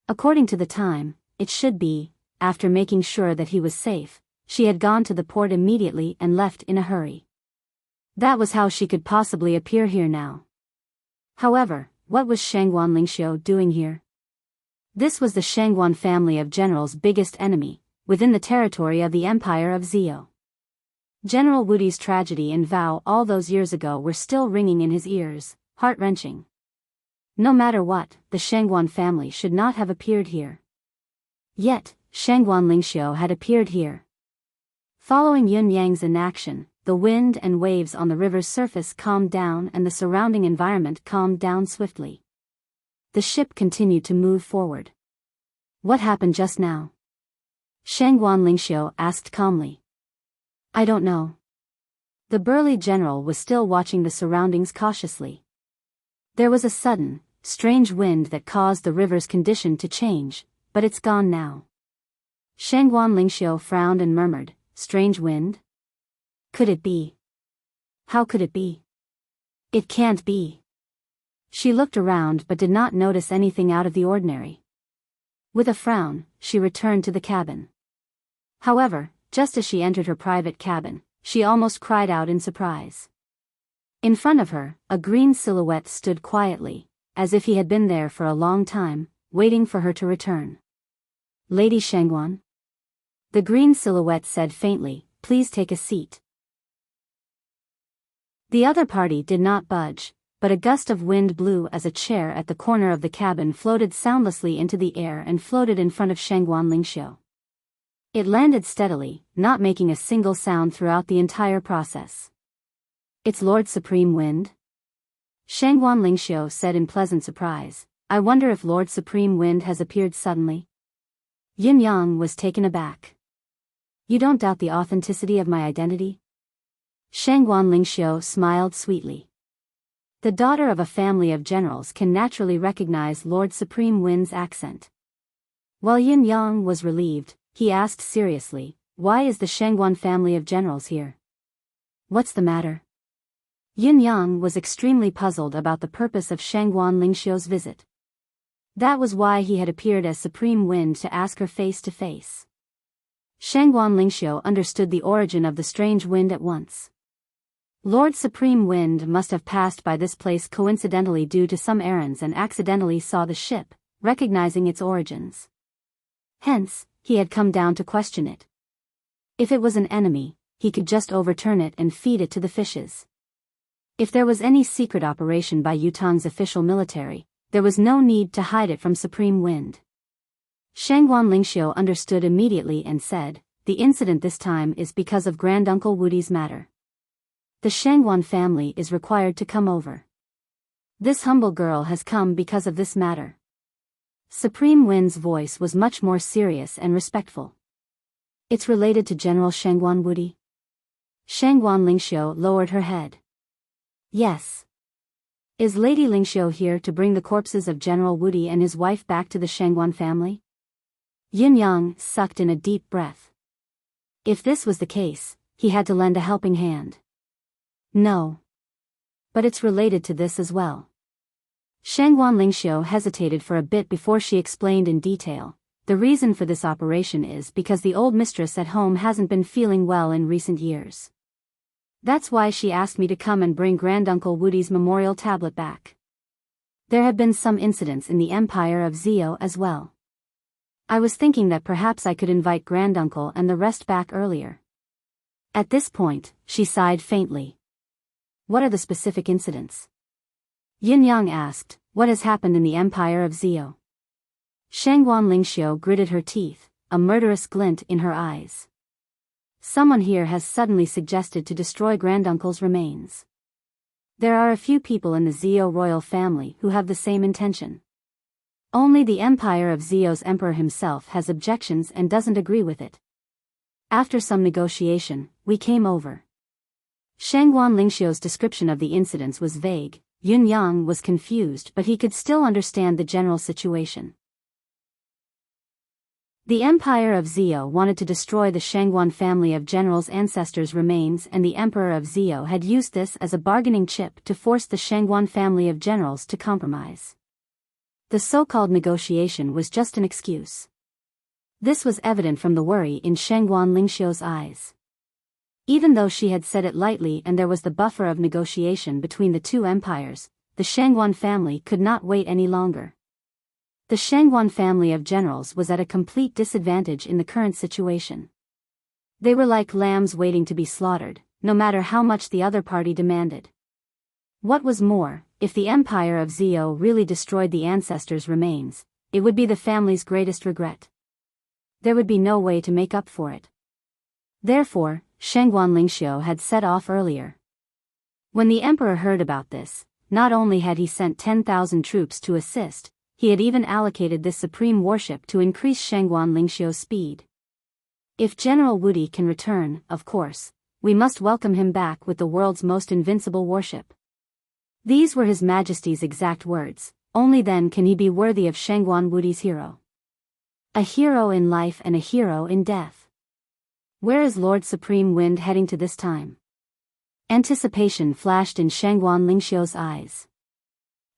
According to the time, it should be, after making sure that he was safe, she had gone to the port immediately and left in a hurry. That was how she could possibly appear here now. However, what was Shengguan Lingxiu doing here? This was the Shengguan family of generals' biggest enemy, within the territory of the Empire of Zio. General Wudi's tragedy and vow all those years ago were still ringing in his ears, heart-wrenching. No matter what, the Shengguan family should not have appeared here. Yet, Shengguan Lingxiu had appeared here. Following Yun Yang's inaction, the wind and waves on the river's surface calmed down and the surrounding environment calmed down swiftly. The ship continued to move forward. What happened just now? Shangguan Lingxiu asked calmly. I don't know. The burly general was still watching the surroundings cautiously. There was a sudden, strange wind that caused the river's condition to change, but it's gone now. Shangguan Lingxiu frowned and murmured, strange wind? Could it be? How could it be? It can't be. She looked around but did not notice anything out of the ordinary. With a frown, she returned to the cabin. However, just as she entered her private cabin, she almost cried out in surprise. In front of her, a green silhouette stood quietly, as if he had been there for a long time, waiting for her to return. Lady Shangguan? The green silhouette said faintly, please take a seat. The other party did not budge, but a gust of wind blew as a chair at the corner of the cabin floated soundlessly into the air and floated in front of Shangguan Lingxiu. It landed steadily, not making a single sound throughout the entire process. It's Lord Supreme Wind? Shangguan Lingxiu said in pleasant surprise. I wonder if Lord Supreme Wind has appeared suddenly. Yin Yang was taken aback. You don't doubt the authenticity of my identity? Shangguan Lingxiu smiled sweetly. The daughter of a family of generals can naturally recognize Lord Supreme Wind's accent. While Yin Yang was relieved, he asked seriously, why is the Shangguan family of generals here? What's the matter? Yin Yang was extremely puzzled about the purpose of Shangguan Lingxiu's visit. That was why he had appeared as Supreme Wind to ask her face to face. Shangguan Lingxiu understood the origin of the strange wind at once. Lord Supreme Wind must have passed by this place coincidentally due to some errands and accidentally saw the ship, recognizing its origins. Hence, he had come down to question it. If it was an enemy, he could just overturn it and feed it to the fishes. If there was any secret operation by Yutang's official military, there was no need to hide it from Supreme Wind. Shangguan Lingxiu understood immediately and said, the incident this time is because of Granduncle Wudi's matter. The Shangguan family is required to come over. This humble girl has come because of this matter. Supreme Wind's voice was much more serious and respectful. It's related to General Shangguan Wudi? Shangguan Lingxiu lowered her head. Yes. Is Lady Lingxiu here to bring the corpses of General Wudi and his wife back to the Shangguan family? Yin Yang sucked in a deep breath. If this was the case, he had to lend a helping hand. No. But it's related to this as well. Shangguan Lingxiu hesitated for a bit before she explained in detail. The reason for this operation is because the old mistress at home hasn't been feeling well in recent years. That's why she asked me to come and bring Granduncle Wudi's memorial tablet back. There have been some incidents in the Empire of Zio as well. I was thinking that perhaps I could invite Granduncle and the rest back earlier. At this point, she sighed faintly. What are the specific incidents? Yin Yang asked, what has happened in the Empire of Zio? Shangguan Lingxiu gritted her teeth, a murderous glint in her eyes. Someone here has suddenly suggested to destroy Granduncle's remains. There are a few people in the Zio royal family who have the same intention. Only the Empire of Zio's emperor himself has objections and doesn't agree with it. After some negotiation, we came over. Shangguan Lingxiu's description of the incidents was vague. Yin Yang was confused, but he could still understand the general situation. The Empire of Zio wanted to destroy the Shangguan family of generals' ancestors' remains, and the Emperor of Zio had used this as a bargaining chip to force the Shangguan family of generals to compromise. The so-called negotiation was just an excuse. This was evident from the worry in Shangguan Lingxiu's eyes. Even though she had said it lightly and there was the buffer of negotiation between the two empires, the Shangguan family could not wait any longer. The Shangguan family of generals was at a complete disadvantage in the current situation. They were like lambs waiting to be slaughtered, no matter how much the other party demanded. What was more, if the Empire of Zio really destroyed the ancestors' remains, it would be the family's greatest regret. There would be no way to make up for it. Therefore, Shangguan Lingxiu had set off earlier. When the emperor heard about this, not only had he sent 10,000 troops to assist, he had even allocated this supreme warship to increase Shangguan Lingxiu's speed. If General Wudi can return, of course, we must welcome him back with the world's most invincible warship. These were His Majesty's exact words. Only then can he be worthy of Shangguan Wudi's hero. A hero in life and a hero in death. Where is Lord Supreme Wind heading to this time? Anticipation flashed in Shangguan Lingxiu's eyes.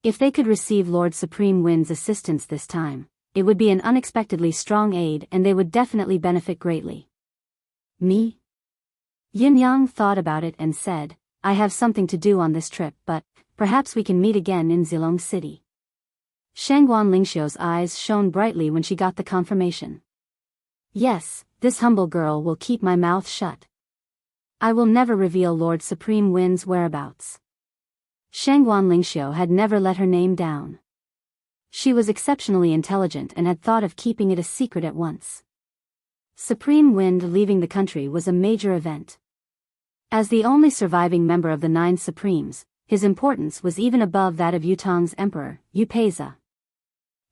If they could receive Lord Supreme Wind's assistance this time, it would be an unexpectedly strong aid and they would definitely benefit greatly. Me? Yin Yang thought about it and said, I have something to do on this trip, but perhaps we can meet again in Zilong City. Shangguan Lingxiu's eyes shone brightly when she got the confirmation. Yes, this humble girl will keep my mouth shut. I will never reveal Lord Supreme Wind's whereabouts. Shangguan Lingxiu had never let her name down. She was exceptionally intelligent and had thought of keeping it a secret at once. Supreme Wind leaving the country was a major event. As the only surviving member of the 9 Supremes, his importance was even above that of Yutong's emperor, Yupeiza.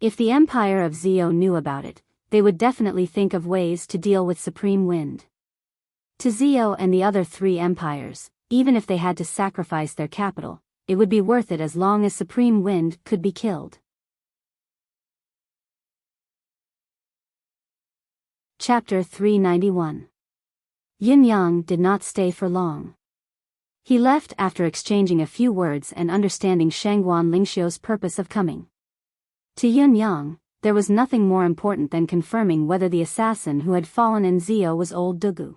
If the Empire of Zio knew about it, they would definitely think of ways to deal with Supreme Wind. To Zio and the other 3 empires, even if they had to sacrifice their capital, it would be worth it as long as Supreme Wind could be killed. Chapter 391. Yin Yang did not stay for long. He left after exchanging a few words and understanding Shangguan Lingxiu's purpose of coming. To Yin Yang, there was nothing more important than confirming whether the assassin who had fallen in Zio was old Dugu.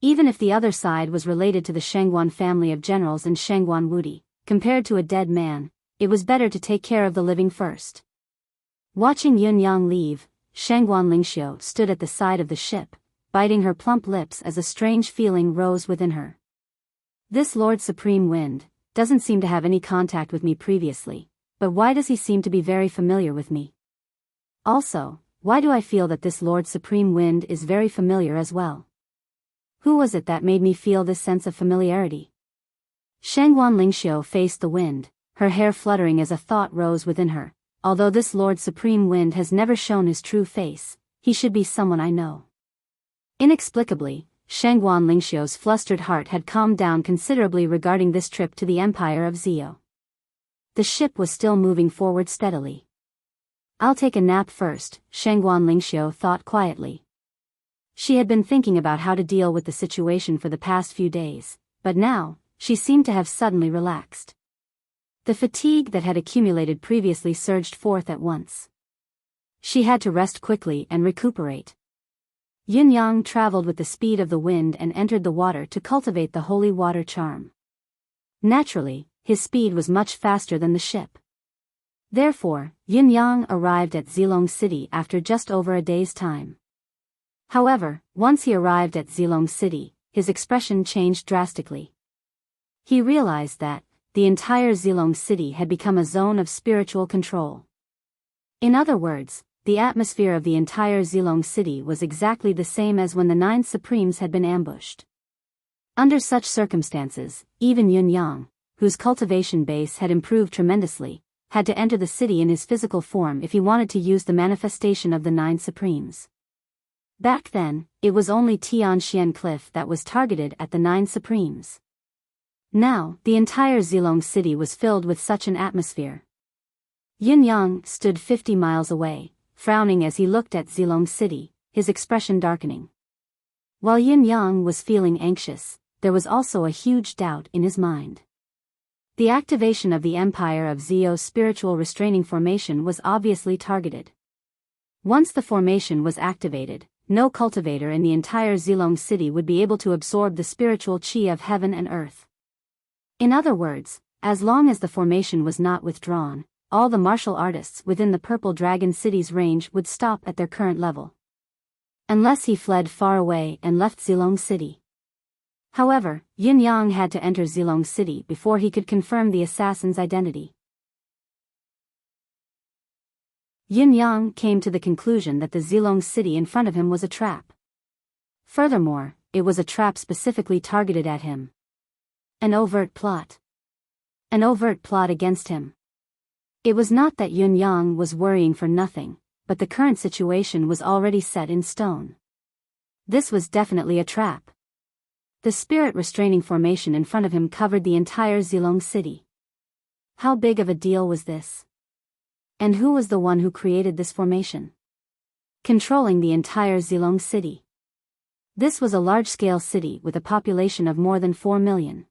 Even if the other side was related to the Shangguan family of generals and Shangguan Wudi, compared to a dead man, it was better to take care of the living first. Watching Yin Yang leave, Shangguan Lingxiu stood at the side of the ship, biting her plump lips as a strange feeling rose within her. This Lord Supreme Wind doesn't seem to have any contact with me previously, but why does he seem to be very familiar with me? Also, why do I feel that this Lord Supreme Wind is very familiar as well? Who was it that made me feel this sense of familiarity? Shangguan Lingxiu faced the wind, her hair fluttering as a thought rose within her. Although this Lord Supreme Wind has never shown his true face, he should be someone I know. Inexplicably, Shangguan Lingxiu's flustered heart had calmed down considerably regarding this trip to the Empire of Zio. The ship was still moving forward steadily. I'll take a nap first, Shangguan Lingxiu thought quietly. She had been thinking about how to deal with the situation for the past few days, but now, she seemed to have suddenly relaxed. The fatigue that had accumulated previously surged forth at once. She had to rest quickly and recuperate. Yin Yang traveled with the speed of the wind and entered the water to cultivate the holy water charm. Naturally, his speed was much faster than the ship. Therefore, Yin Yang arrived at Zilong City after just over a day's time. However, once he arrived at Zilong City, his expression changed drastically. He realized that the entire Zilong City had become a zone of spiritual control. In other words, the atmosphere of the entire Zilong City was exactly the same as when the 9 Supremes had been ambushed. Under such circumstances, even Yin Yang, whose cultivation base had improved tremendously, had to enter the city in his physical form if he wanted to use the manifestation of the 9 Supremes. Back then, it was only Tianxian Cliff that was targeted at the 9 Supremes. Now, the entire Zilong City was filled with such an atmosphere. Yin Yang stood 50 miles away, frowning as he looked at Zilong City, his expression darkening. While Yin Yang was feeling anxious, there was also a huge doubt in his mind. The activation of the Empire of Zio's spiritual restraining formation was obviously targeted. Once the formation was activated, no cultivator in the entire Zilong City would be able to absorb the spiritual qi of heaven and earth. In other words, as long as the formation was not withdrawn, all the martial artists within the Purple Dragon City's range would stop at their current level. Unless he fled far away and left Zilong City. However, Yin Yang had to enter Zilong City before he could confirm the assassin's identity. Yin Yang came to the conclusion that the Zilong City in front of him was a trap. Furthermore, it was a trap specifically targeted at him. An overt plot. An overt plot against him. It was not that Yun Yang was worrying for nothing, but the current situation was already set in stone. This was definitely a trap. The spirit restraining formation in front of him covered the entire Zilong city. How big of a deal was this? And who was the one who created this formation? Controlling the entire Zilong city. This was a large-scale city with a population of more than 4 million.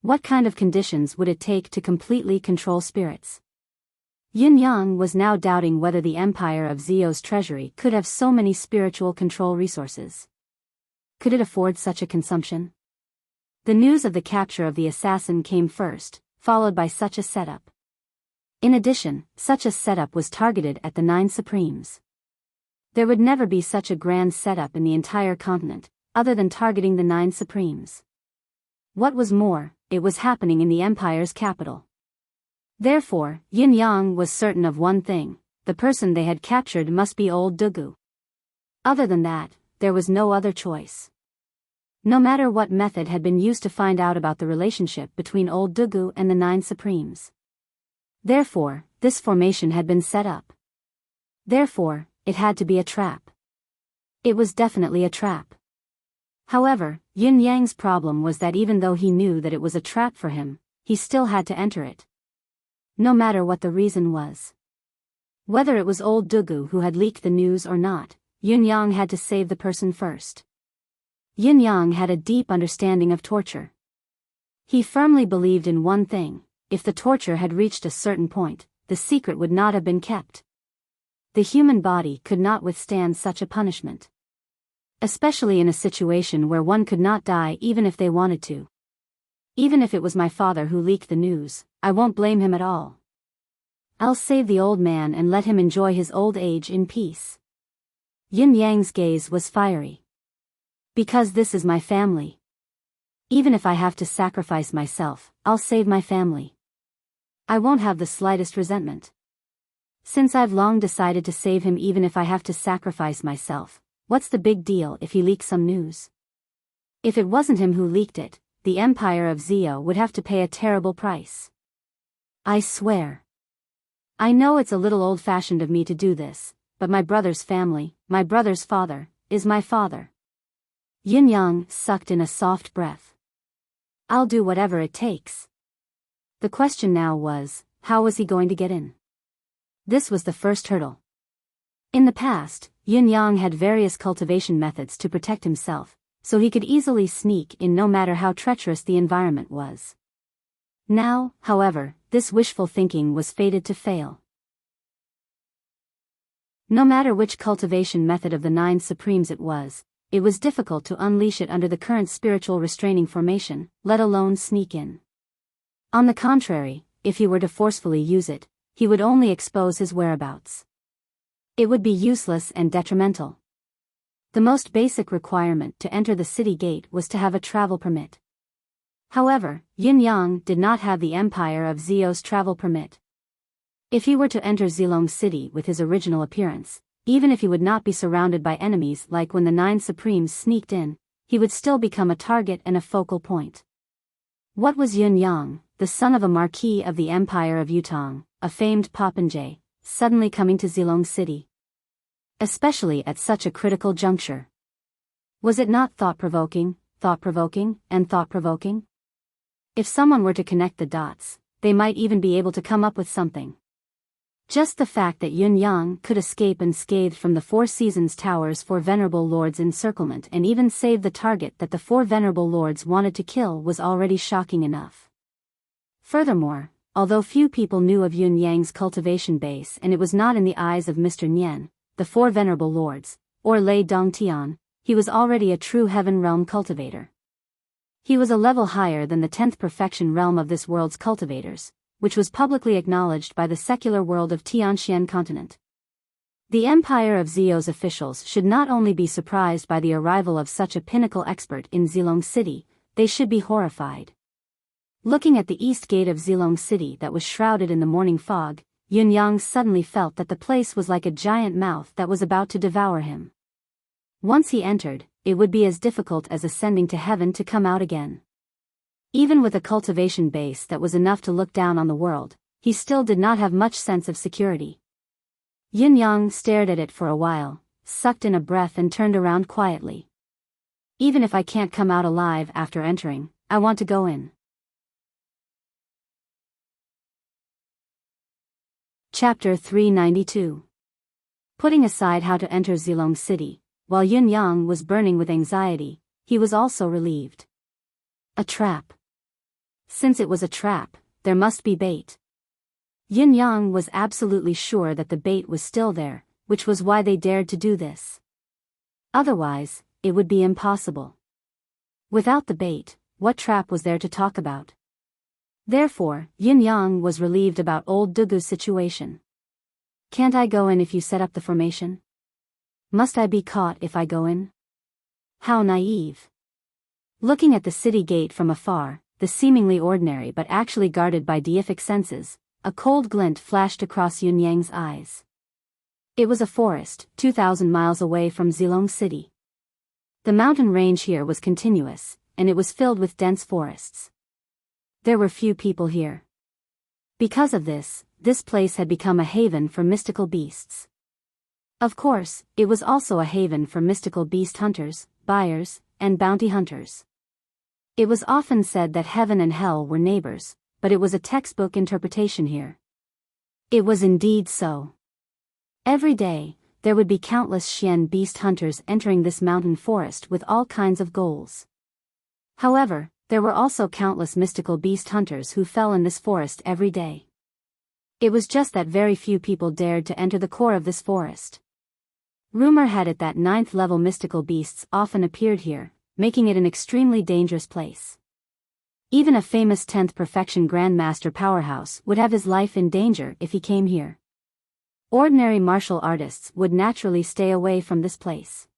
What kind of conditions would it take to completely control spirits? Yun Yang was now doubting whether the empire of Zio's treasury could have so many spiritual control resources. Could it afford such a consumption? The news of the capture of the assassin came first, followed by such a setup. In addition, such a setup was targeted at the 9 Supremes. There would never be such a grand setup in the entire continent, other than targeting the 9 Supremes. What was more, it was happening in the empire's capital. Therefore, Yin Yang was certain of one thing: the person they had captured must be old Dugu. Other than that, there was no other choice. No matter what method had been used to find out about the relationship between old Dugu and the 9 Supremes. Therefore, this formation had been set up. Therefore, it had to be a trap. It was definitely a trap. However, Yin Yang's problem was that even though he knew that it was a trap for him, he still had to enter it. No matter what the reason was. Whether it was old Dugu who had leaked the news or not, Yin Yang had to save the person first. Yin Yang had a deep understanding of torture. He firmly believed in one thing: if the torture had reached a certain point, the secret would not have been kept. The human body could not withstand such a punishment. Especially in a situation where one could not die even if they wanted to. Even if it was my father who leaked the news, I won't blame him at all. I'll save the old man and let him enjoy his old age in peace. Yin Yang's gaze was fiery. Because this is my family. Even if I have to sacrifice myself, I'll save my family. I won't have the slightest resentment. Since I've long decided to save him even if I have to sacrifice myself, what's the big deal if he leaks some news? If it wasn't him who leaked it, the Empire of Zio would have to pay a terrible price. I swear. I know it's a little old-fashioned of me to do this, but my brother's family, my brother's father, is my father. Yin Yang sucked in a soft breath. I'll do whatever it takes. The question now was, how was he going to get in? This was the first hurdle. In the past, Yin Yang had various cultivation methods to protect himself, so he could easily sneak in no matter how treacherous the environment was. Now, however, this wishful thinking was fated to fail. No matter which cultivation method of the 9 Supremes it was difficult to unleash it under the current spiritual restraining formation, let alone sneak in. On the contrary, if he were to forcefully use it, he would only expose his whereabouts. It would be useless and detrimental. The most basic requirement to enter the city gate was to have a travel permit. However, Yin Yang did not have the Empire of Zio's travel permit. If he were to enter Zilong City with his original appearance, even if he would not be surrounded by enemies like when the 9 Supremes sneaked in, he would still become a target and a focal point. What was Yin Yang, the son of a marquis of the Empire of Yutong, a famed popinjay, suddenly coming to Zilong City? Especially at such a critical juncture. Was it not thought-provoking, and thought-provoking? If someone were to connect the dots, they might even be able to come up with something. Just the fact that Yun Yang could escape unscathed from the 4 Seasons Tower's 4 Venerable Lords' encirclement and even save the target that the 4 Venerable Lords wanted to kill was already shocking enough. Furthermore, although few people knew of Yun Yang's cultivation base and it was not in the eyes of Mr. Nian, the 4 Venerable Lords, or Lei Dongtian, he was already a true Heaven Realm cultivator. He was a level higher than the 10th perfection realm of this world's cultivators, which was publicly acknowledged by the secular world of Tianxian continent. The Empire of Zio's officials should not only be surprised by the arrival of such a pinnacle expert in Zilong City, they should be horrified. Looking at the east gate of Zilong City that was shrouded in the morning fog, Yun Yang suddenly felt that the place was like a giant mouth that was about to devour him. Once he entered, it would be as difficult as ascending to heaven to come out again. Even with a cultivation base that was enough to look down on the world, he still did not have much sense of security. Yin Yang stared at it for a while, sucked in a breath and turned around quietly. Even if I can't come out alive after entering, I want to go in. Chapter 392. Putting aside how to enter Zilong City, while Yin Yang was burning with anxiety, he was also relieved. A trap. Since it was a trap, there must be bait. Yin Yang was absolutely sure that the bait was still there, which was why they dared to do this. Otherwise, it would be impossible. Without the bait, what trap was there to talk about? Therefore, Yin Yang was relieved about old Dugu's situation. Can't I go in if you set up the formation? Must I be caught if I go in? How naive. Looking at the city gate from afar, the seemingly ordinary but actually guarded by deific senses, a cold glint flashed across Yin Yang's eyes. It was a forest, 2,000 miles away from Zilong City. The mountain range here was continuous, and it was filled with dense forests. There were few people here. Because of this place had become a haven for mystical beasts. Of course, it was also a haven for mystical beast hunters, buyers, and bounty hunters. It was often said that heaven and hell were neighbors, but it was a textbook interpretation here. It was indeed so. Every day, there would be countless Xian beast hunters entering this mountain forest with all kinds of goals. However, there were also countless mystical beast hunters who fell in this forest every day. It was just that very few people dared to enter the core of this forest. Rumor had it that 9th-level mystical beasts often appeared here, making it an extremely dangerous place. Even a famous 10th perfection grandmaster powerhouse would have his life in danger if he came here. Ordinary martial artists would naturally stay away from this place.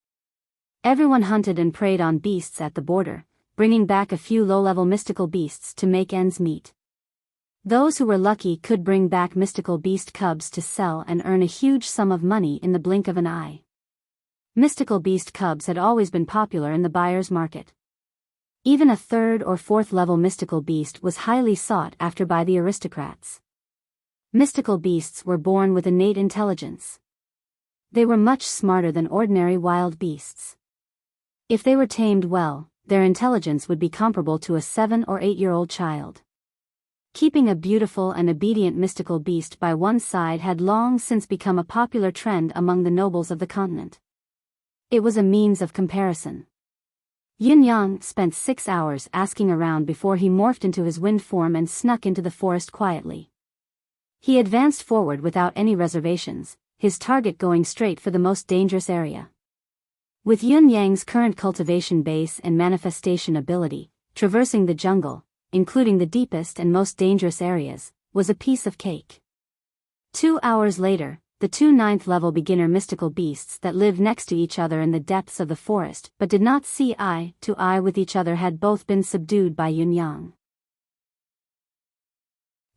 Everyone hunted and preyed on beasts at the border, bringing back a few low-level mystical beasts to make ends meet. Those who were lucky could bring back mystical beast cubs to sell and earn a huge sum of money in the blink of an eye. Mystical beast cubs had always been popular in the buyer's market. Even a 3rd or 4th level mystical beast was highly sought after by the aristocrats. Mystical beasts were born with innate intelligence. They were much smarter than ordinary wild beasts. If they were tamed well, their intelligence would be comparable to a 7 or 8-year-old child. Keeping a beautiful and obedient mystical beast by one's side had long since become a popular trend among the nobles of the continent. It was a means of comparison. Yin Yang spent 6 hours asking around before he morphed into his wind form and snuck into the forest quietly. He advanced forward without any reservations, his target going straight for the most dangerous area. With Yin Yang's current cultivation base and manifestation ability, traversing the jungle, including the deepest and most dangerous areas, was a piece of cake. 2 hours later, the 2 9th-level beginner mystical beasts that lived next to each other in the depths of the forest but did not see eye to eye with each other had both been subdued by Yin Yang.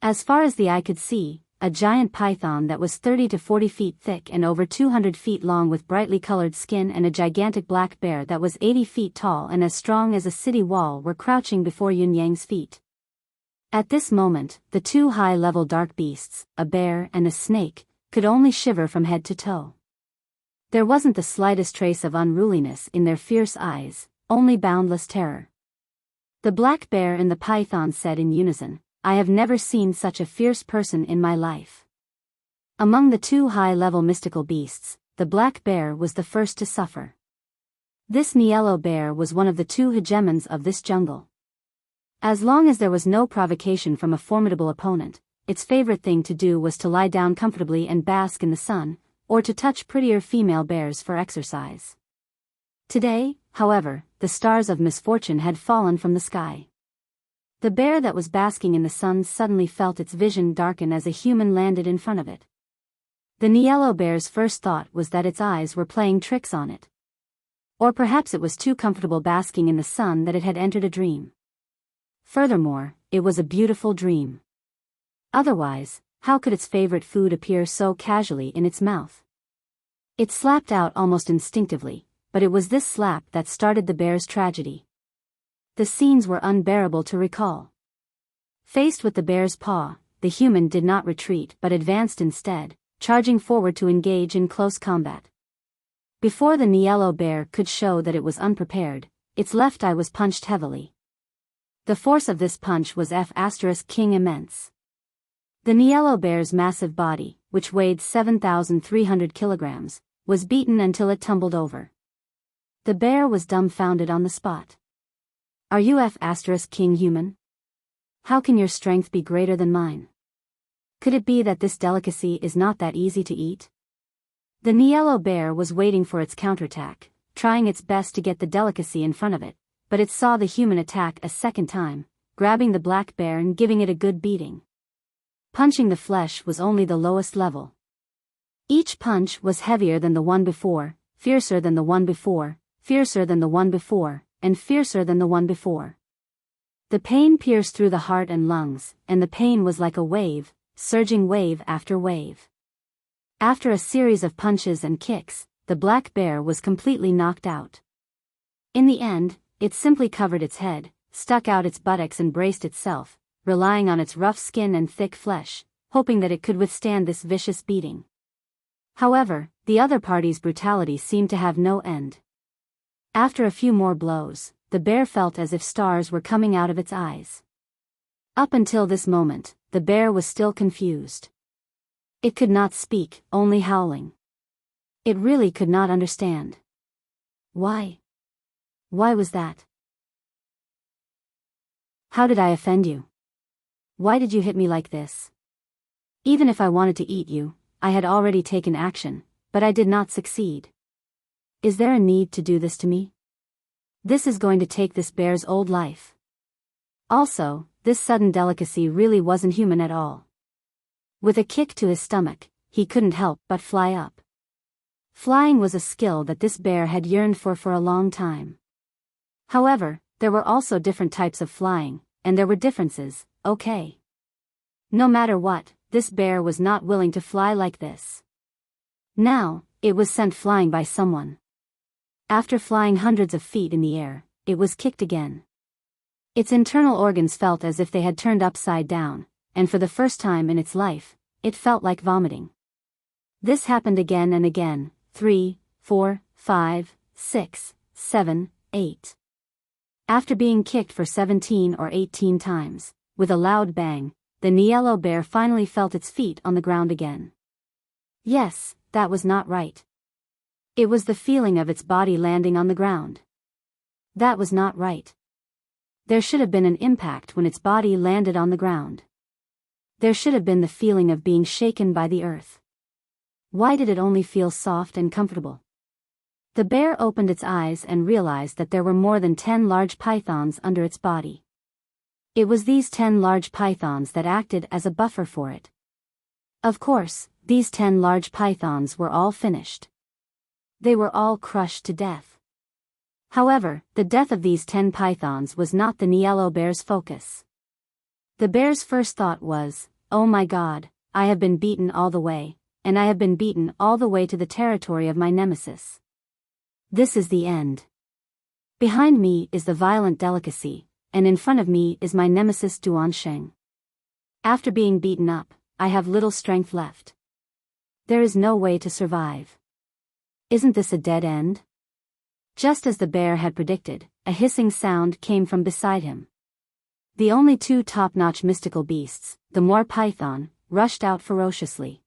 As far as the eye could see, a giant python that was 30 to 40 feet thick and over 200 feet long with brightly colored skin and a gigantic black bear that was 80 feet tall and as strong as a city wall were crouching before Yin Yang's feet. At this moment, the 2 high-level dark beasts, a bear and a snake, could only shiver from head to toe. There wasn't the slightest trace of unruliness in their fierce eyes, only boundless terror. The black bear and the python said in unison, "I have never seen such a fierce person in my life." Among the 2 high-level mystical beasts, the black bear was the first to suffer. This yellow bear was one of the 2 hegemons of this jungle. As long as there was no provocation from a formidable opponent, its favorite thing to do was to lie down comfortably and bask in the sun, or to touch prettier female bears for exercise. Today, however, the stars of misfortune had fallen from the sky. The bear that was basking in the sun suddenly felt its vision darken as a human landed in front of it. The yellow bear's first thought was that its eyes were playing tricks on it. Or perhaps it was too comfortable basking in the sun that it had entered a dream. Furthermore, it was a beautiful dream. Otherwise, how could its favorite food appear so casually in its mouth? It slapped out almost instinctively, but it was this slap that started the bear's tragedy. The scenes were unbearable to recall. Faced with the bear's paw, the human did not retreat but advanced instead, charging forward to engage in close combat. Before the yellow bear could show that it was unprepared, its left eye was punched heavily. The force of this punch was King immense. The yellow bear's massive body, which weighed 7,300 kilograms, was beaten until it tumbled over. The bear was dumbfounded on the spot. Are you King human? How can your strength be greater than mine? Could it be that this delicacy is not that easy to eat? The yellow bear was waiting for its counterattack, trying its best to get the delicacy in front of it, but it saw the human attack a second time, grabbing the black bear and giving it a good beating. Punching the flesh was only the lowest level. Each punch was heavier than the one before, fiercer than the one before, fiercer than the one before, and fiercer than the one before. The pain pierced through the heart and lungs, and the pain was like a wave, surging wave after wave. After a series of punches and kicks, the black bear was completely knocked out. In the end, it simply covered its head, stuck out its buttocks and braced itself, relying on its rough skin and thick flesh, hoping that it could withstand this vicious beating. However, the other party's brutality seemed to have no end. After a few more blows, the bear felt as if stars were coming out of its eyes. Up until this moment, the bear was still confused. It could not speak, only howling. It really could not understand. Why? Why was that? How did I offend you? Why did you hit me like this? Even if I wanted to eat you, I had already taken action, but I did not succeed. Is there a need to do this to me? This is going to take this bear's old life. Also, this sudden delicacy really wasn't human at all. With a kick to his stomach, he couldn't help but fly up. Flying was a skill that this bear had yearned for a long time. However, there were also different types of flying, and there were differences, okay. No matter what, this bear was not willing to fly like this. Now, it was sent flying by someone. After flying hundreds of feet in the air, it was kicked again. Its internal organs felt as if they had turned upside down, and for the first time in its life, it felt like vomiting. This happened again and again, 3, 4, 5, 6, 7, 8. After being kicked for 17 or 18 times, with a loud bang, the yellow bear finally felt its feet on the ground again. Yes, that was not right. It was the feeling of its body landing on the ground. That was not right. There should have been an impact when its body landed on the ground. There should have been the feeling of being shaken by the earth. Why did it only feel soft and comfortable? The bear opened its eyes and realized that there were more than 10 large pythons under its body. It was these 10 large pythons that acted as a buffer for it. Of course, these 10 large pythons were all finished. They were all crushed to death. However, the death of these 10 pythons was not the yellow bear's focus. The bear's first thought was, oh my God, I have been beaten all the way, and I have been beaten all the way to the territory of my nemesis. This is the end. Behind me is the violent delicacy, and in front of me is my nemesis Duansheng. After being beaten up, I have little strength left. There is no way to survive. Isn't this a dead end? Just as the bear had predicted, a hissing sound came from beside him. The only two top-notch mystical beasts, the Moor python, rushed out ferociously.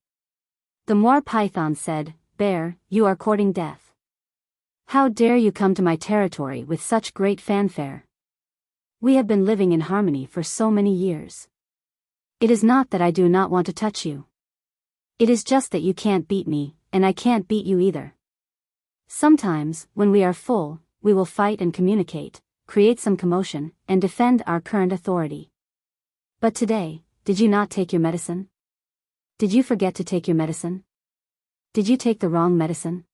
The Moor python said, "Bear, you are courting death. How dare you come to my territory with such great fanfare? We have been living in harmony for so many years. It is not that I do not want to touch you. It is just that you can't beat me, and I can't beat you either. Sometimes, when we are full, we will fight and communicate, create some commotion, and defend our current authority. But today, did you not take your medicine? Did you forget to take your medicine? Did you take the wrong medicine?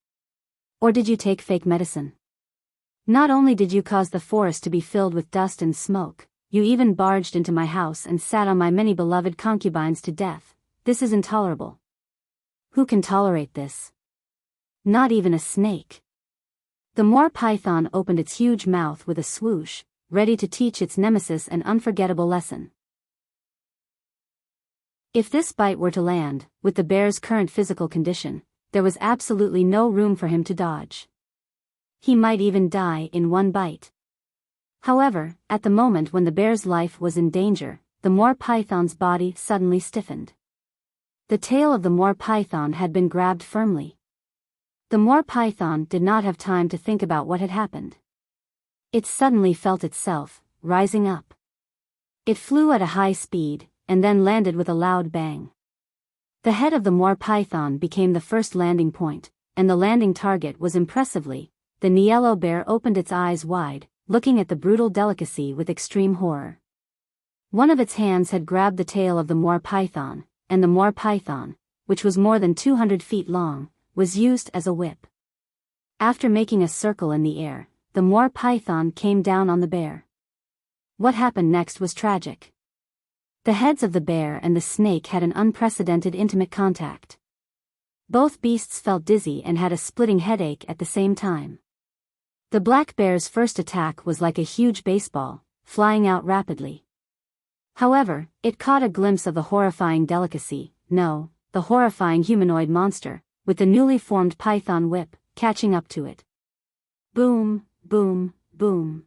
Or did you take fake medicine? Not only did you cause the forest to be filled with dust and smoke, you even barged into my house and sat on my many beloved concubines to death. This is intolerable. Who can tolerate this? Not even a snake. The moor python opened its huge mouth with a swoosh, ready to teach its nemesis an unforgettable lesson. If this bite were to land, with the bear's current physical condition, there was absolutely no room for him to dodge. He might even die in one bite. However, at the moment when the bear's life was in danger, the moor python's body suddenly stiffened. The tail of the moor python had been grabbed firmly. The moor python did not have time to think about what had happened. It suddenly felt itself rising up. It flew at a high speed, and then landed with a loud bang. The head of the moor python became the first landing point, and the landing target was impressively. The yellow bear opened its eyes wide, looking at the brutal delicacy with extreme horror. One of its hands had grabbed the tail of the moor python, and the moor python, which was more than 200 feet long, was used as a whip. After making a circle in the air, the moor python came down on the bear. What happened next was tragic. The heads of the bear and the snake had an unprecedented intimate contact. Both beasts felt dizzy and had a splitting headache at the same time. The black bear's first attack was like a huge baseball, flying out rapidly. However, it caught a glimpse of the horrifying delicacy, no, the horrifying humanoid monster, with the newly formed python whip, catching up to it. Boom, boom, boom.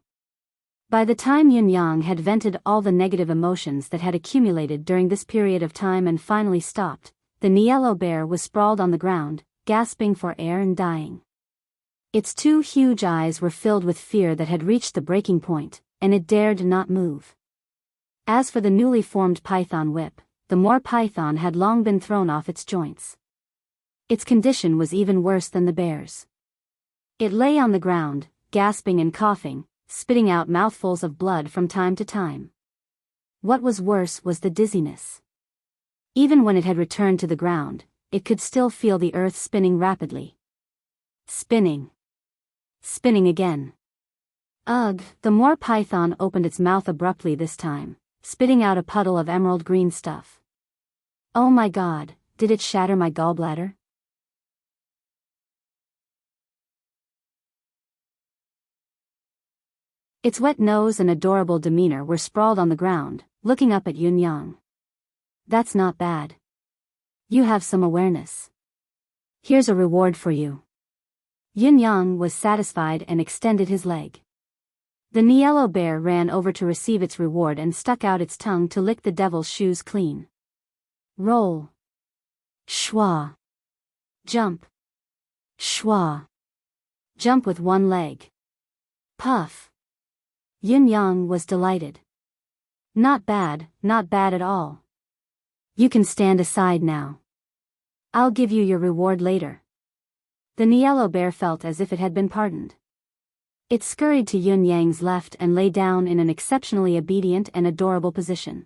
By the time Yun-Yang had vented all the negative emotions that had accumulated during this period of time and finally stopped, the yellow bear was sprawled on the ground, gasping for air and dying. Its two huge eyes were filled with fear that had reached the breaking point, and it dared not move. As for the newly formed python whip, the moor python had long been thrown off its joints. Its condition was even worse than the bear's. It lay on the ground, gasping and coughing, spitting out mouthfuls of blood from time to time. What was worse was the dizziness. Even when it had returned to the ground, it could still feel the earth spinning rapidly. Spinning. Spinning again. Ugh, the moor python opened its mouth abruptly this time, spitting out a puddle of emerald green stuff. Oh my God, did it shatter my gallbladder? Its wet nose and adorable demeanor were sprawled on the ground, looking up at Yun-Yang. That's not bad. You have some awareness. Here's a reward for you. Yun-Yang was satisfied and extended his leg. The yellow bear ran over to receive its reward and stuck out its tongue to lick the devil's shoes clean. Roll. Schwa. Jump. Schwa. Jump with one leg. Puff. Yun-Yang was delighted. Not bad at all. You can stand aside now. I'll give you your reward later. The yellow bear felt as if it had been pardoned. It scurried to Yun-Yang's left and lay down in an exceptionally obedient and adorable position.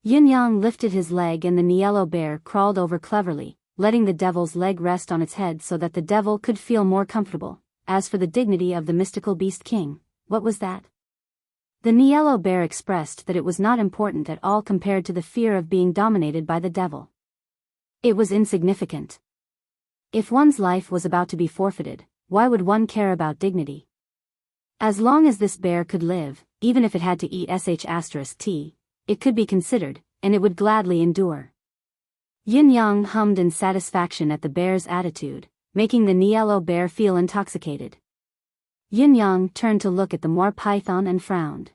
Yun-Yang lifted his leg and the yellow bear crawled over cleverly, letting the devil's leg rest on its head so that the devil could feel more comfortable. As for the dignity of the mystical beast king, what was that? The yellow bear expressed that it was not important at all compared to the fear of being dominated by the devil. It was insignificant. If one's life was about to be forfeited, why would one care about dignity? As long as this bear could live, even if it had to eat sh*t, it could be considered, and it would gladly endure. Yun-Yang hummed in satisfaction at the bear's attitude, making the yellow bear feel intoxicated. Yun-Yang turned to look at the moor python and frowned.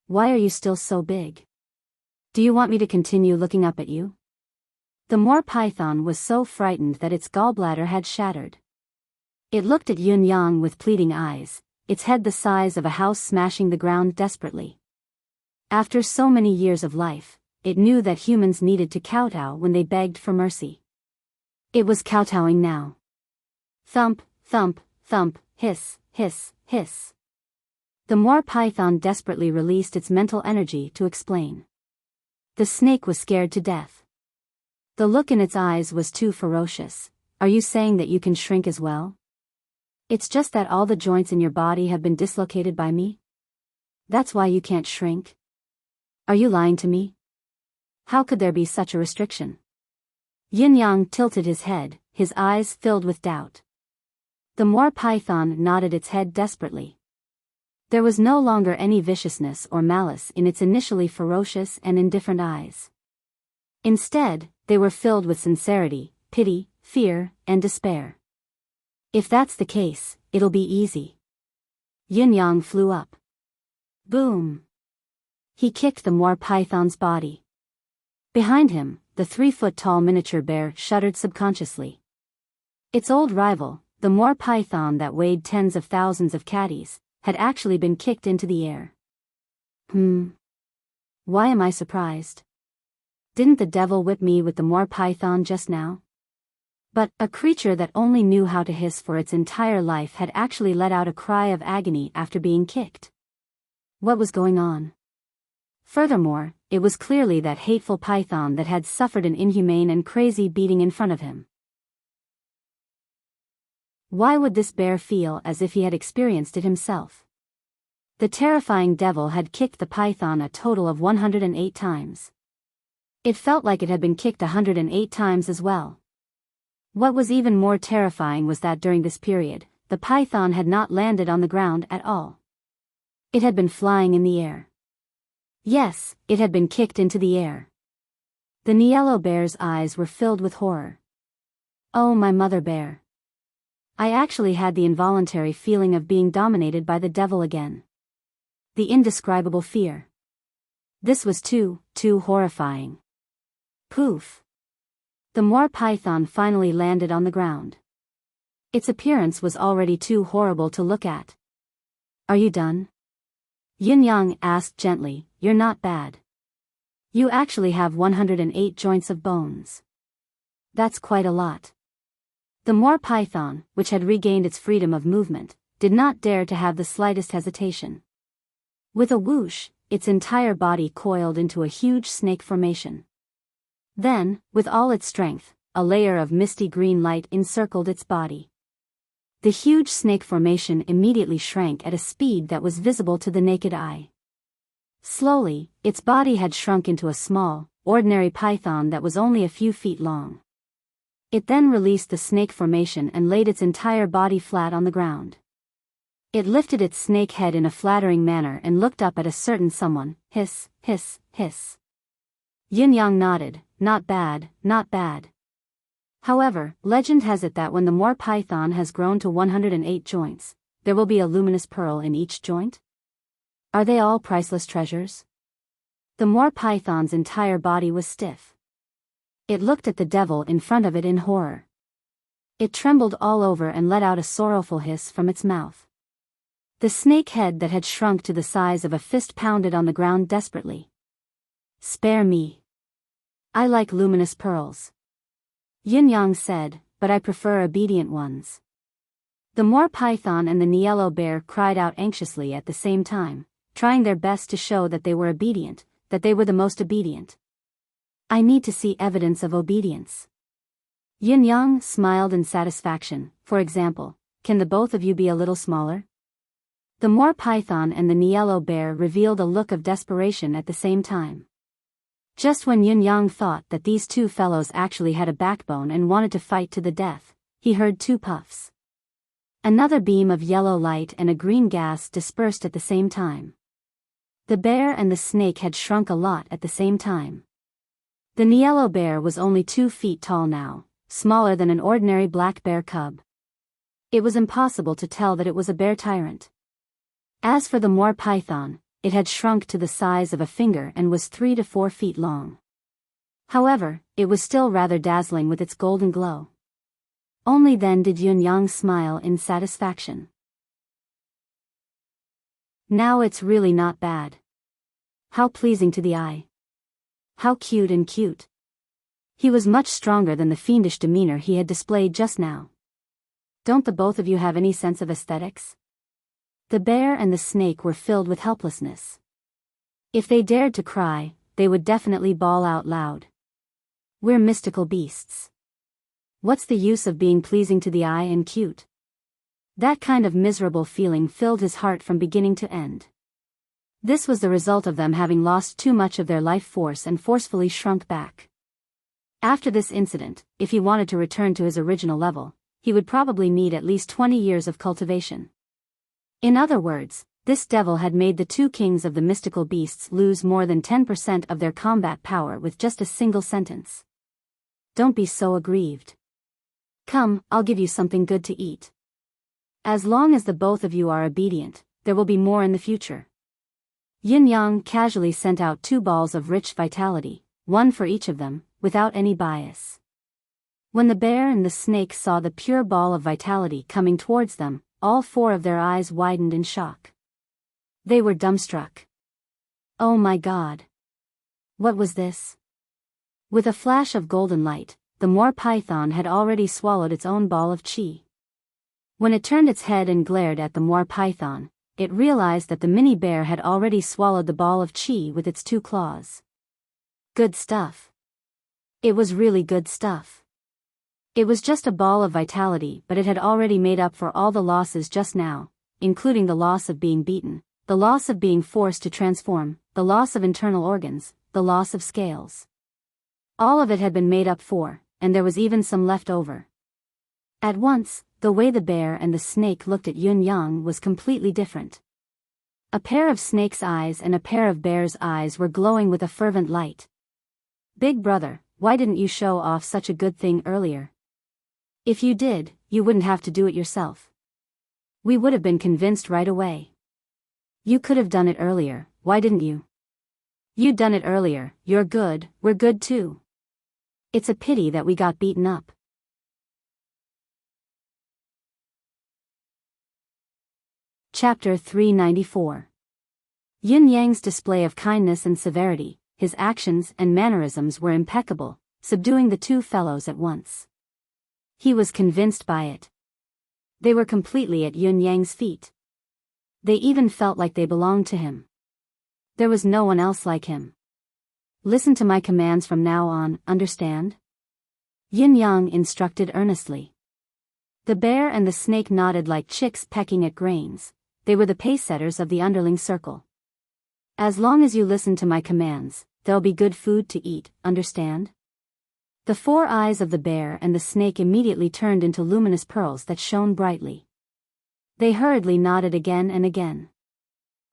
Why are you still so big? Do you want me to continue looking up at you? The moor python was so frightened that its gallbladder had shattered. It looked at Yun-Yang with pleading eyes, its head the size of a house smashing the ground desperately. After so many years of life, it knew that humans needed to kowtow when they begged for mercy. It was kowtowing now. Thump, thump, thump, hiss, hiss, hiss. The moor python desperately released its mental energy to explain. The snake was scared to death. The look in its eyes was too ferocious. Are you saying that you can shrink as well? It's just that all the joints in your body have been dislocated by me? That's why you can't shrink? Are you lying to me? How could there be such a restriction? Yun-Yang tilted his head, his eyes filled with doubt. The moor python nodded its head desperately. There was no longer any viciousness or malice in its initially ferocious and indifferent eyes. Instead, they were filled with sincerity, pity, fear, and despair. If that's the case, it'll be easy. Yin-yang flew up. Boom! He kicked the moor python's body. Behind him, the 3-foot-tall miniature bear shuddered subconsciously. Its old rival, the moor python that weighed tens of thousands of catties, had actually been kicked into the air. Why am I surprised? Didn't the devil whip me with the moor python just now? But a creature that only knew how to hiss for its entire life had actually let out a cry of agony after being kicked. What was going on? Furthermore, it was clearly that hateful python that had suffered an inhumane and crazy beating in front of him. Why would this bear feel as if he had experienced it himself? The terrifying devil had kicked the python a total of 108 times. It felt like it had been kicked 108 times as well. What was even more terrifying was that during this period, the python had not landed on the ground at all. It had been flying in the air. Yes, it had been kicked into the air. The yellow bear's eyes were filled with horror. Oh, my mother bear. I actually had the involuntary feeling of being dominated by the devil again. The indescribable fear. This was too horrifying. Poof. The moor python finally landed on the ground. Its appearance was already too horrible to look at. Are you done? Yin-yang asked gently. You're not bad. You actually have 108 joints of bones. That's quite a lot. The moor python, which had regained its freedom of movement, did not dare to have the slightest hesitation. With a whoosh, its entire body coiled into a huge snake formation. Then, with all its strength, a layer of misty green light encircled its body. The huge snake formation immediately shrank at a speed that was visible to the naked eye. Slowly, its body had shrunk into a small, ordinary python that was only a few feet long. It then released the snake formation and laid its entire body flat on the ground. It lifted its snake head in a flattering manner and looked up at a certain someone. Hiss, hiss, hiss. Yin-yang nodded. Not bad, not bad. However, legend has it that when the moor python has grown to 108 joints, there will be a luminous pearl in each joint? Are they all priceless treasures? The moor python's entire body was stiff. It looked at the devil in front of it in horror. It trembled all over and let out a sorrowful hiss from its mouth. The snake head that had shrunk to the size of a fist pounded on the ground desperately. Spare me. I like luminous pearls. Yin-yang said, but I prefer obedient ones. The moor python and the yellow bear cried out anxiously at the same time, trying their best to show that they were obedient, that they were the most obedient. I need to see evidence of obedience. Yin-yang smiled in satisfaction. For example, can the both of you be a little smaller? The moor python and the yellow bear revealed a look of desperation at the same time. Just when Yin-yang thought that these two fellows actually had a backbone and wanted to fight to the death, he heard two puffs. Another beam of yellow light and a green gas dispersed at the same time. The bear and the snake had shrunk a lot at the same time. The yellow bear was only 2 feet tall now, smaller than an ordinary black bear cub. It was impossible to tell that it was a bear tyrant. As for the moor python, it had shrunk to the size of a finger and was 3 to 4 feet long. However, it was still rather dazzling with its golden glow. Only then did Yin-yang smile in satisfaction. Now it's really not bad. How pleasing to the eye. How cute and cute. He was much stronger than the fiendish demeanor he had displayed just now. Don't the both of you have any sense of aesthetics? The bear and the snake were filled with helplessness. If they dared to cry, they would definitely bawl out loud. We're mystical beasts. What's the use of being pleasing to the eye and cute? That kind of miserable feeling filled his heart from beginning to end. This was the result of them having lost too much of their life force and forcefully shrunk back. After this incident, if he wanted to return to his original level, he would probably need at least 20 years of cultivation. In other words, this devil had made the two kings of the mystical beasts lose more than 10% of their combat power with just a single sentence. Don't be so aggrieved. Come, I'll give you something good to eat. As long as the both of you are obedient, there will be more in the future. Yin Yang casually sent out 2 balls of rich vitality, one for each of them, without any bias. When the bear and the snake saw the pure ball of vitality coming towards them, all 4 of their eyes widened in shock. They were dumbstruck. Oh my God! What was this? With a flash of golden light, the moor python had already swallowed its own ball of chi. When it turned its head and glared at the moor python, it realized that the mini bear had already swallowed the ball of chi with its 2 claws. Good stuff. It was really good stuff. It was just a ball of vitality, but it had already made up for all the losses just now, including the loss of being beaten, the loss of being forced to transform, the loss of internal organs, the loss of scales. All of it had been made up for, and there was even some left over. At once, the way the bear and the snake looked at Yun Yang was completely different. A pair of snake's eyes and a pair of bear's eyes were glowing with a fervent light. Big brother, why didn't you show off such a good thing earlier? If you did, you wouldn't have to do it yourself. We would have been convinced right away. You could have done it earlier, why didn't you? You'd done it earlier, you're good, we're good too. It's a pity that we got beaten up. Chapter 394. Yin Yang's display of kindness and severity, his actions and mannerisms were impeccable, subduing the 2 fellows at once. He was convinced by it. They were completely at Yun Yang's feet. They even felt like they belonged to him. There was no one else like him. Listen to my commands from now on, understand? Yin Yang instructed earnestly. The bear and the snake nodded like chicks pecking at grains. They were the pace-setters of the underling circle. As long as you listen to my commands, there'll be good food to eat, understand? The 4 eyes of the bear and the snake immediately turned into luminous pearls that shone brightly. They hurriedly nodded again and again.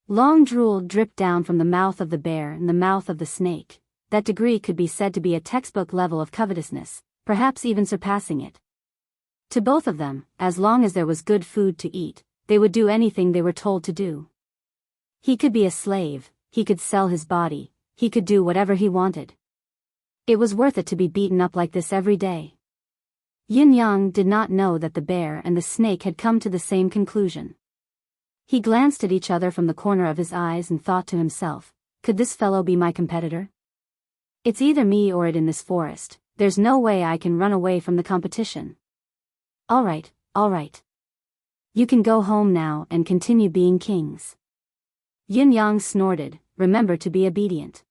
Long drool dripped down from the mouth of the bear and the mouth of the snake. That degree could be said to be a textbook level of covetousness, perhaps even surpassing it. To both of them, as long as there was good food to eat, they would do anything they were told to do. He could be a slave, he could sell his body, he could do whatever he wanted. It was worth it to be beaten up like this every day. Yin Yang did not know that the bear and the snake had come to the same conclusion. He glanced at each other from the corner of his eyes and thought to himself, could this fellow be my competitor? It's either me or it in this forest, there's no way I can run away from the competition. All right. You can go home now and continue being kings. Yin Yang snorted, remember to be obedient.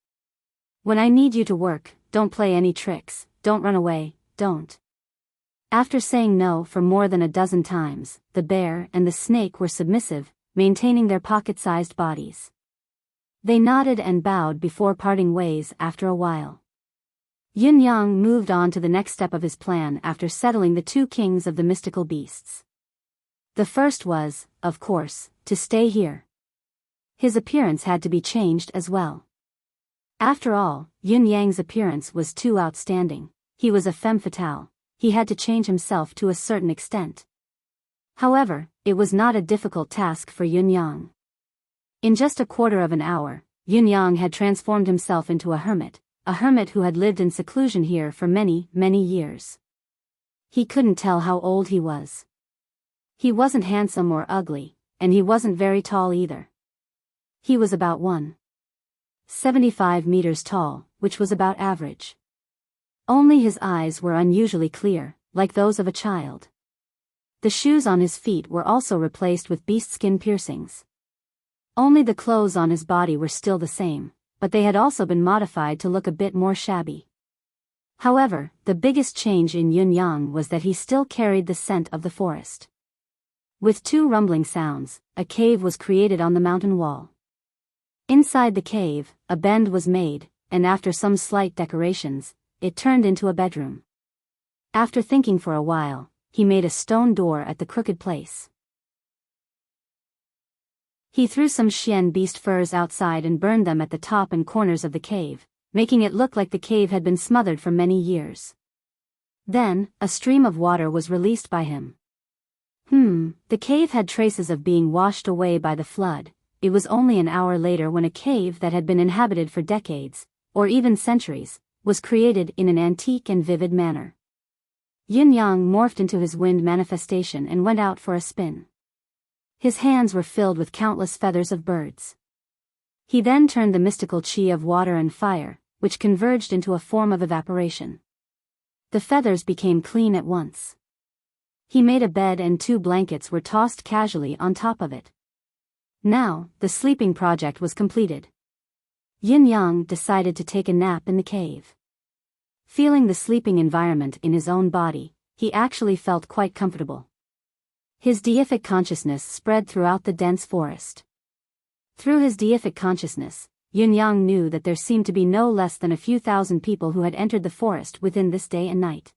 When I need you to work, don't play any tricks, don't run away, don't. After saying no for more than a dozen times, the bear and the snake were submissive, maintaining their pocket-sized bodies. They nodded and bowed before parting ways after a while. Yin Yang moved on to the next step of his plan after settling the 2 kings of the mystical beasts. The first was, of course, to stay here. His appearance had to be changed as well. After all, Yin Yang's appearance was too outstanding. He was a femme fatale. He had to change himself to a certain extent. However, it was not a difficult task for Yin Yang. In just a quarter of an hour, Yin Yang had transformed himself into a hermit who had lived in seclusion here for many, many years. He couldn't tell how old he was. He wasn't handsome or ugly, and he wasn't very tall either. He was about 1.75 meters tall, which was about average. Only his eyes were unusually clear, like those of a child. The shoes on his feet were also replaced with beast skin piercings. Only the clothes on his body were still the same, but they had also been modified to look a bit more shabby. However, the biggest change in Yun Yang was that he still carried the scent of the forest. With 2 rumbling sounds, a cave was created on the mountain wall. Inside the cave, a bend was made, and after some slight decorations, it turned into a bedroom. After thinking for a while, he made a stone door at the crooked place. He threw some Xian beast furs outside and burned them at the top and corners of the cave, making it look like the cave had been smothered for many years. Then, a stream of water was released by him. The cave had traces of being washed away by the flood. It was only an hour later when a cave that had been inhabited for decades, or even centuries, was created in an antique and vivid manner. Yin Yang morphed into his wind manifestation and went out for a spin. His hands were filled with countless feathers of birds. He then turned the mystical qi of water and fire, which converged into a form of evaporation. The feathers became clean at once. He made a bed and 2 blankets were tossed casually on top of it. Now, the sleeping project was completed. Yin Yang decided to take a nap in the cave. Feeling the sleeping environment in his own body, he actually felt quite comfortable. His deific consciousness spread throughout the dense forest. Through his deific consciousness, Yin Yang knew that there seemed to be no less than a few thousand people who had entered the forest within this day and night.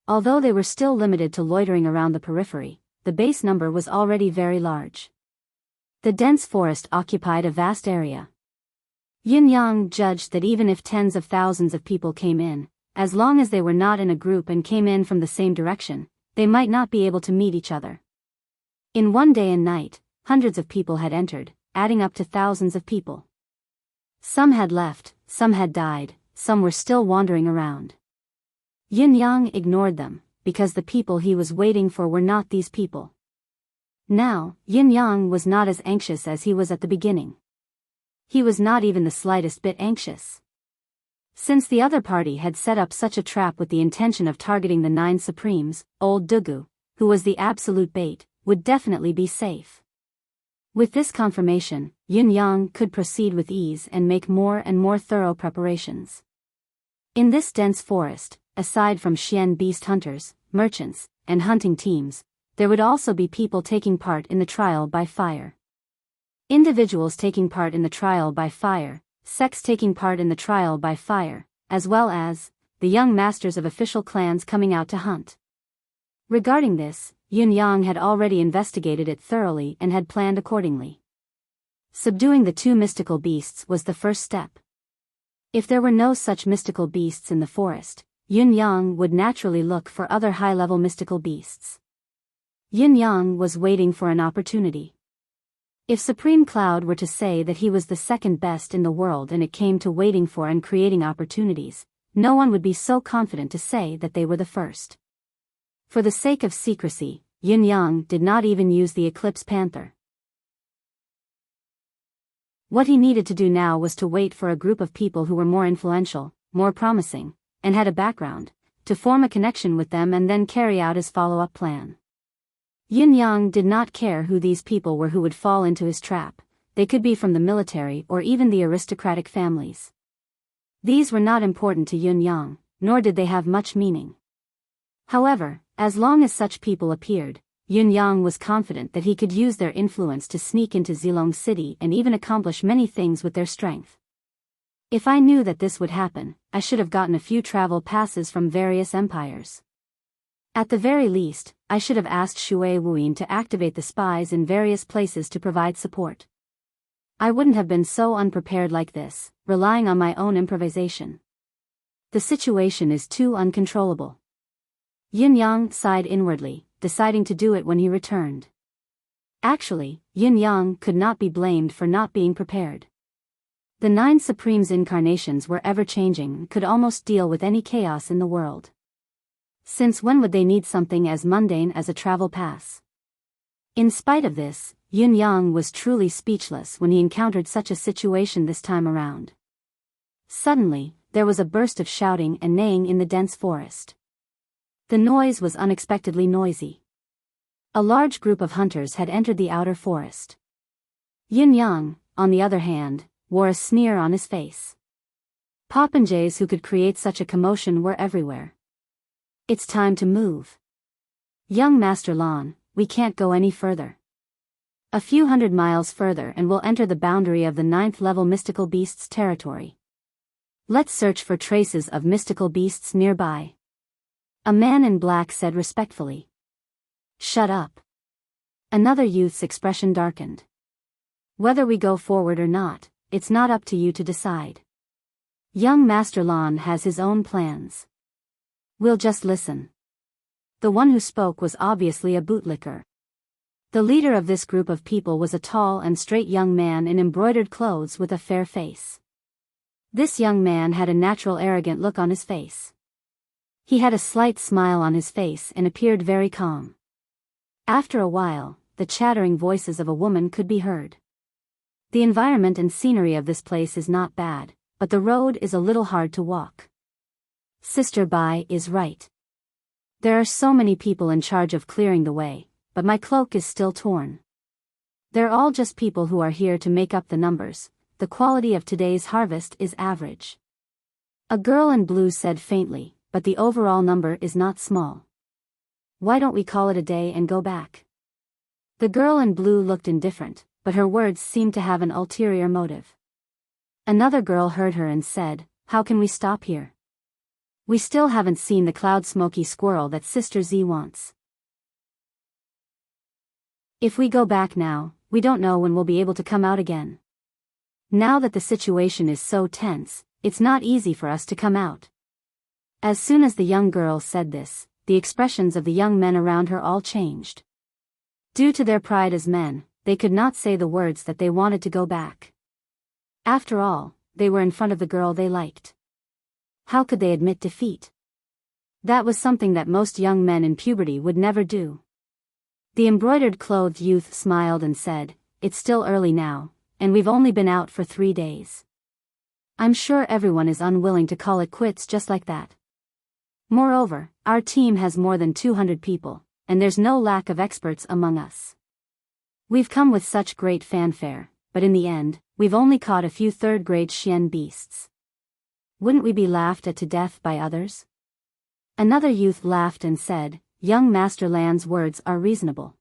Although they were still limited to loitering around the periphery, the base number was already very large. The dense forest occupied a vast area. Yin Yang judged that even if tens of thousands of people came in, as long as they were not in a group and came in from the same direction, they might not be able to meet each other. In one day and night, hundreds of people had entered, adding up to thousands of people. Some had left, some had died, some were still wandering around. Yin Yang ignored them, because the people he was waiting for were not these people. Now, Yin Yang was not as anxious as he was at the beginning. He was not even the slightest bit anxious. Since the other party had set up such a trap with the intention of targeting the 9 Supremes, old Dugu, who was the absolute bait, would definitely be safe. With this confirmation, Yin Yang could proceed with ease and make more and more thorough preparations. In this dense forest, aside from Xian beast hunters, merchants, and hunting teams, there would also be people taking part in the trial by fire. Individuals taking part in the trial by fire, sects taking part in the trial by fire, as well as the young masters of official clans coming out to hunt. Regarding this, Yin Yang had already investigated it thoroughly and had planned accordingly. Subduing the 2 mystical beasts was the first step. If there were no such mystical beasts in the forest, Yin Yang would naturally look for other high-level mystical beasts. Yin Yang was waiting for an opportunity. If Supreme Cloud were to say that he was the second best in the world and it came to waiting for and creating opportunities, no one would be so confident to say that they were the first. For the sake of secrecy, Yin Yang did not even use the Eclipse Panther. What he needed to do now was to wait for a group of people who were more influential, more promising, and had a background, to form a connection with them and then carry out his follow-up plan. Yin Yang did not care who these people were who would fall into his trap. They could be from the military or even the aristocratic families. These were not important to Yin Yang, nor did they have much meaning. However, as long as such people appeared, Yin Yang was confident that he could use their influence to sneak into Zilong City and even accomplish many things with their strength. If I knew that this would happen, I should have gotten a few travel passes from various empires. At the very least, I should have asked Shui Wuyin to activate the spies in various places to provide support. I wouldn't have been so unprepared like this, relying on my own improvisation. The situation is too uncontrollable. Yin Yang sighed inwardly, deciding to do it when he returned. Actually, Yin Yang could not be blamed for not being prepared. The 9 Supremes' incarnations were ever-changing and could almost deal with any chaos in the world. Since when would they need something as mundane as a travel pass? In spite of this, Yin Yang was truly speechless when he encountered such a situation this time around. Suddenly, there was a burst of shouting and neighing in the dense forest. The noise was unexpectedly noisy. A large group of hunters had entered the outer forest. Yin Yang, on the other hand, wore a sneer on his face. Popinjays who could create such a commotion were everywhere. It's time to move. Young Master Lan, we can't go any further. A few hundred miles further and we'll enter the boundary of the 9th level mystical beasts territory. Let's search for traces of mystical beasts nearby. A man in black said respectfully. Shut up. Another youth's expression darkened. Whether we go forward or not, it's not up to you to decide. Young Master Lon has his own plans. We'll just listen. The one who spoke was obviously a bootlicker. The leader of this group of people was a tall and straight young man in embroidered clothes with a fair face. This young man had a natural arrogant look on his face. He had a slight smile on his face and appeared very calm. After a while, the chattering voices of a woman could be heard. The environment and scenery of this place is not bad, but the road is a little hard to walk. Sister Bai is right. There are so many people in charge of clearing the way, but my cloak is still torn. They're all just people who are here to make up the numbers. The quality of today's harvest is average. A girl in blue said faintly, but the overall number is not small. Why don't we call it a day and go back? The girl in blue looked indifferent, but her words seemed to have an ulterior motive. Another girl heard her and said, how can we stop here? We still haven't seen the cloud smoky squirrel that Sister Z wants. If we go back now, we don't know when we'll be able to come out again. Now that the situation is so tense, it's not easy for us to come out. As soon as the young girl said this, the expressions of the young men around her all changed. Due to their pride as men, they could not say the words that they wanted to go back. After all, they were in front of the girl they liked. How could they admit defeat? That was something that most young men in puberty would never do. The embroidered-clothed youth smiled and said, it's still early now, and we've only been out for 3 days. I'm sure everyone is unwilling to call it quits just like that. Moreover, our team has more than 200 people, and there's no lack of experts among us. We've come with such great fanfare, but in the end, we've only caught a few third-grade Xian beasts. Wouldn't we be laughed at to death by others? Another youth laughed and said, young Master Lan's words are reasonable.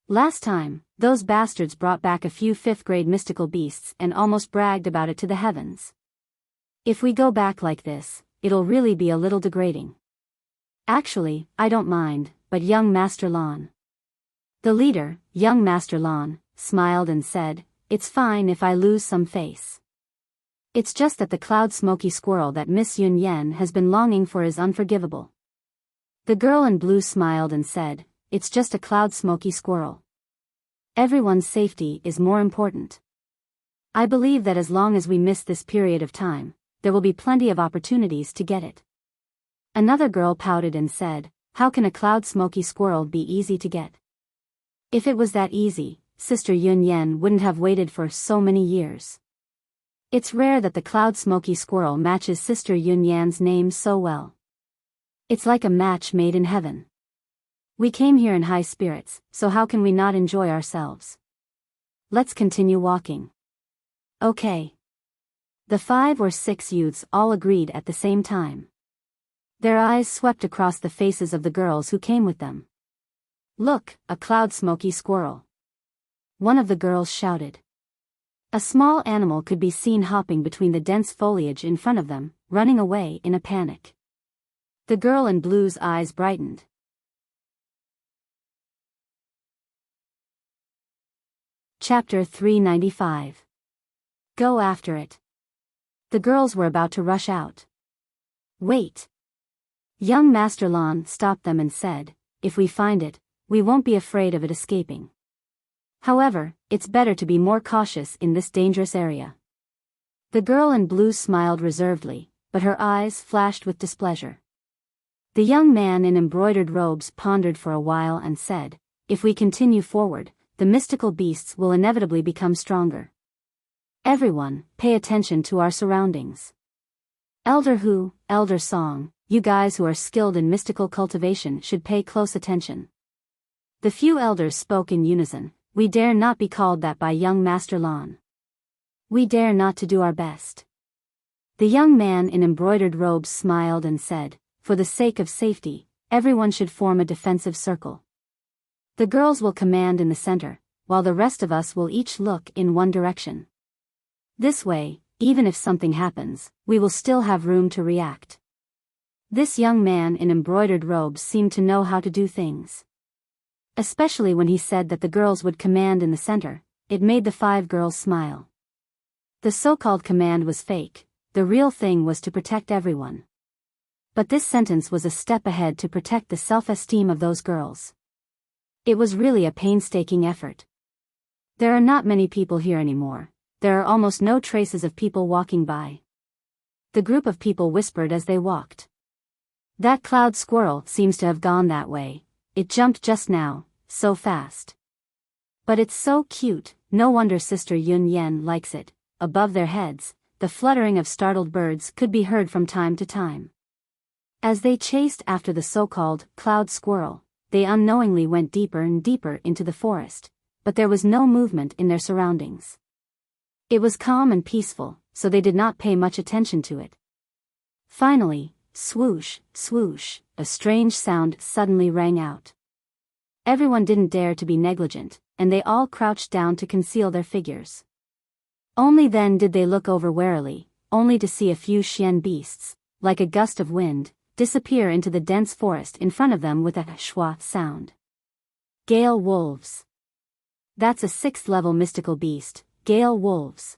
Last time, those bastards brought back a few 5th-grade mystical beasts and almost bragged about it to the heavens. If we go back like this, it'll really be a little degrading. Actually, I don't mind, but young Master Lan. The leader, young Master Lan, smiled and said, it's fine if I lose some face. It's just that the cloud smoky squirrel that Miss Yun Yen has been longing for is unforgivable. The girl in blue smiled and said, it's just a cloud smoky squirrel. Everyone's safety is more important. I believe that as long as we miss this period of time, there will be plenty of opportunities to get it. Another girl pouted and said, how can a cloud smoky squirrel be easy to get? If it was that easy, Sister Yun Yen wouldn't have waited for so many years. It's rare that the cloud smoky squirrel matches Sister Yun Yan's name so well. It's like a match made in heaven. We came here in high spirits, so how can we not enjoy ourselves? Let's continue walking. Okay. The 5 or 6 youths all agreed at the same time. Their eyes swept across the faces of the girls who came with them. Look, a cloud smoky squirrel. One of the girls shouted. A small animal could be seen hopping between the dense foliage in front of them, running away in a panic. The girl in blue's eyes brightened. Chapter 395. Go after it. The girls were about to rush out. Wait. Young Master Lan stopped them and said, if we find it, we won't be afraid of it escaping. However, it's better to be more cautious in this dangerous area. The girl in blue smiled reservedly, but her eyes flashed with displeasure. The young man in embroidered robes pondered for a while and said, if we continue forward, the mystical beasts will inevitably become stronger. Everyone, pay attention to our surroundings. Elder Hu, Elder Song, you guys who are skilled in mystical cultivation should pay close attention. The few elders spoke in unison, we dare not be called that by young Master Lan. We dare not to do our best. The young man in embroidered robes smiled and said, for the sake of safety, everyone should form a defensive circle. The girls will command in the center, while the rest of us will each look in one direction. This way, even if something happens, we will still have room to react. This young man in embroidered robes seemed to know how to do things. Especially when he said that the girls would command in the center, it made the 5 girls smile. The so-called command was fake, the real thing was to protect everyone. But this sentence was a step ahead to protect the self-esteem of those girls. It was really a painstaking effort. There are not many people here anymore, there are almost no traces of people walking by. The group of people whispered as they walked. That cloud squirrel seems to have gone that way, it jumped just now, so fast. But it's so cute, no wonder Sister Yun Yen likes it. Above their heads, the fluttering of startled birds could be heard from time to time. As they chased after the so-called cloud squirrel, they unknowingly went deeper and deeper into the forest, but there was no movement in their surroundings. It was calm and peaceful, so they did not pay much attention to it. Finally, swoosh, swoosh, a strange sound suddenly rang out. Everyone didn't dare to be negligent, and they all crouched down to conceal their figures. Only then did they look over warily, only to see a few Xian beasts, like a gust of wind, disappear into the dense forest in front of them with a schwa sound. Gale wolves. That's a 6th-level mystical beast, gale wolves.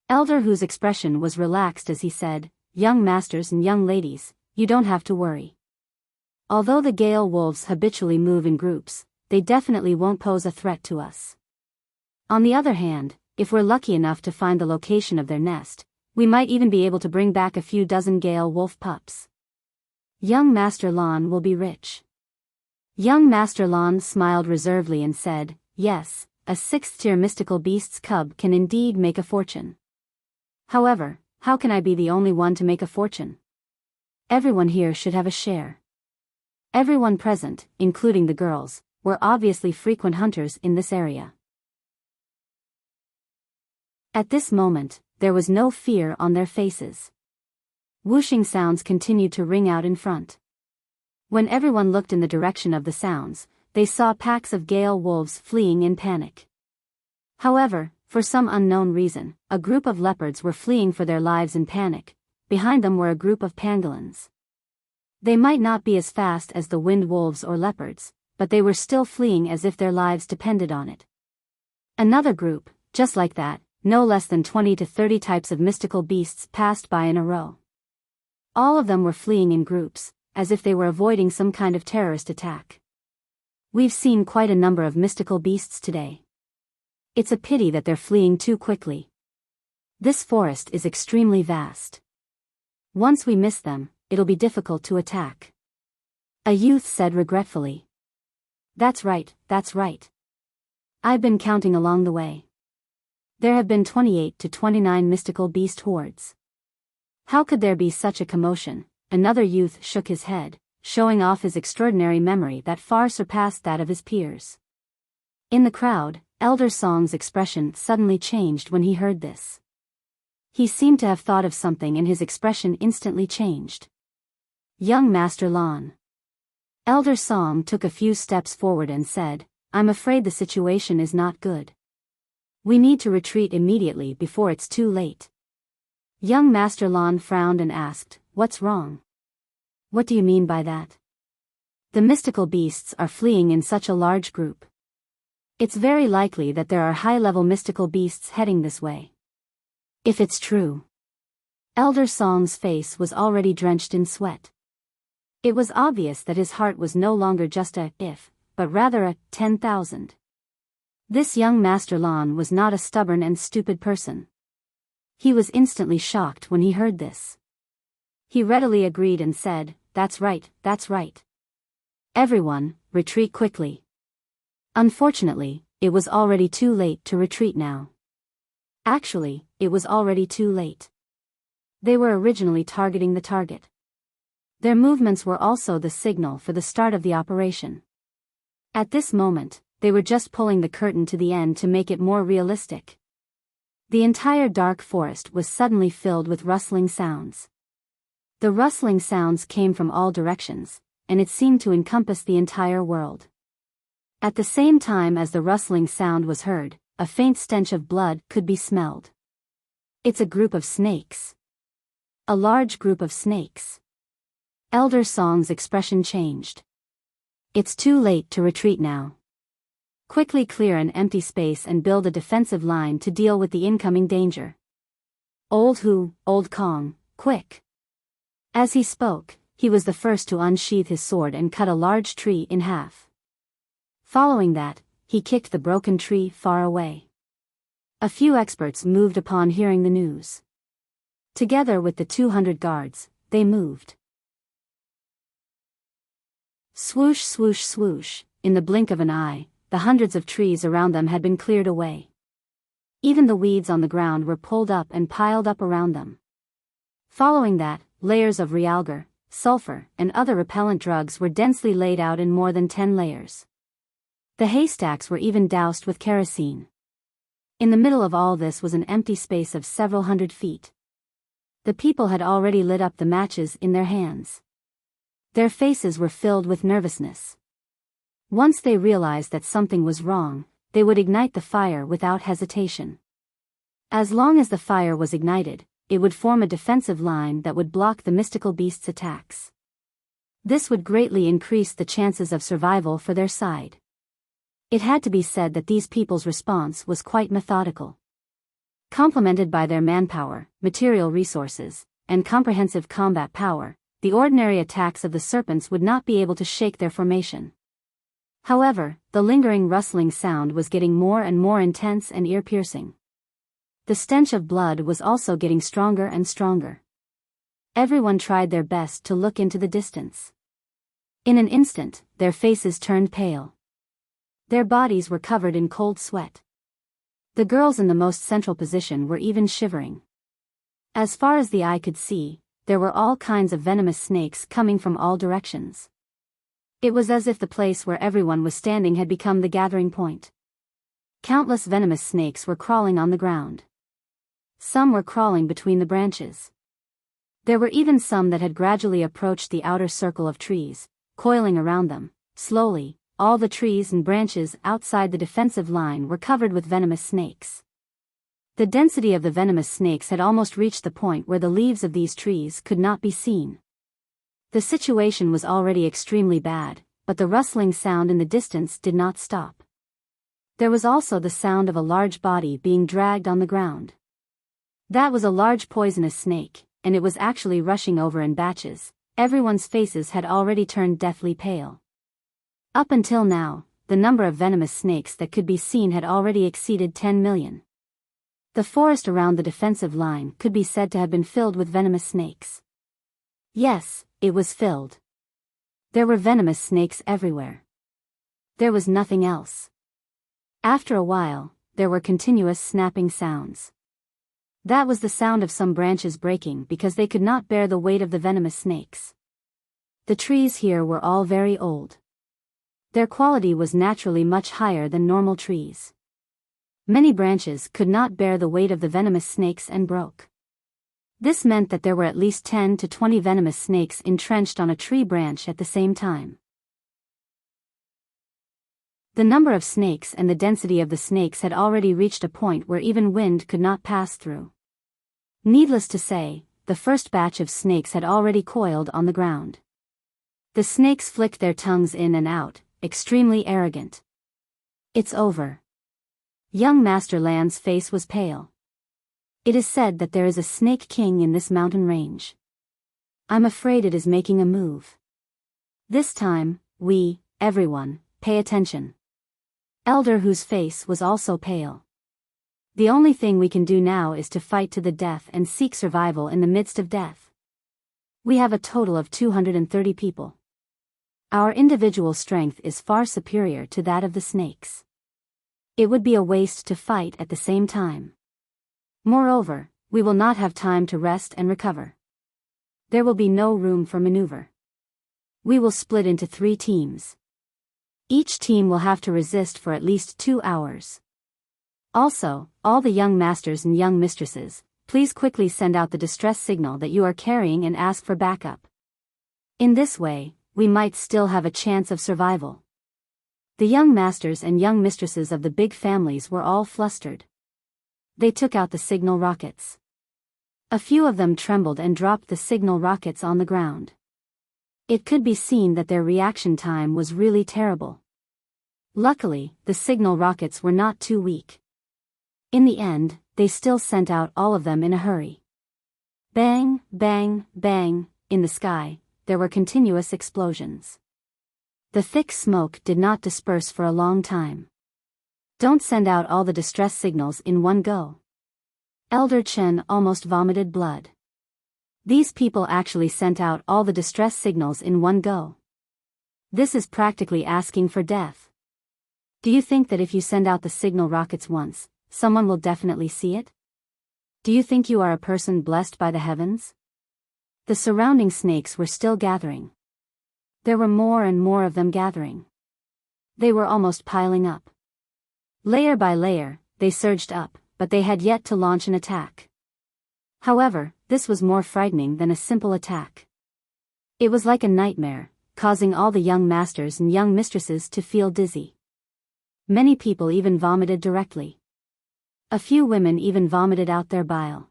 Elder Hu's expression was relaxed as he said, "Young masters and young ladies, you don't have to worry. Although the gale wolves habitually move in groups, they definitely won't pose a threat to us. On the other hand, if we're lucky enough to find the location of their nest, we might even be able to bring back a few dozen gale wolf pups. Young Master Lan will be rich." Young Master Lan smiled reservedly and said, "Yes, a 6th-tier mystical beast's cub can indeed make a fortune. However, how can I be the only one to make a fortune? Everyone here should have a share." Everyone present, including the girls, were obviously frequent hunters in this area. At this moment, there was no fear on their faces. Whooshing sounds continued to ring out in front. When everyone looked in the direction of the sounds, they saw packs of gale wolves fleeing in panic. However, for some unknown reason, a group of leopards were fleeing for their lives in panic. Behind them were a group of pangolins. They might not be as fast as the wind wolves or leopards, but they were still fleeing as if their lives depended on it. Another group, just like that, no less than 20 to 30 types of mystical beasts passed by in a row. All of them were fleeing in groups, as if they were avoiding some kind of terrorist attack. We've seen quite a number of mystical beasts today. It's a pity that they're fleeing too quickly. This forest is extremely vast. Once we miss them, it'll be difficult to attack. A youth said regretfully. That's right, that's right. I've been counting along the way. There have been 28 to 29 mystical beast hordes. How could there be such a commotion? Another youth shook his head, showing off his extraordinary memory that far surpassed that of his peers. In the crowd, Elder Song's expression suddenly changed when he heard this. He seemed to have thought of something and his expression instantly changed. Young Master Lan. Elder Song took a few steps forward and said, "I'm afraid the situation is not good. We need to retreat immediately before it's too late." Young Master Lan frowned and asked, "What's wrong? What do you mean by that?" "The mystical beasts are fleeing in such a large group. It's very likely that there are high-level mystical beasts heading this way." If it's true. Elder Song's face was already drenched in sweat. It was obvious that his heart was no longer just a if, but rather a 10,000. This young Master Lan was not a stubborn and stupid person. He was instantly shocked when he heard this. He readily agreed and said, that's right. Everyone, retreat quickly." Unfortunately, it was already too late to retreat now. Actually, it was already too late. They were originally targeting the target. Their movements were also the signal for the start of the operation. At this moment, they were just pulling the curtain to the end to make it more realistic. The entire dark forest was suddenly filled with rustling sounds. The rustling sounds came from all directions, and it seemed to encompass the entire world. At the same time as the rustling sound was heard, a faint stench of blood could be smelled. It's a group of snakes. A large group of snakes. Elder Song's expression changed. It's too late to retreat now. Quickly clear an empty space and build a defensive line to deal with the incoming danger. Old Kong, quick. As he spoke, he was the first to unsheath his sword and cut a large tree in half. Following that, he kicked the broken tree far away. A few experts moved upon hearing the news. Together with the 200 guards, they moved. Swoosh, swoosh, swoosh, in the blink of an eye, the hundreds of trees around them had been cleared away. Even the weeds on the ground were pulled up and piled up around them. Following that, layers of realgar, sulfur, and other repellent drugs were densely laid out in more than 10 layers. The haystacks were even doused with kerosene. In the middle of all this was an empty space of several hundred feet. The people had already lit up the matches in their hands. Their faces were filled with nervousness. Once they realized that something was wrong, they would ignite the fire without hesitation. As long as the fire was ignited, it would form a defensive line that would block the mystical beast's attacks. This would greatly increase the chances of survival for their side. It had to be said that these people's response was quite methodical. Complemented by their manpower, material resources, and comprehensive combat power, the ordinary attacks of the serpents would not be able to shake their formation. However, the lingering rustling sound was getting more and more intense and ear-piercing. The stench of blood was also getting stronger and stronger. Everyone tried their best to look into the distance. In an instant, their faces turned pale. Their bodies were covered in cold sweat. The girls in the most central position were even shivering. As far as the eye could see, there were all kinds of venomous snakes coming from all directions. It was as if the place where everyone was standing had become the gathering point. Countless venomous snakes were crawling on the ground. Some were crawling between the branches. There were even some that had gradually approached the outer circle of trees, coiling around them. Slowly, all the trees and branches outside the defensive line were covered with venomous snakes. The density of the venomous snakes had almost reached the point where the leaves of these trees could not be seen. The situation was already extremely bad, but the rustling sound in the distance did not stop. There was also the sound of a large body being dragged on the ground. That was a large poisonous snake, and it was actually rushing over in batches. Everyone's faces had already turned deathly pale. Up until now, the number of venomous snakes that could be seen had already exceeded 10 million. The forest around the defensive line could be said to have been filled with venomous snakes. Yes, it was filled. There were venomous snakes everywhere. There was nothing else. After a while, there were continuous snapping sounds. That was the sound of some branches breaking because they could not bear the weight of the venomous snakes. The trees here were all very old. Their quality was naturally much higher than normal trees. Many branches could not bear the weight of the venomous snakes and broke. This meant that there were at least 10 to 20 venomous snakes entrenched on a tree branch at the same time. The number of snakes and the density of the snakes had already reached a point where even wind could not pass through. Needless to say, the first batch of snakes had already coiled on the ground. The snakes flicked their tongues in and out, extremely arrogant. It's over. Young Master Land's face was pale. It is said that there is a snake king in this mountain range. I'm afraid it is making a move. This time, everyone, pay attention. Elder Whose face was also pale. The only thing we can do now is to fight to the death and seek survival in the midst of death. We have a total of 230 people. Our individual strength is far superior to that of the snakes. It would be a waste to fight at the same time. Moreover, we will not have time to rest and recover. There will be no room for maneuver. We will split into 3 teams. Each team will have to resist for at least 2 hours. Also, all the young masters and young mistresses, please quickly send out the distress signal that you are carrying and ask for backup. In this way, we might still have a chance of survival. The young masters and young mistresses of the big families were all flustered. They took out the signal rockets. A few of them trembled and dropped the signal rockets on the ground. It could be seen that their reaction time was really terrible. Luckily, the signal rockets were not too weak. In the end, they still sent out all of them in a hurry. Bang, bang, bang, in the sky, there were continuous explosions. The thick smoke did not disperse for a long time. Don't send out all the distress signals in one go. Elder Chen almost vomited blood. These people actually sent out all the distress signals in one go. This is practically asking for death. Do you think that if you send out the signal rockets once, someone will definitely see it? Do you think you are a person blessed by the heavens? The surrounding snakes were still gathering. There were more and more of them gathering. They were almost piling up. Layer by layer, they surged up, but they had yet to launch an attack. However, this was more frightening than a simple attack. It was like a nightmare, causing all the young masters and young mistresses to feel dizzy. Many people even vomited directly. A few women even vomited out their bile.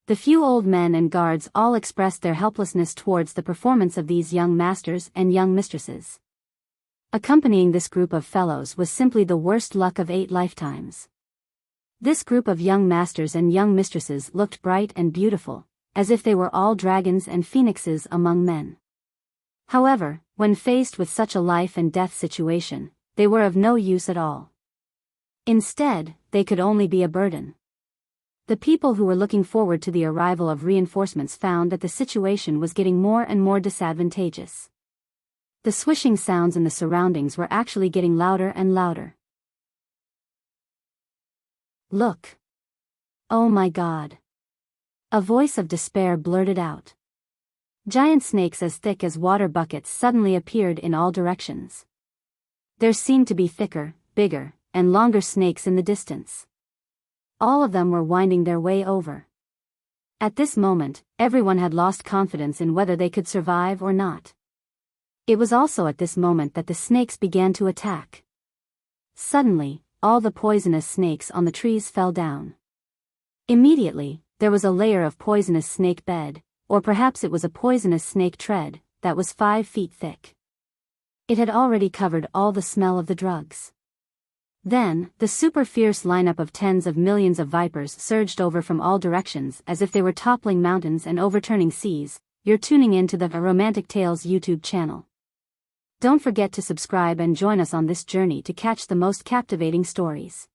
The few old men and guards all expressed their helplessness towards the performance of these young masters and young mistresses. Accompanying this group of fellows was simply the worst luck of 8 lifetimes. This group of young masters and young mistresses looked bright and beautiful, as if they were all dragons and phoenixes among men. However, when faced with such a life and death situation, they were of no use at all. Instead, they could only be a burden. The people who were looking forward to the arrival of reinforcements found that the situation was getting more and more disadvantageous. The swishing sounds in the surroundings were actually getting louder and louder. Look! Oh my God! A voice of despair blurted out. Giant snakes as thick as water buckets suddenly appeared in all directions. There seemed to be thicker, bigger, and longer snakes in the distance. All of them were winding their way over. At this moment, everyone had lost confidence in whether they could survive or not. It was also at this moment that the snakes began to attack. Suddenly, all the poisonous snakes on the trees fell down. Immediately, there was a layer of poisonous snake bed, or perhaps it was a poisonous snake tread, that was 5 feet thick. It had already covered all the smell of the drugs. Then, the super fierce lineup of tens of millions of vipers surged over from all directions as if they were toppling mountains and overturning seas. You're tuning in to the Romantic Tales YouTube channel. Don't forget to subscribe and join us on this journey to catch the most captivating stories.